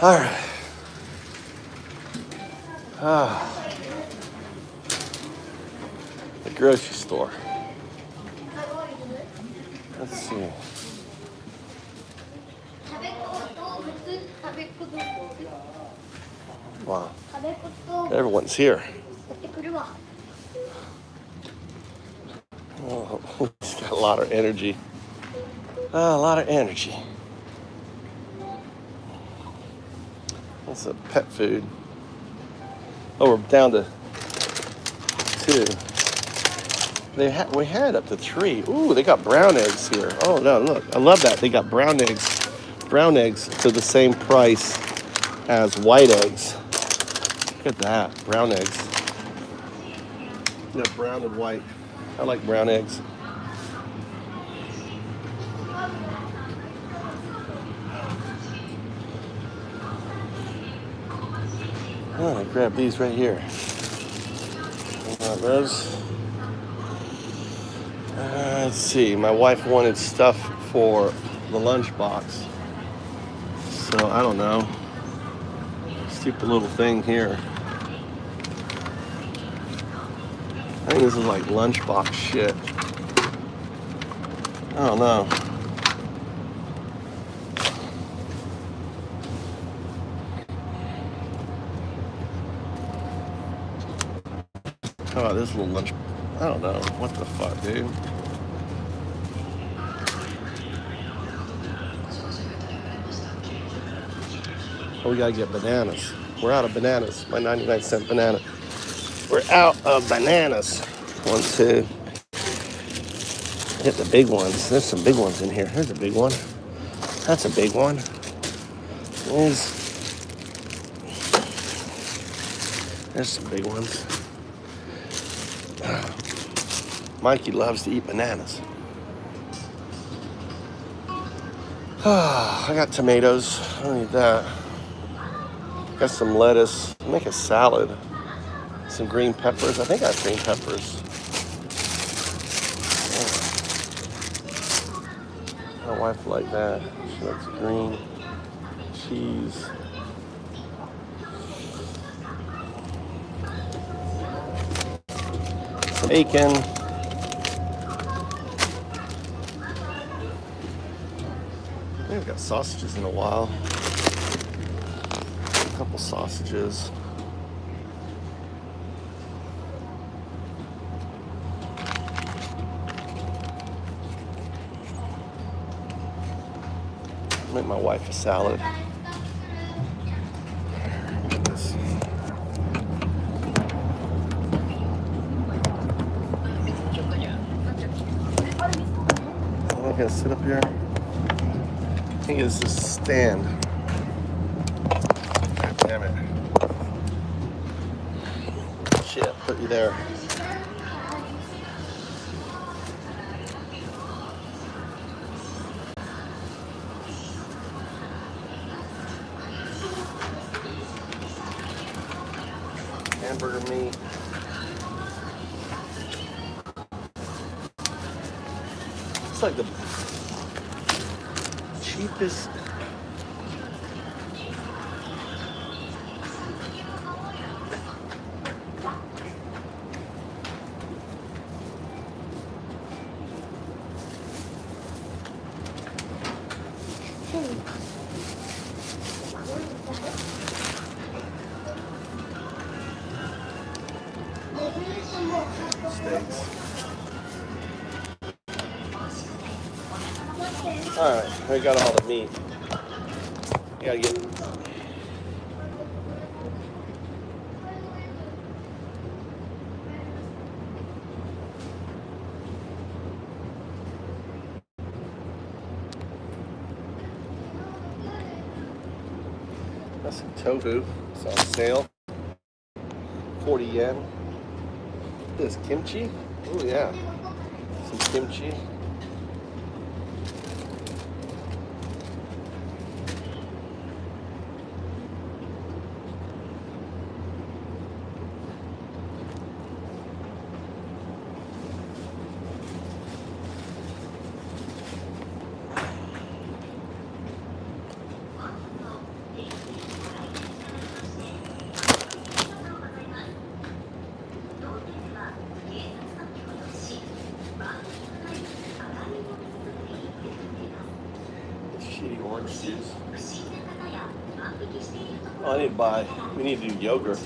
All right. The grocery store. Let's see. Wow. Everyone's here. Oh, he's got a lot of energy. A lot of energy. That's a pet food. Oh, we're down to 2. We had up to 3. Ooh, they got brown eggs here. Oh no, look, I love that. They got brown eggs. Brown eggs to the same price as white eggs. Look at that, brown eggs. Yeah, brown and white. I like brown eggs. Oh, I grabbed these right here. Those. Let's see. My wife wanted stuff for the lunchbox. So I don't know. Stupid little thing here. I think this is like lunchbox shit. I don't know. How about this little lunch? I don't know. What the fuck, dude? Oh, we gotta get bananas. We're out of bananas. My 99-cent banana. We're out of bananas. 1, 2. Hit the big ones. There's some big ones in here. There's a big one. That's a big one. There's some big ones. Mikey loves to eat bananas. I got tomatoes. I don't need that. Got some lettuce. Make a salad. Some green peppers. I think I have green peppers. My wife liked that. She likes green. Cheese. Some bacon. sausages in a while. A couple sausages. Make my wife a salad. Am I gonna sit up here? I think it's just a stand. God damn it. Shit, put you there. Hamburger meat. It's like the cheapest. Steaks. Alright, we got all the meat. You gotta get. That's some tofu. It's on sale. 40 yen. This kimchi? Oh yeah. Some kimchi. Shitty orange juice. Oh, I need to buy. We need to do yogurt.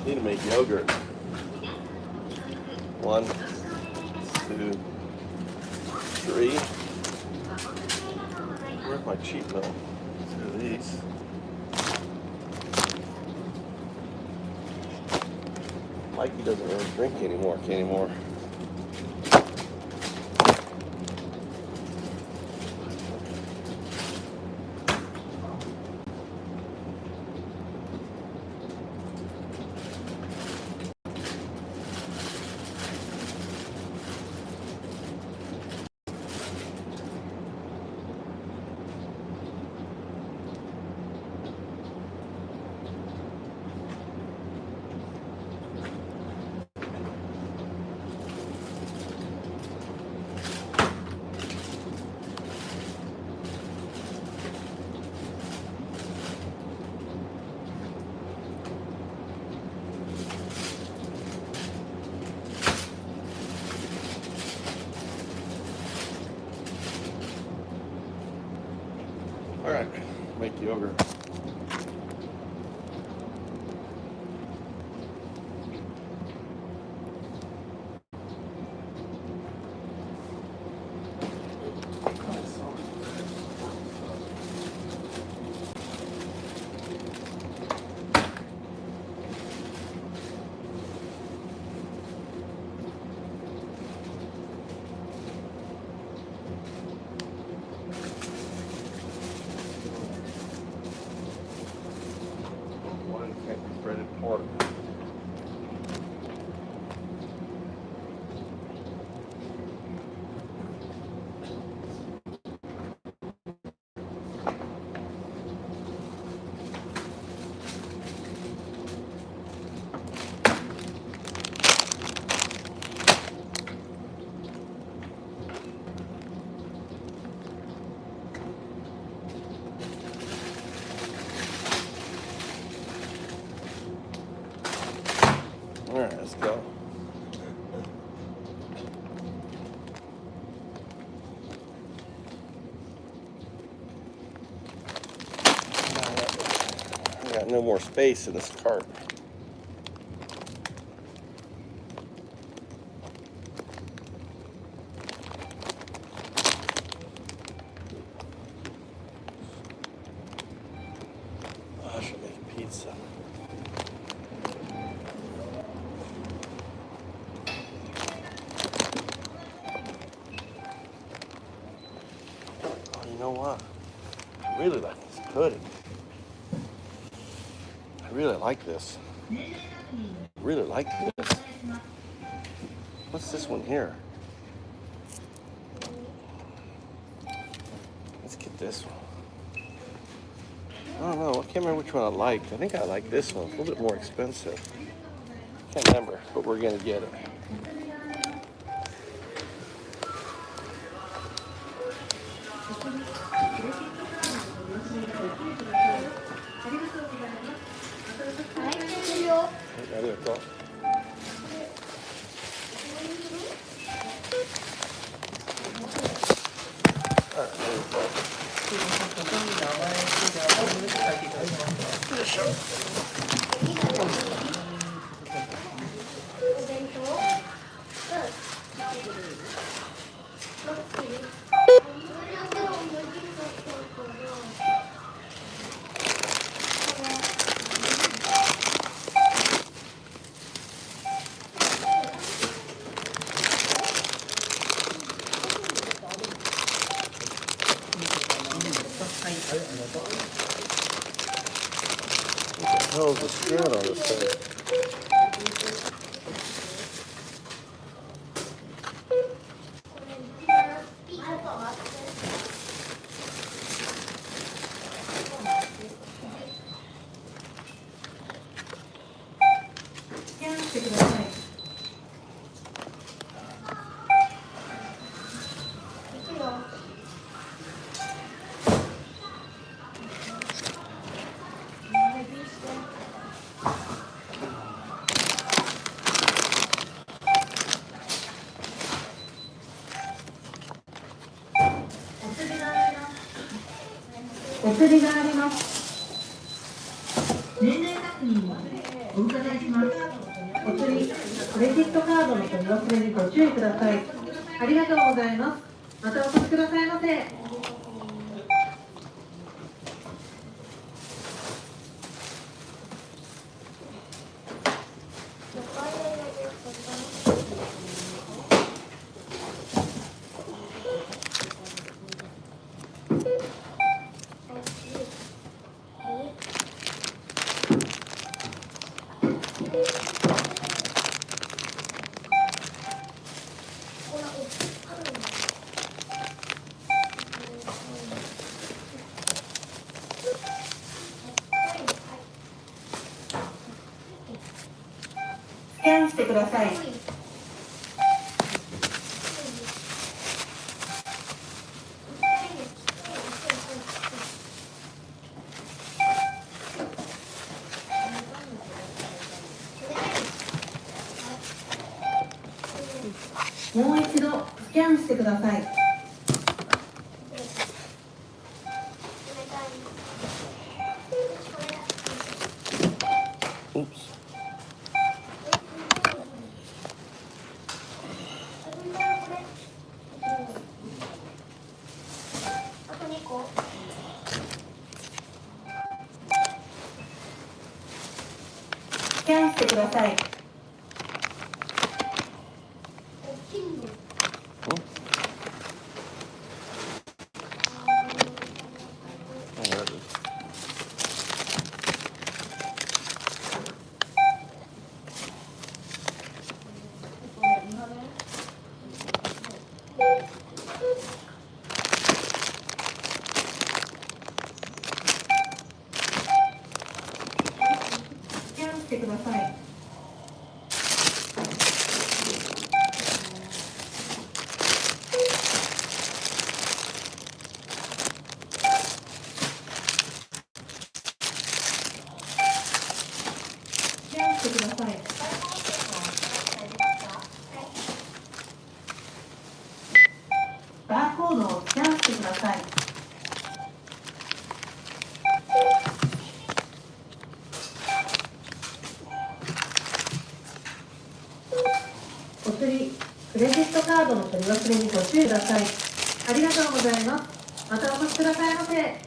Need to make yogurt. 1, 2, 3. Where's my cheap milk? Let's do these. Mikey doesn't really drink anymore. Alright, make yogurt. got no more space in this cart. I should make pizza. Oh, you know what? I really like this pudding. I really like this. I really like this. What's this one here? Let's get this one. I don't know. I can't remember which one I liked. I think I like this one. It's a little bit more expensive. Can't remember, but we're gonna get it. What the hell is the strand on this thing?お釣りがあります。年齢確認をお伺いします。お釣り、クレジットカードの取り忘れにご注意ください。ありがとうございます。またお越しくださいませ。スキャンしてください。もう一度スキャンしてください。スキャンしてください。してください。スキャンしてください。バーコードをスキャンしてください。カードの取り忘れにご注意ください。ありがとうございます。またお越しくださいませ。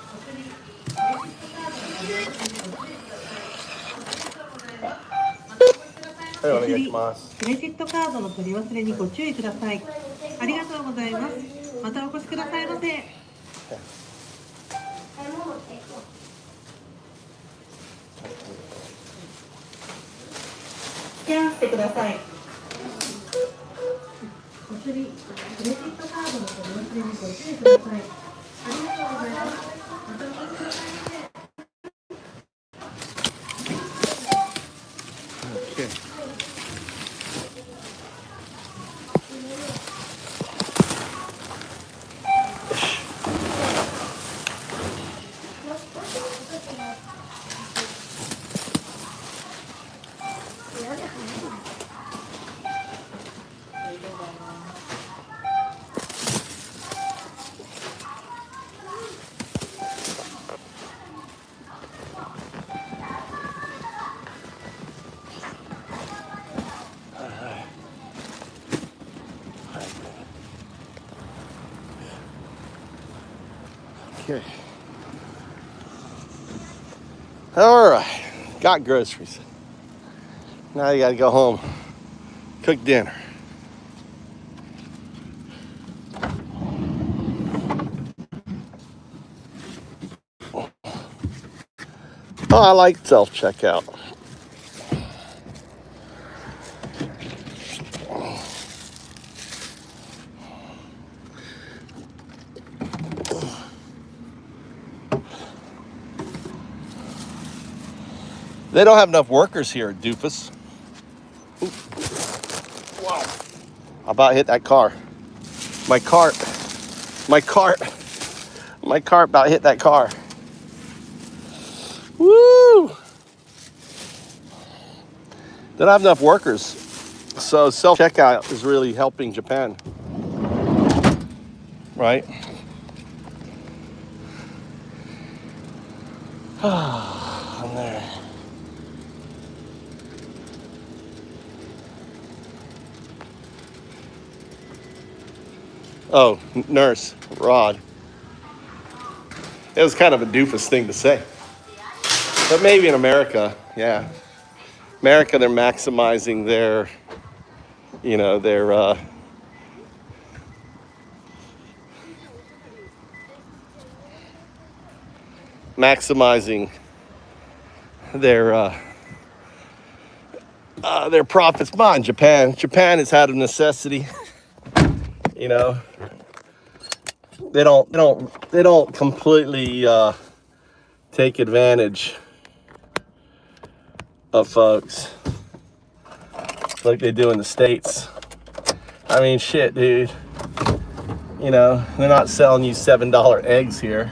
お釣り、クレジットカードの取り忘れにご注意ください。ありがとうございます。またお越しくださいませ。スキャンしてください。お釣り、クレジットカードの取り忘れにご注意ください。ありがとうございます。またお越しくださいませ。Okay. All right. Got groceries. Now you gotta go home, cook dinner. Oh, I like self-checkout. They don't have enough workers here, doofus. Ooh. Wow. I about hit that car. My cart about hit that car. Woo! They don't have enough workers. So self-checkout is really helping Japan. Right? I'm there. Oh, nurse, Rod. It was kind of a doofus thing to say. But maybe in America, yeah. America, they're maximizing their, maximizing their profits. Come on, Japan is out of necessity. They don't completely take advantage of folks like they do in the States. I mean, shit, dude. They're not selling you $7 eggs here.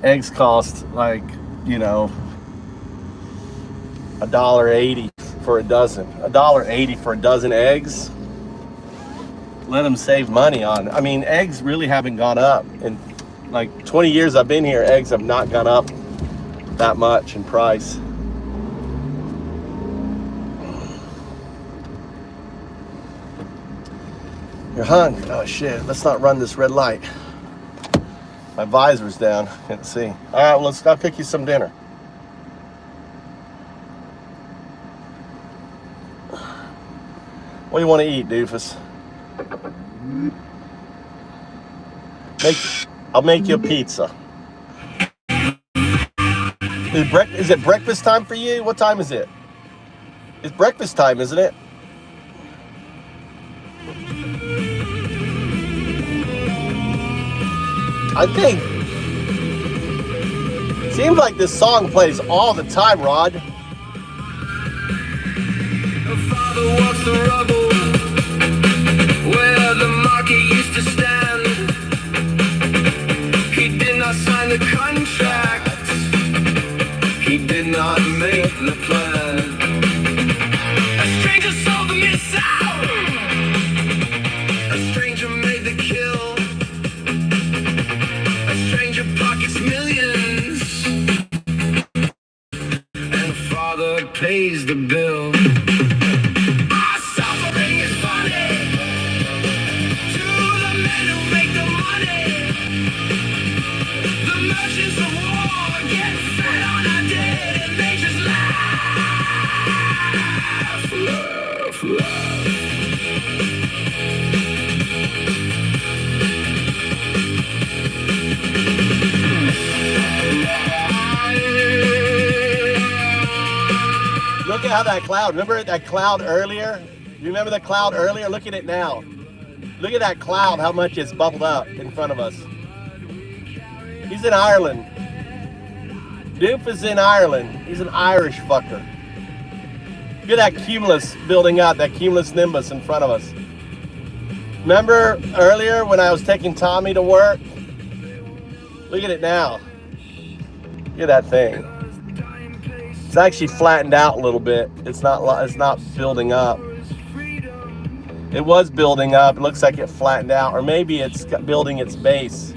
Eggs cost like, $1.80 for a dozen. $1.80 for a dozen eggs. Let them save money on. I mean, eggs really haven't gone up. In like 20 years I've been here, eggs have not gone up that much in price. You're hungry? Oh shit, let's not run this red light. My visor's down, can't see. All right, well, I'll cook you some dinner. What do you want to eat, doofus? I'll make you a pizza. Is it breakfast time for you? What time is it? It's breakfast time, isn't it? I think. Seems like this song plays all the time, Rod. Father walks the rubble where the market used to stand. He did not sign the contract. He did not make the plan. A stranger sold the missile. A stranger made the kill. A stranger pockets millions. And the father pays the bill. Our suffering is funny to the men who make the money. The merchants of war get fed on our dead and they just laugh, laugh, laugh. Look at how that cloud, remember that cloud earlier? You remember the cloud earlier? Look at it now. Look at that cloud, how much it's bubbled up in front of us. He's in Ireland. Doof is in Ireland. He's an Irish fucker. Look at that cumulus building up, that cumulus nimbus in front of us. Remember earlier when I was taking Tommy to work? Look at it now. Look at that thing. It's actually flattened out a little bit. It's not building up. It was building up. It looks like it flattened out, or maybe it's building its base.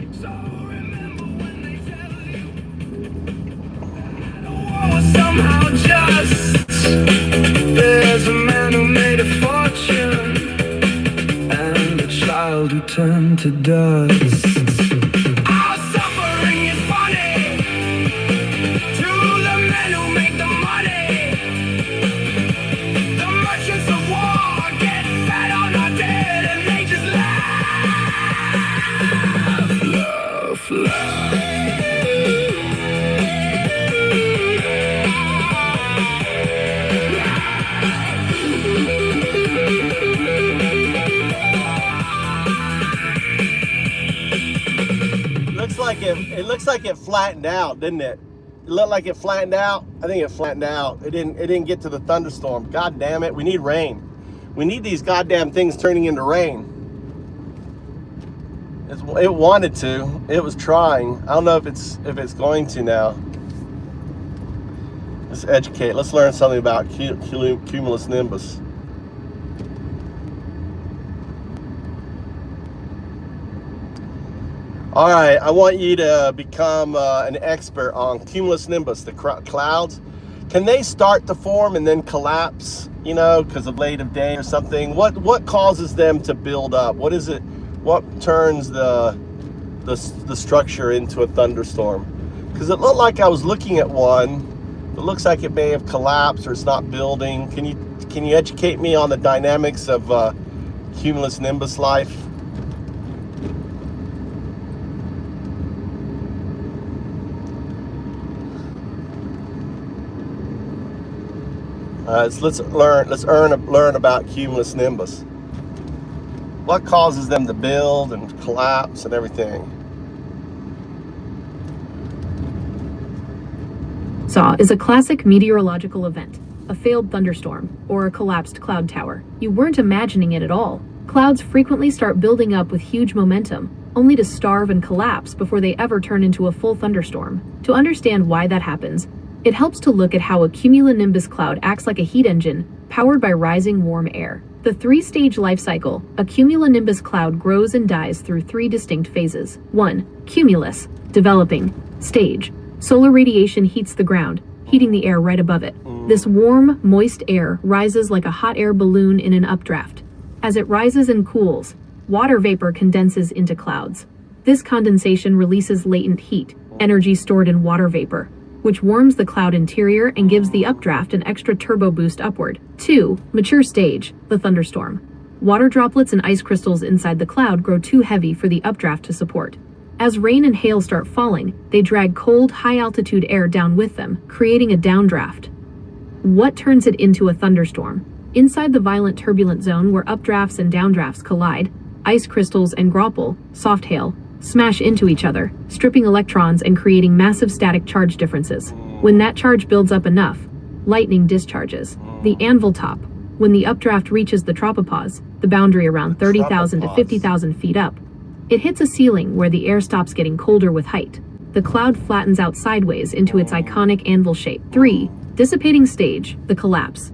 Somehow just there's a man who made a fortune and a child who turned to dust. Our suffering is funny to the men who make the money. The merchants of war get fed on our dead and they just laugh, laugh, laugh. It looks like it flattened out, didn't it? It looked like it flattened out. I think it flattened out. It didn't get to the thunderstorm. God damn it, we need rain. We need these goddamn things turning into rain. It wanted to. It was trying. I don't know if it's going to now. Let's educate. Let's learn something about cumulus nimbus. All right, I want you to become an expert on cumulus nimbus, the clouds. Can they start to form and then collapse, you know, because of late of day or something? What causes them to build up? What is it? What turns the structure into a thunderstorm? Because it looked like I was looking at one. It looks like it may have collapsed or it's not building. Can you educate me on the dynamics of cumulus nimbus life? Let's learn about cumulus nimbus. What causes them to build and collapse and everything? SAW is a classic meteorological event, a failed thunderstorm, or a collapsed cloud tower. You weren't imagining it at all. Clouds frequently start building up with huge momentum, only to starve and collapse before they ever turn into a full thunderstorm. To understand why that happens, it helps to look at how a cumulonimbus cloud acts like a heat engine, powered by rising warm air. The three-stage life cycle, a cumulonimbus cloud grows and dies through three distinct phases. 1. Cumulus, developing, stage. Solar radiation heats the ground, heating the air right above it. This warm, moist air rises like a hot air balloon in an updraft. As it rises and cools, water vapor condenses into clouds. This condensation releases latent heat, energy stored in water vapor, which warms the cloud interior and gives the updraft an extra turbo boost upward. 2. Mature stage, the thunderstorm. Water droplets and ice crystals inside the cloud grow too heavy for the updraft to support. As rain and hail start falling, they drag cold, high-altitude air down with them, creating a downdraft. What turns it into a thunderstorm? Inside the violent turbulent zone where updrafts and downdrafts collide, ice crystals and grapple, soft hail, smash into each other, stripping electrons and creating massive static charge differences. When that charge builds up enough, lightning discharges. The anvil top. When the updraft reaches the tropopause, the boundary around 30,000 to 50,000 feet up, it hits a ceiling where the air stops getting colder with height. The cloud flattens out sideways into its iconic anvil shape. 3. Dissipating stage, the collapse.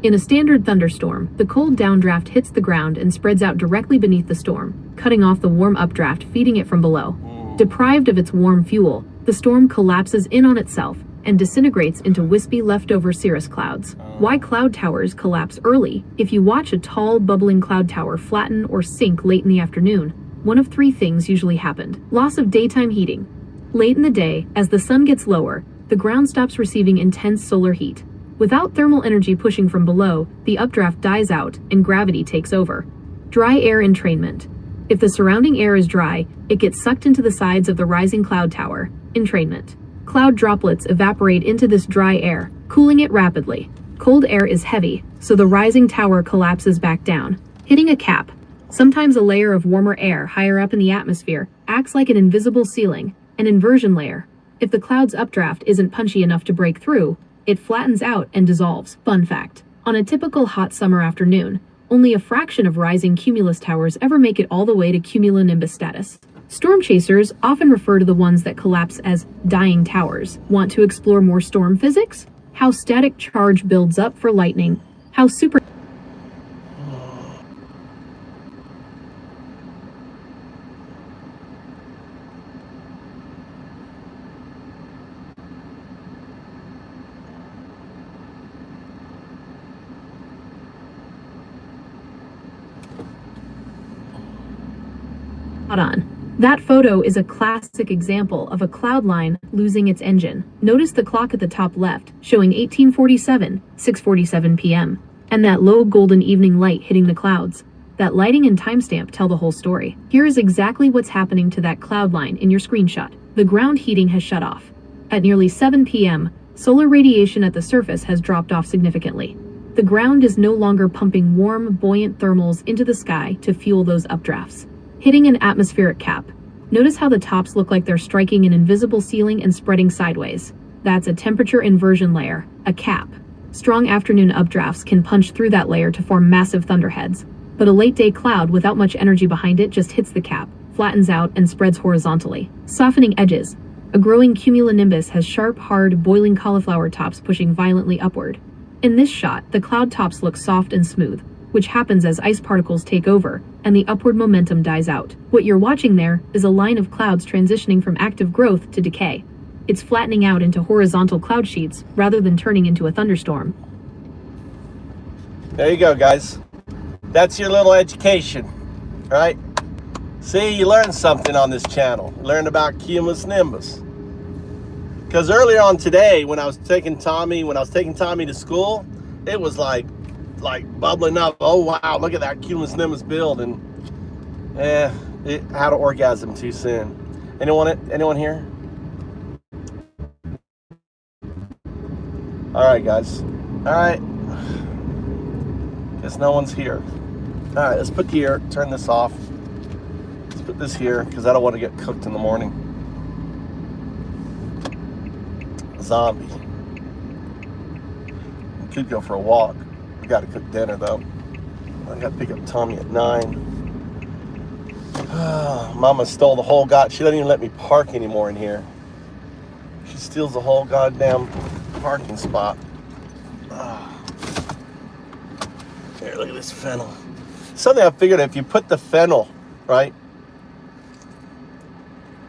In a standard thunderstorm, the cold downdraft hits the ground and spreads out directly beneath the storm, cutting off the warm updraft feeding it from below. Deprived of its warm fuel, the storm collapses in on itself and disintegrates into wispy leftover cirrus clouds. Why cloud towers collapse early? If you watch a tall, bubbling cloud tower flatten or sink late in the afternoon, one of 3 things usually happened. Loss of daytime heating. Late in the day, as the sun gets lower, the ground stops receiving intense solar heat. Without thermal energy pushing from below, the updraft dies out and gravity takes over. Dry air entrainment. If the surrounding air is dry, it gets sucked into the sides of the rising cloud tower. Entrainment. Cloud droplets evaporate into this dry air, cooling it rapidly. Cold air is heavy, so the rising tower collapses back down, hitting a cap. Sometimes a layer of warmer air higher up in the atmosphere acts like an invisible ceiling, an inversion layer. If the cloud's updraft isn't punchy enough to break through, it flattens out and dissolves. Fun fact: on a typical hot summer afternoon, only a fraction of rising cumulus towers ever make it all the way to cumulonimbus status. Storm chasers often refer to the ones that collapse as dying towers. Want to explore more storm physics? How static charge builds up for lightning? How super... on. That photo is a classic example of a cloud line losing its engine. Notice the clock at the top left, showing 1847, 6:47 p.m., and that low golden evening light hitting the clouds. That lighting and timestamp tell the whole story. Here is exactly what's happening to that cloud line in your screenshot. The ground heating has shut off. At nearly 7 p.m., solar radiation at the surface has dropped off significantly. The ground is no longer pumping warm, buoyant thermals into the sky to fuel those updrafts. Hitting an atmospheric cap. Notice how the tops look like they're striking an invisible ceiling and spreading sideways. That's a temperature inversion layer, a cap. Strong afternoon updrafts can punch through that layer to form massive thunderheads. But a late-day cloud without much energy behind it just hits the cap, flattens out, and spreads horizontally. Softening edges. A growing cumulonimbus has sharp, hard, boiling cauliflower tops pushing violently upward. In this shot, the cloud tops look soft and smooth, which happens as ice particles take over, and the upward momentum dies out. What you're watching there is a line of clouds transitioning from active growth to decay. It's flattening out into horizontal cloud sheets rather than turning into a thunderstorm. There you go, guys. That's your little education, right? See, you learned something on this channel. You learned about cumulus nimbus. Because earlier on today, when I was taking Tommy to school, it was like bubbling up. Oh wow, look at that cumulus nimbus build, and it had an orgasm too soon. Anyone here? All right, guys. All right. Guess no one's here. All right, let's put here. Turn this off. Let's put this here because I don't want to get cooked in the morning. Zombie. We could go for a walk. I gotta cook dinner though. I gotta pick up Tommy at 9. Mama stole the whole she doesn't even let me park anymore in here. She steals the whole goddamn parking spot. Here, look at this fennel. Something I figured, if you put the fennel, right?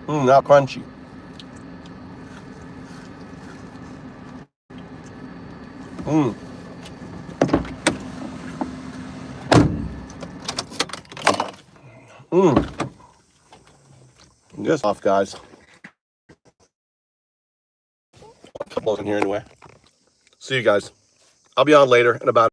Not crunchy. This off, guys. A couple in here anyway. See you guys. I'll be on later in about